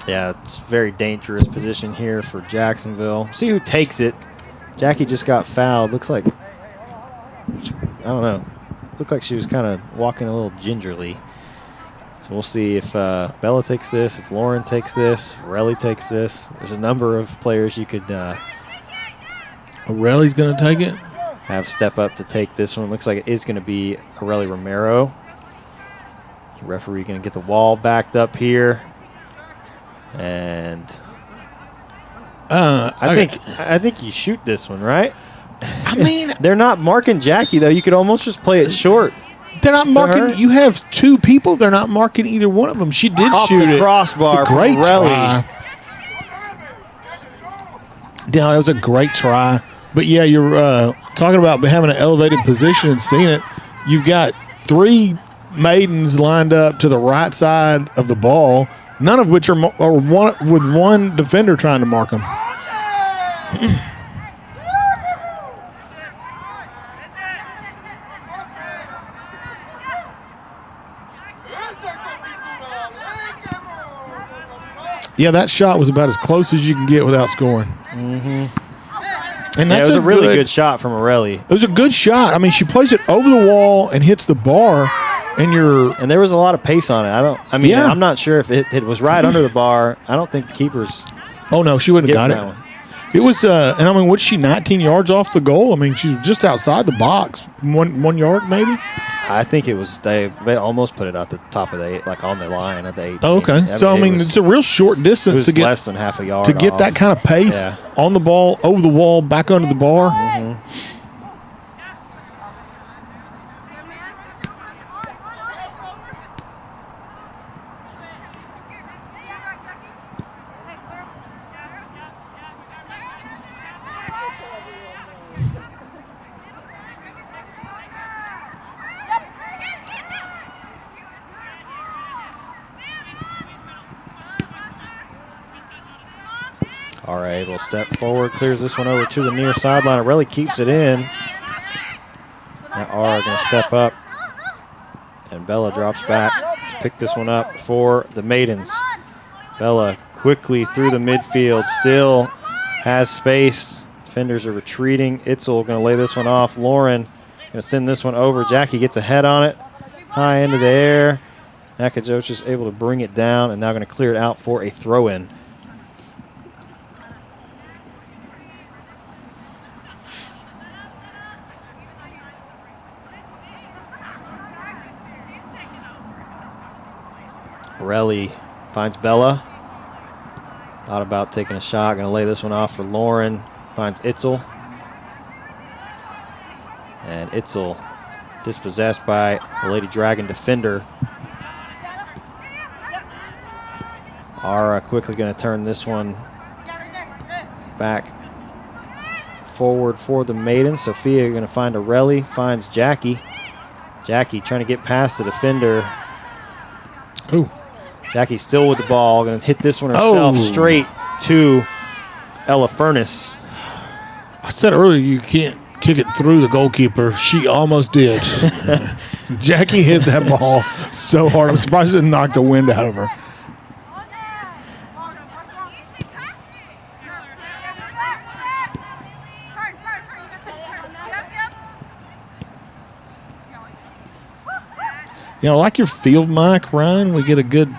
Yeah, it's a very dangerous position here for Jacksonville. See who takes it. Jackie just got fouled. Looks like, I don't know. Looked like she was kind of walking a little gingerly. So we'll see if Bella takes this, if Lauren takes this, if Relly takes this. There's a number of players you could Aureli's going to take it. Have step up to take this one. Looks like it is going to be Aureli Romero. The referee going to get the wall backed up here. And I think you shoot this one, right? I mean, They're not marking Jackie, though. You could almost just play it short. they're not marking. You have two people. They're not marking either one of them. She did Off shoot the it. crossbar It's a great from Relly. try. Yeah, that was a great try. But yeah, you're talking about having an elevated position and seeing it. You've got three maidens lined up to the right side of the ball, none of which are one with one defender trying to mark them. Yeah, that shot was about as close as you can get without scoring. Mm-hmm. And that's it was a really good shot from Aureli. It was a good shot. I mean, she plays it over the wall and hits the bar, and there was a lot of pace on it. I'm not sure if it was right under the bar. I don't think the keeper's. Oh no, she wouldn't have got it. It was, and I mean, what's she 19 yards off the goal? I mean, she's just outside the box, 1 yard maybe. I think it was they almost put it at the top of the 8, like on the line at the 8. Oh, okay, so I mean, it's a real short distance to get less than half a yard to get that kind of pace on the ball, over the wall, back under the bar. Mm-hmm. All right, we'll step forward, clears this one over to the near sideline. Aureli keeps it in. Now R going to step up, and Bella drops back to pick this one up for the Maidens. Bella quickly through the midfield, still has space. Defenders are retreating. Itzel going to lay this one off. Lauren going to send this one over. Jackie gets a head on it, high into the air. Nacogdoches able to bring it down, and now going to clear it out for a throw-in. Aureli finds Bella. Thought about taking a shot. Going to lay this one off for Lauren. Finds Itzel. And Itzel dispossessed by the Lady Dragon defender. Ara quickly going to turn this one back forward for the Maidens. Sophia going to find Aureli. Finds Jackie. Jackie trying to get past the defender. Ooh. Jackie still with the ball, going to hit this one herself straight to Ella Furness. I said earlier you can't kick it through the goalkeeper. She almost did. Jackie hit that ball so hard. I'm surprised it knocked the wind out of her. You know, like your field mic, Ryan, we get a good,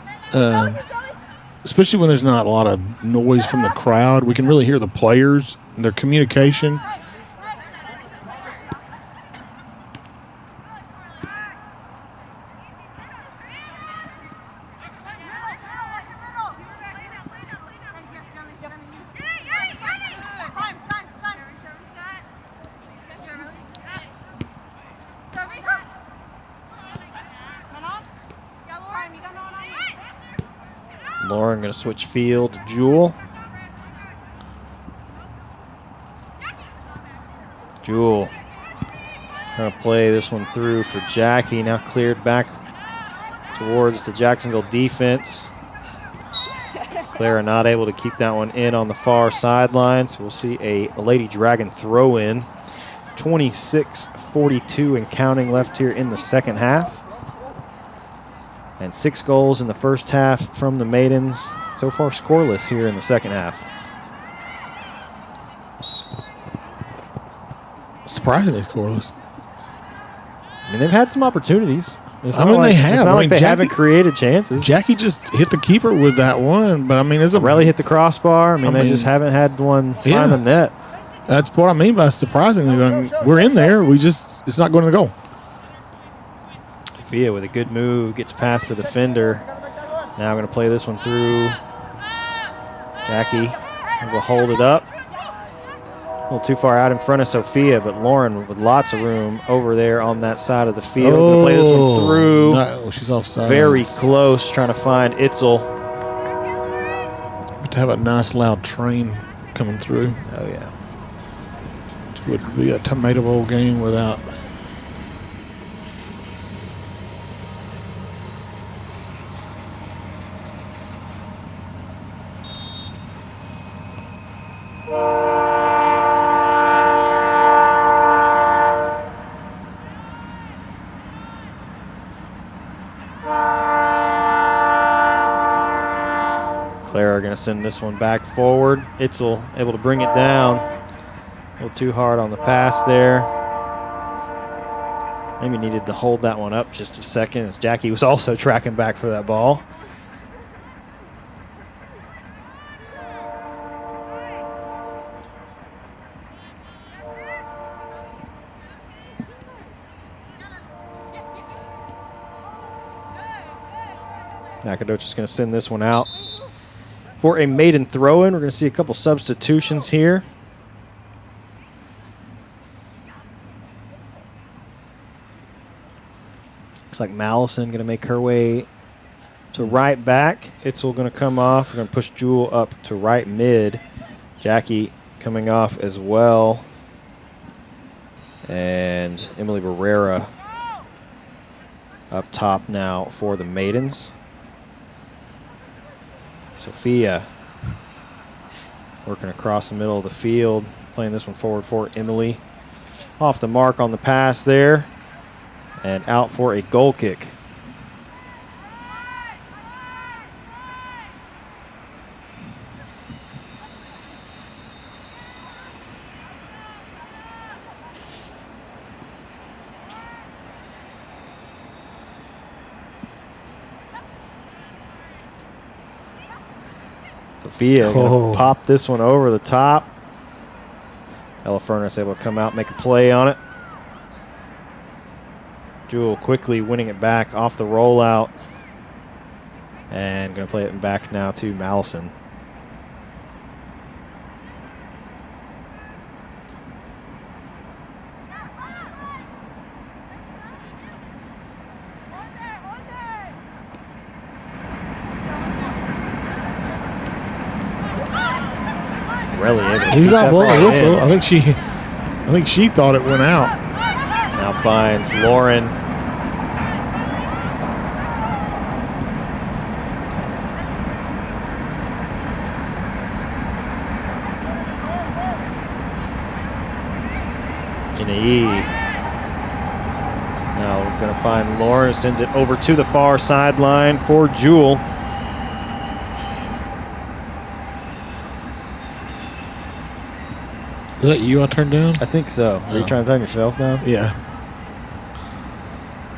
especially when there's not a lot of noise from the crowd, we can really hear the players and their communication. Lauren going to switch field to Jewel. Jewel trying to play this one through for Jackie. Now cleared back towards the Jacksonville defense. Clara not able to keep that one in on the far sideline. So we'll see a Lady Dragon throw in. 26:42 and counting left here in the second half. And 6 goals in the first half from the Maidens. So far scoreless here in the second half. Surprisingly scoreless. I mean, they've had some opportunities. It's I not mean, like, they have. It's not I like mean, they Jackie- haven't created chances. Jackie just hit the keeper with that one, but I mean, it's a Raleigh hit the crossbar. I mean, they just haven't had one find the net. That's what I mean by surprisingly. I mean, we're in there. It's not going to go. Fia with a good move, gets past the defender. Now going to play this one through. Jackie will hold it up. A little too far out in front of Sophia, but Lauren with lots of room over there on that side of the field. Going to play this one through. No, she's offside. Very close, trying to find Itzel. But to have a nice loud train coming through. Oh, yeah. It would be a tomato bowl game without. Clara going to send this one back forward. Itzel able to bring it down. A little too hard on the pass there. Maybe needed to hold that one up just a second as Jackie was also tracking back for that ball. Nacogdoches is going to send this one out for a maiden throw-in. We're going to see a couple substitutions here. Looks like Mallison going to make her way to right back. Itzel going to come off. We're going to push Jewel up to right mid. Jackie coming off as well. And Emily Barrera up top now for the Maidens. Sophia working across the middle of the field, playing this one forward for Emily. Off the mark on the pass there, and out for a goal kick. Sophia gonna pop this one over the top. Ella Furnace able to come out, make a play on it. Jewel quickly winning it back off the rollout. And going to play it back now to Mallison. He's not blowing a whistle. I think she thought it went out. Now finds Lauren. Janae. Now we're going to find Lauren. Sends it over to the far sideline for Jewel. Is that you I turned down? I think so. Are you trying to turn yourself down? Yeah.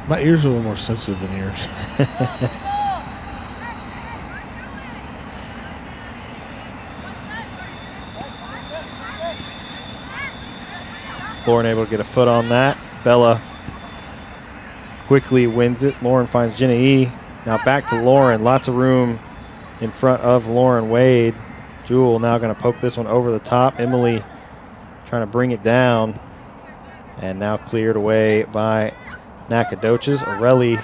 My ears are a little more sensitive than yours. Lauren able to get a foot on that. Bella quickly wins it. Lauren finds Jenna E. Now back to Lauren. Lots of room in front of Lauren Wade. Jewel now going to poke this one over the top. Emily trying to bring it down. And now cleared away by Nacogdoches. Aurelie,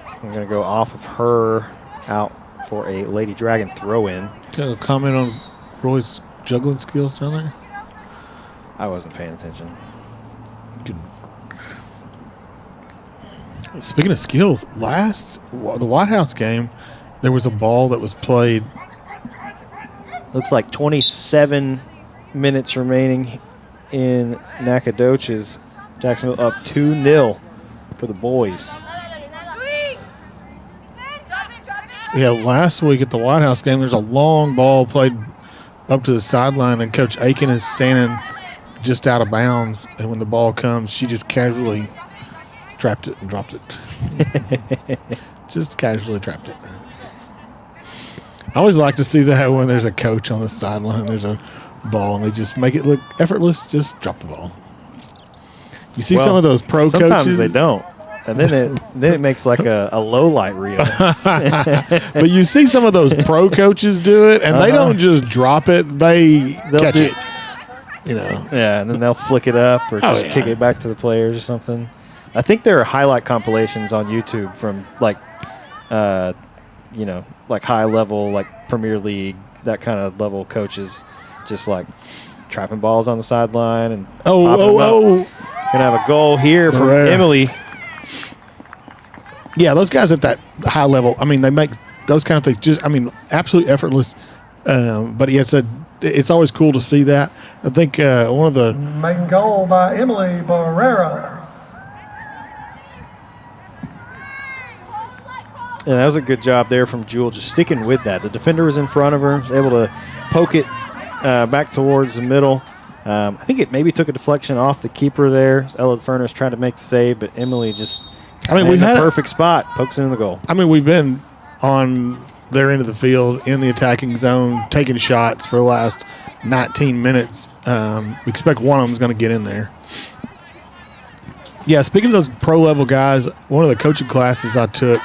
I'm going to go off of her out for a Lady Dragon throw-in. Can I comment on Roy's juggling skills down there? I wasn't paying attention. Good. Speaking of skills, the White House game, there was a ball that was played. Looks like 27 minutes remaining in Nacogdoches. Jacksonville up 2-0 for the boys. Yeah, last week at the White House game, there's a long ball played up to the sideline, and Coach Aiken is standing just out of bounds. And when the ball comes, she just casually trapped it and dropped it. Just casually trapped it. I always like to see that when there's a coach on the sideline, there's a ball, and they just make it look effortless. Just drop the ball. You see some of those pro sometimes coaches. Sometimes they don't. And then it makes like a low light reel. But you see some of those pro coaches do it, and they don't just drop it; they'll catch it. You know. Yeah, and then they'll flick it up or just kick it back to the players or something. I think there are highlight compilations on YouTube from like high level, like Premier League, that kind of level coaches, just like trapping balls on the sideline and popping them up. Gonna have a goal here from Emily. Yeah, those guys at that high level, I mean, they make those kind of things just, I mean, absolutely effortless. But it's always cool to see that. I think one of the maiden goal by Emily Barrera. Yeah, that was a good job there from Jewel, just sticking with that. The defender was in front of her, was able to poke it back towards the middle. I think it maybe took a deflection off the keeper there. Ella Furness tried to make the save, but Emily just we had a perfect spot, pokes it in the goal. I mean, we've been on their end of the field in the attacking zone, taking shots for the last 19 minutes. We expect one of them is going to get in there. Yeah, speaking of those pro-level guys, one of the coaching classes I took,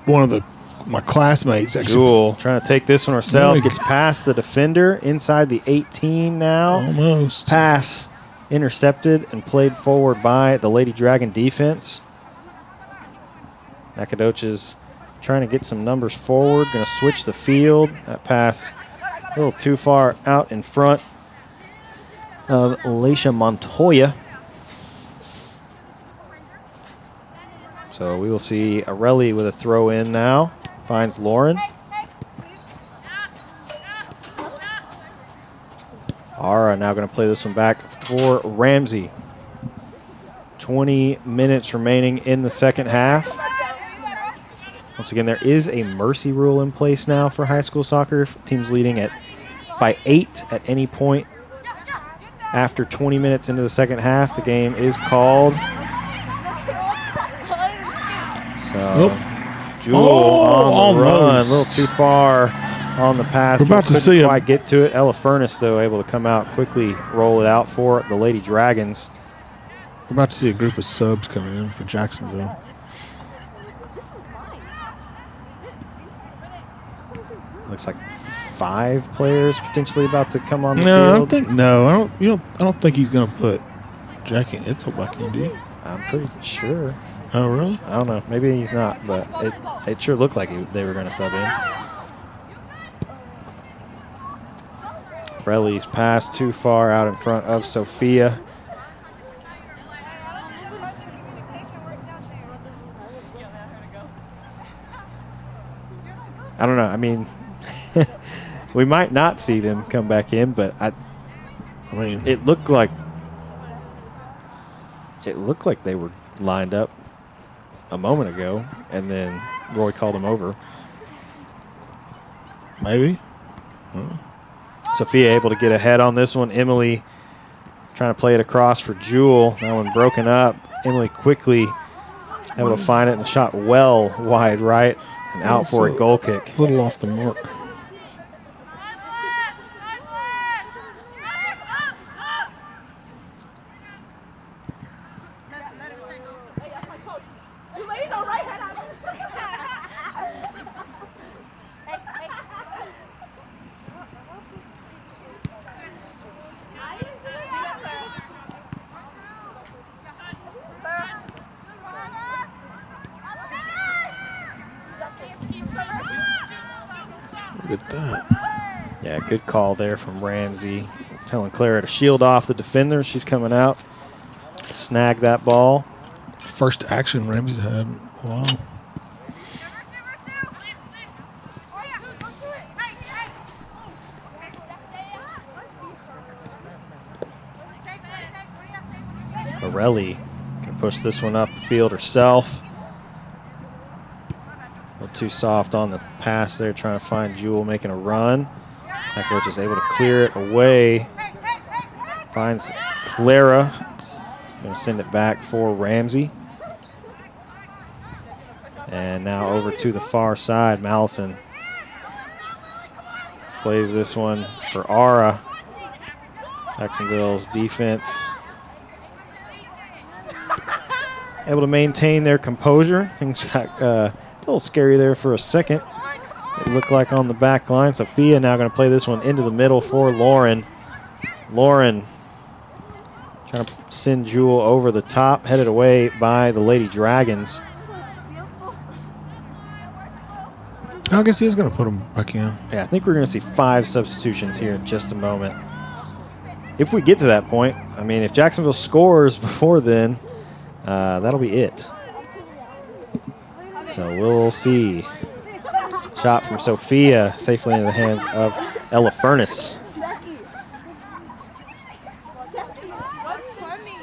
one of my classmates actually. Jewel trying to take this one herself. Gets past the defender inside the 18 now. Almost. Pass intercepted and played forward by the Lady Dragon defense. Nacogdoches trying to get some numbers forward. Going to switch the field. That pass a little too far out in front of Alicia Montoya. So we will see Arelli with a throw in now. Finds Lauren. Ara now going to play this one back for Ramsey. 20 minutes remaining in the second half. Once again, there is a mercy rule in place now for high school soccer. Teams leading by 8 at any point after 20 minutes into the second half. The game is called. So Jewel on the run, a little too far on the pass. We're about to see quite get to it. Ella Furness, though, able to come out quickly, roll it out for the Lady Dragons. We're about to see a group of subs coming in for Jacksonville. Looks like 5 players potentially about to come on the field. I don't think he's going to put Jackie Itzel back in, do you? I'm pretty sure. Oh, really? I don't know. Maybe he's not, but it sure looked like they were going to sub in. Relly's pass too far out in front of Sophia. I don't know. I mean, we might not see them come back in, but I mean, it looked like they were lined up a moment ago, and then Roy called him over. Maybe. Sophia able to get ahead on this one. Emily trying to play it across for Jewel. That one broken up. Emily quickly able to find it, and the shot well wide right and out for a goal kick. A little off the mark. at that. Yeah, good call there from Ramsey. Telling Clara to shield off the defender. She's coming out. Snag that ball. First action Ramsey's had. Wow. Morelli can push this one up the field herself. A little too soft on the pass there, trying to find Jewel making a run. Nacogdoches is able to clear it away. Finds Clara. Going to send it back for Ramsey. And now over to the far side. Mallison plays this one for Ara. Jacksonville's defense able to maintain their composure. Things got a little scary there for a second. It looked like on the back line. Sophia now going to play this one into the middle for Lauren. Lauren trying to send Jewel over the top, headed away by the Lady Dragons. I guess he's going to put him back in. Yeah, I think we're going to see 5 substitutions here in just a moment. If we get to that point, I mean, if Jacksonville scores before then, that'll be it. So we'll see. Shot from Sophia safely into the hands of Ella Furness. What's funny?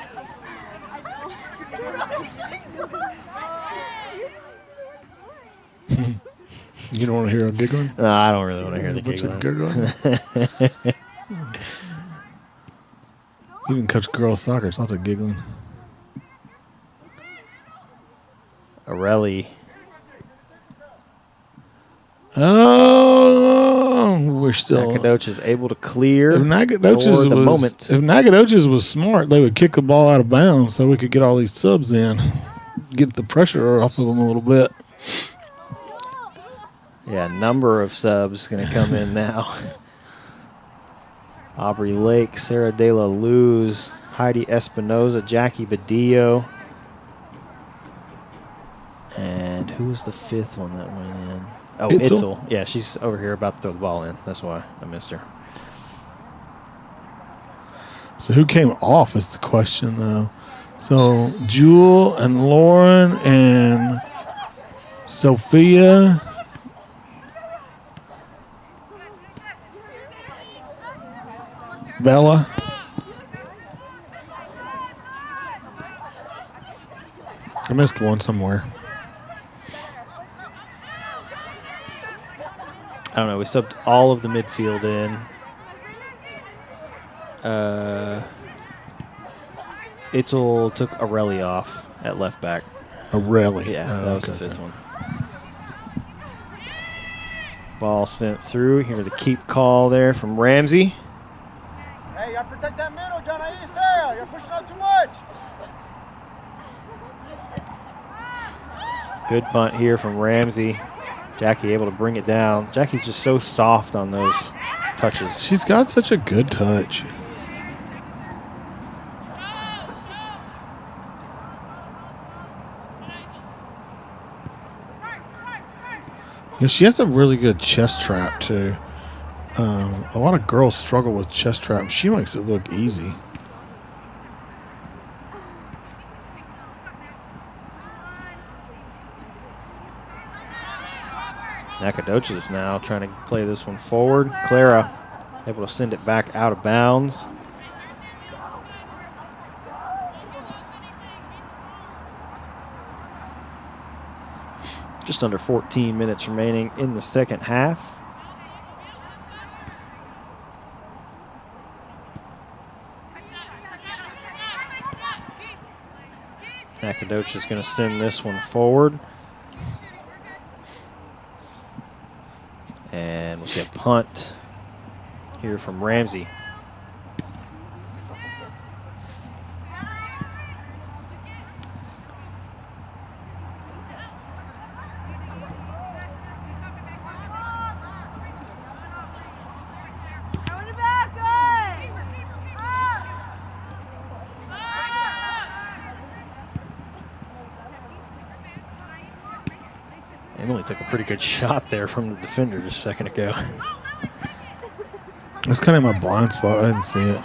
You don't want to hear her giggling? No, I don't really want to hear the Bunch of giggling. giggling. You didn't coach girls soccer, so I'll take giggling. Arelli. Oh, we're still. Nacogdoches is able to clear If Nacogdoches for the was, moment. if Nacogdoches was smart, they would kick the ball out of bounds so we could get all these subs in, get the pressure off of them a little bit. Yeah, number of subs going to come in now. Aubrey Lake, Sarah De La Luz, Heidi Espinoza, Jackie Badillo. And who was the 5th one that went in? Oh, Itzel. Yeah, she's over here about to throw the ball in. That's why I missed her. So who came off is the question, though. So Jewel and Lauren and Sophia. Bella. I missed one somewhere. I don't know. We subbed all of the midfield in. Itzel took Arelli off at left back. Aurelie. Yeah, Oh, that was okay. the 5th one. Ball sent through. Here the keep call there from Ramsey. Hey, you gotta protect that middle, John. You're pushing out too much. Good punt here from Ramsey. Jackie able to bring it down. Jackie's just so soft on those touches. She's got such a good touch. Yeah, she has a really good chest trap, too. A lot of girls struggle with chest trap. She makes it look easy. Nacogdoches now trying to play this one forward. Clara able to send it back out of bounds. Just under 14 minutes remaining in the second half. Nacogdoches is going to send this one forward. And we'll see a punt here from Ramsey. Emily took a pretty good shot there from the defender just a second ago. It's kind of my blind spot. I didn't see it.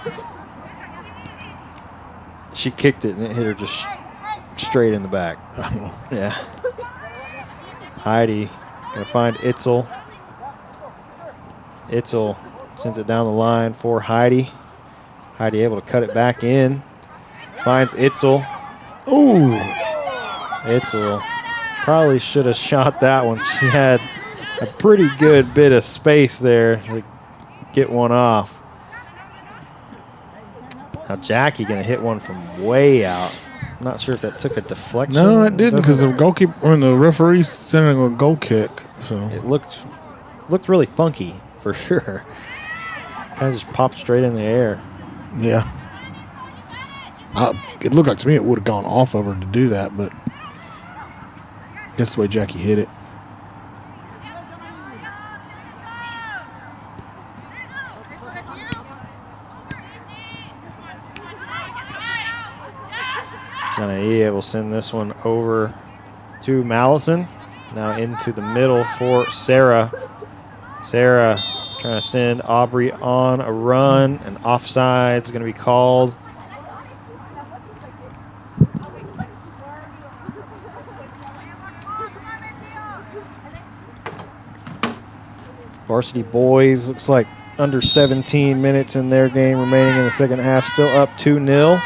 She kicked it and it hit her just straight in the back. Oh. Yeah. Heidi gonna find Itzel. Itzel sends it down the line for Heidi. Heidi able to cut it back in. Finds Itzel. Ooh. Itzel probably should have shot that one. She had a pretty good bit of space there to get one off. Now Jackie gonna hit one from way out. I'm not sure if that took a deflection. No, it didn't because the Doesn't- goalkeeper, when the referee sending a goal kick. So It looked really funky for sure. Kind of just popped straight in the air. yeah, it looked like to me it would have gone off of her to do that, but I guess the way Jackie hit it. Janae will send this one over to Mallison. Now into the middle for Sarah. Sarah trying to send Aubrey on a run, and offside's going to be called. Varsity boys looks like under 17 minutes in their game remaining in the second half, still up 2-0.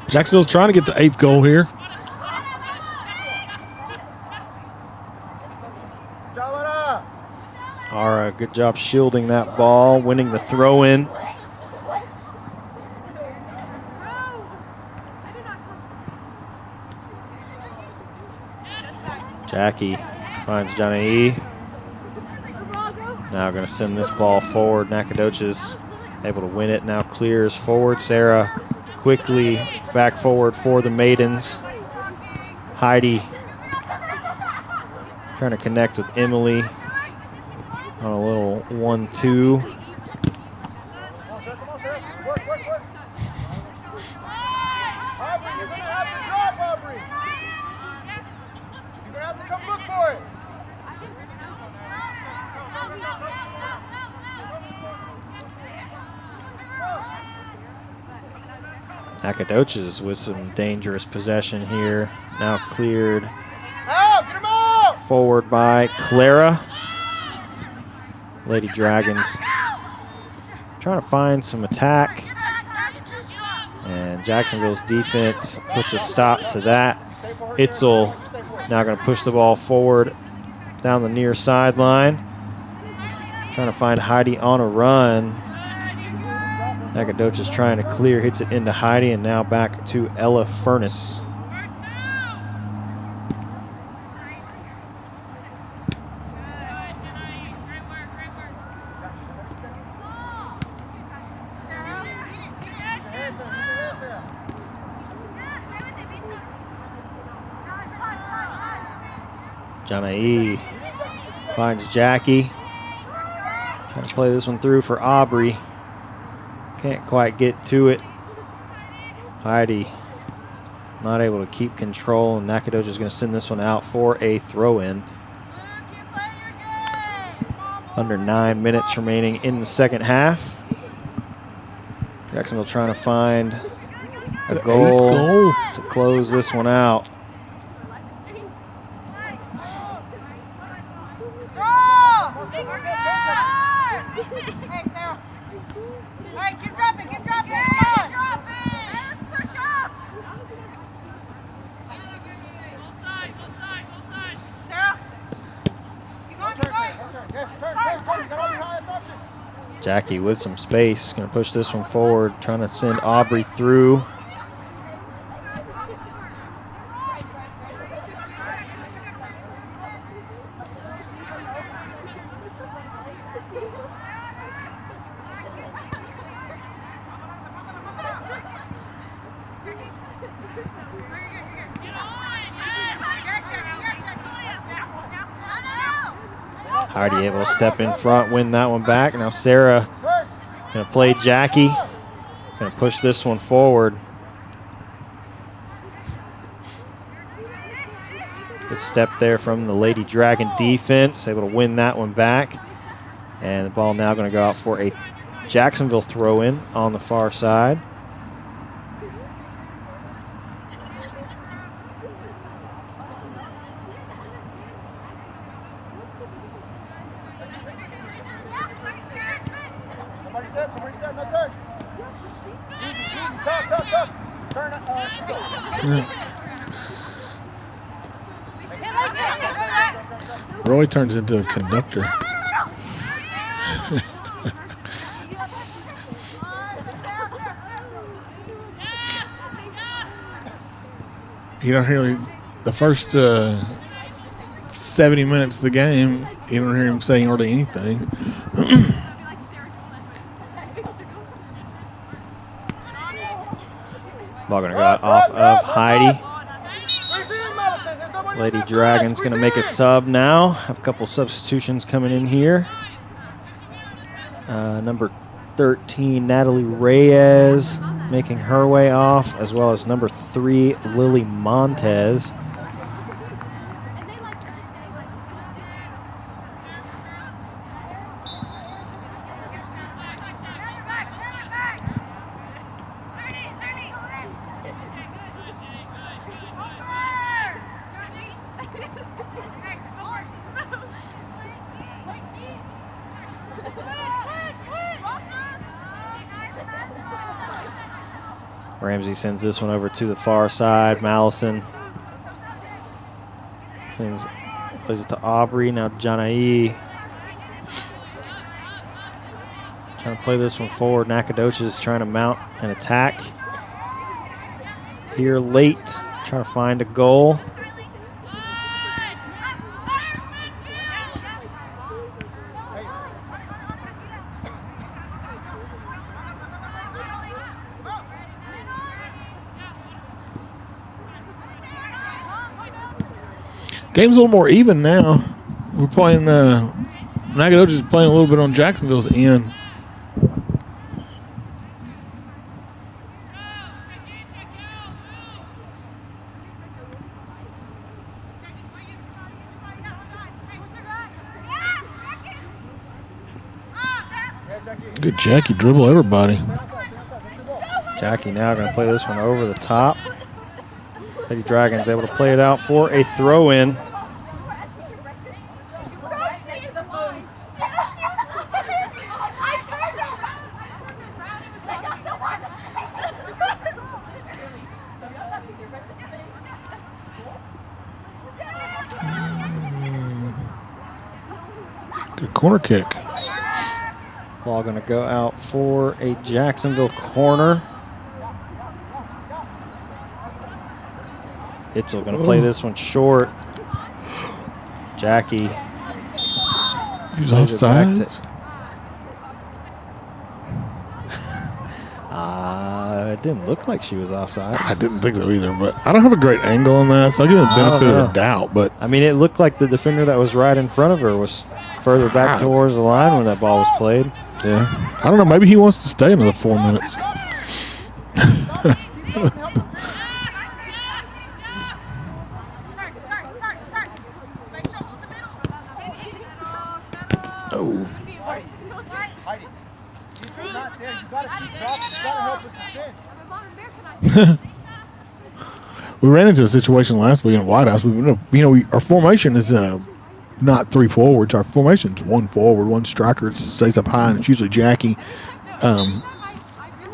Jacksonville's trying to get the 8th goal here. Ara, good job shielding that ball, winning the throw-in. Jackie finds Johnny. Now going to send this ball forward. Nacogdoches able to win it. Now clears forward. Sarah quickly back forward for the Maidens. Heidi trying to connect with Emily on a little 1-2. Nacogdoches with some dangerous possession here. Now cleared forward by Clara. Lady Dragons trying to find some attack. And Jacksonville's defense puts a stop to that. Itzel now going to push the ball forward down the near sideline. Trying to find Heidi on a run. Nacogdoches trying to clear, hits it into Heidi, and now back to Ella Furness. Janae finds Jackie. Trying to play this one through for Aubrey. Can't quite get to it. Heidi not able to keep control, and Nacogdoches is going to send this one out for a throw-in. Under 9 minutes remaining in the second half. Jacksonville trying to find a goal to close this one out. Jackie with some space, going to push this one forward, trying to send Aubrey through. Heidi able to step in front, win that one back. Now Sarah going to play Jackie. Going to push this one forward. Good step there from the Lady Dragon defense. Able to win that one back. And the ball now going to go out for a Jacksonville throw-in on the far side. Somebody step, no turn. Easy, tough. Turn Roy turns into a conductor. You don't hear the first 70 minutes of the game. You don't hear him saying hardly anything. Ball going to go off of Heidi. Lady Dragon's going to make a sub now. Have a couple substitutions coming in here. Number 13, Natalie Reyes, making her way off, as well as number 3, Lily Montez. Ramsey sends this one over to the far side. Mallison plays it to Aubrey. Now Janae trying to play this one forward. Nacogdoches trying to mount an attack here late, trying to find a goal. Game's a little more even now. We're playing, Nacogdoches is playing a little bit on Jacksonville's end. Good Jackie dribble everybody. Jackie now going to play this one over the top. Lady Dragon's able to play it out for a throw-in. Good corner kick. Ball going to go out for a Jacksonville corner. Itzel going to play this one short. Jackie. He's offsides. It didn't look like she was offside. I didn't think so either, but I don't have a great angle on that, so I'll give it the benefit of the doubt. But I mean, it looked like the defender that was right in front of her was further back towards the line when that ball was played. Yeah. I don't know. Maybe he wants to stay another 4 minutes. Oh. Heidi, you're not there. You gotta keep dropping. You gotta help us defend. We ran into a situation last week in White House. Our formation is not 3 forwards. Our formation's 1 forward, 1 striker. It stays up high, and it's usually Jackie.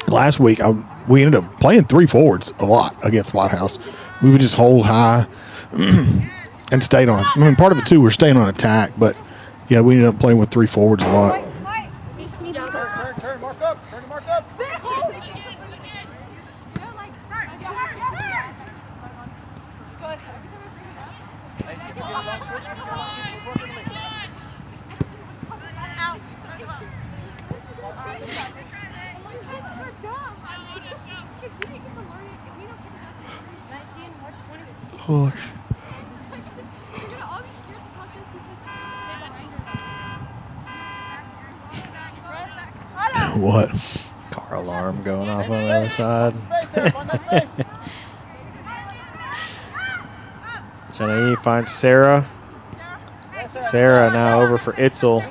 Last week, we ended up playing 3 forwards a lot against White House. We would just hold high and stayed on. I mean, part of it too, we're staying on attack, but yeah, we ended up playing with 3 forwards a lot. Turn, mark up. Turn to mark up. Gosh. What? Car alarm going off on the other side. Janai finds Sarah. Sarah now over for Itzel.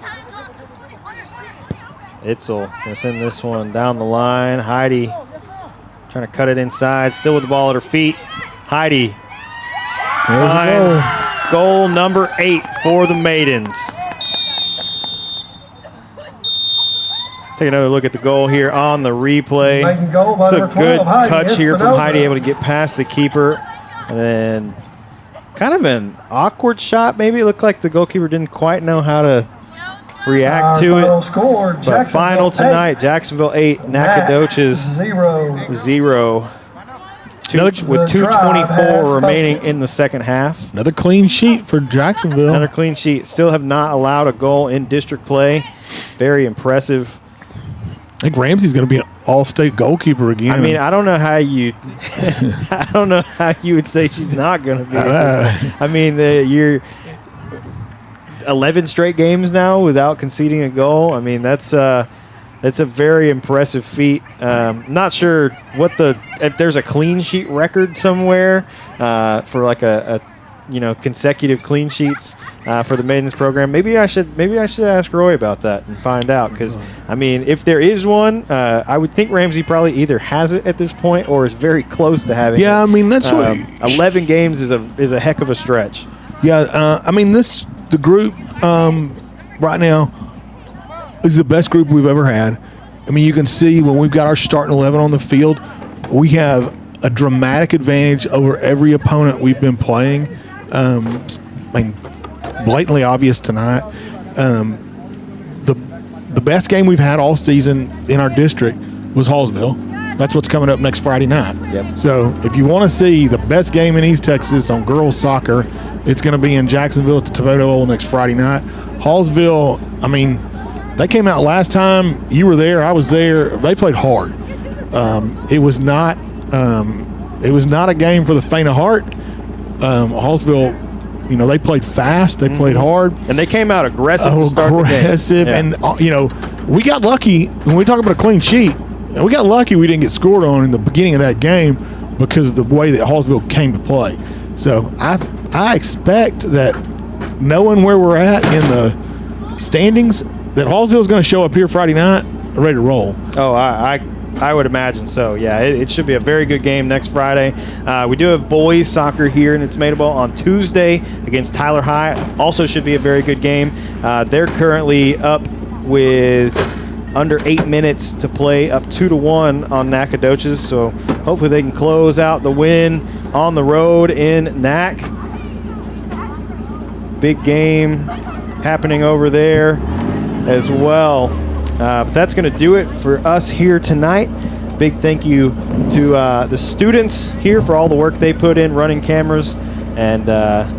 Itzel gonna send this one down the line. Heidi trying to cut it inside, still with the ball at her feet. Heidi finds goal number 8 for the Maidens. Take another look at the goal here on the replay. Maiden goal by It's a number good 12, Heidi touch here from Espinoza. Heidi, able to get past the keeper. And then kind of an awkward shot, maybe. It looked like the goalkeeper didn't quite know how to react to Final it. score, But Jacksonville final 8, tonight, Jacksonville 8, Nacogdoches 0. 0. With The tribe 2:24 has remaining spoken. in the second half. Another clean sheet for Jacksonville. Another clean sheet. Still have not allowed a goal in district play. Very impressive. I think Ramsey's going to be an all-state goalkeeper again. I mean, I don't know how you, I don't know how you would say she's not going to be. I mean, you're 11 straight games now without conceding a goal. I mean, that's a very impressive feat. Not sure if there's a clean sheet record somewhere for like a consecutive clean sheets for the Maidens program. Maybe I should ask Roy about that and find out, because I mean, if there is one, I would think Ramsey probably either has it at this point or is very close to having it. I mean, that's what 11 games is a heck of a stretch. Yeah, I mean, the group right now is the best group we've ever had. I mean, you can see when we've got our starting 11 on the field, we have a dramatic advantage over every opponent we've been playing. I mean, blatantly obvious tonight. The best game we've had all season in our district was Hallsville. That's what's coming up next Friday night. Yep. So if you want to see the best game in East Texas on girls soccer, it's going to be in Jacksonville at the Tomato Bowl next Friday night. Hallsville, I mean, they came out last time. You were there. I was there. They played hard. It was not a game for the faint of heart. Hallsville, they played fast. They played hard. And they came out aggressive to start the game. And, we got lucky. When we talk about a clean sheet, we got lucky we didn't get scored on in the beginning of that game because of the way that Hallsville came to play. So I expect that, knowing where we're at in the standings, that Hallsville is going to show up here Friday night ready to roll. Oh, I would imagine so. Yeah, it should be a very good game next Friday. We do have boys soccer here in the Tomato Bowl on Tuesday against Tyler High. Also should be a very good game. They're currently up with under 8 minutes to play, up 2-1 on Nacogdoches. So hopefully they can close out the win on the road in Nac. Big game happening over there as well. But that's going to do it for us here tonight. Big thank you to the students here for all the work they put in running cameras and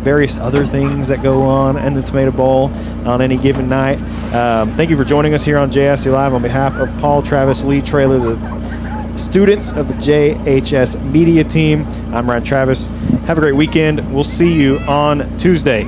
various other things that go on in the Tomato Bowl on any given night. Thank you for joining us here on JSC Live. On behalf of Paul, Travis, Lee, Traylor, the students of the JHS media team, I'm Ryan Travis. Have a great weekend. We'll see you on Tuesday.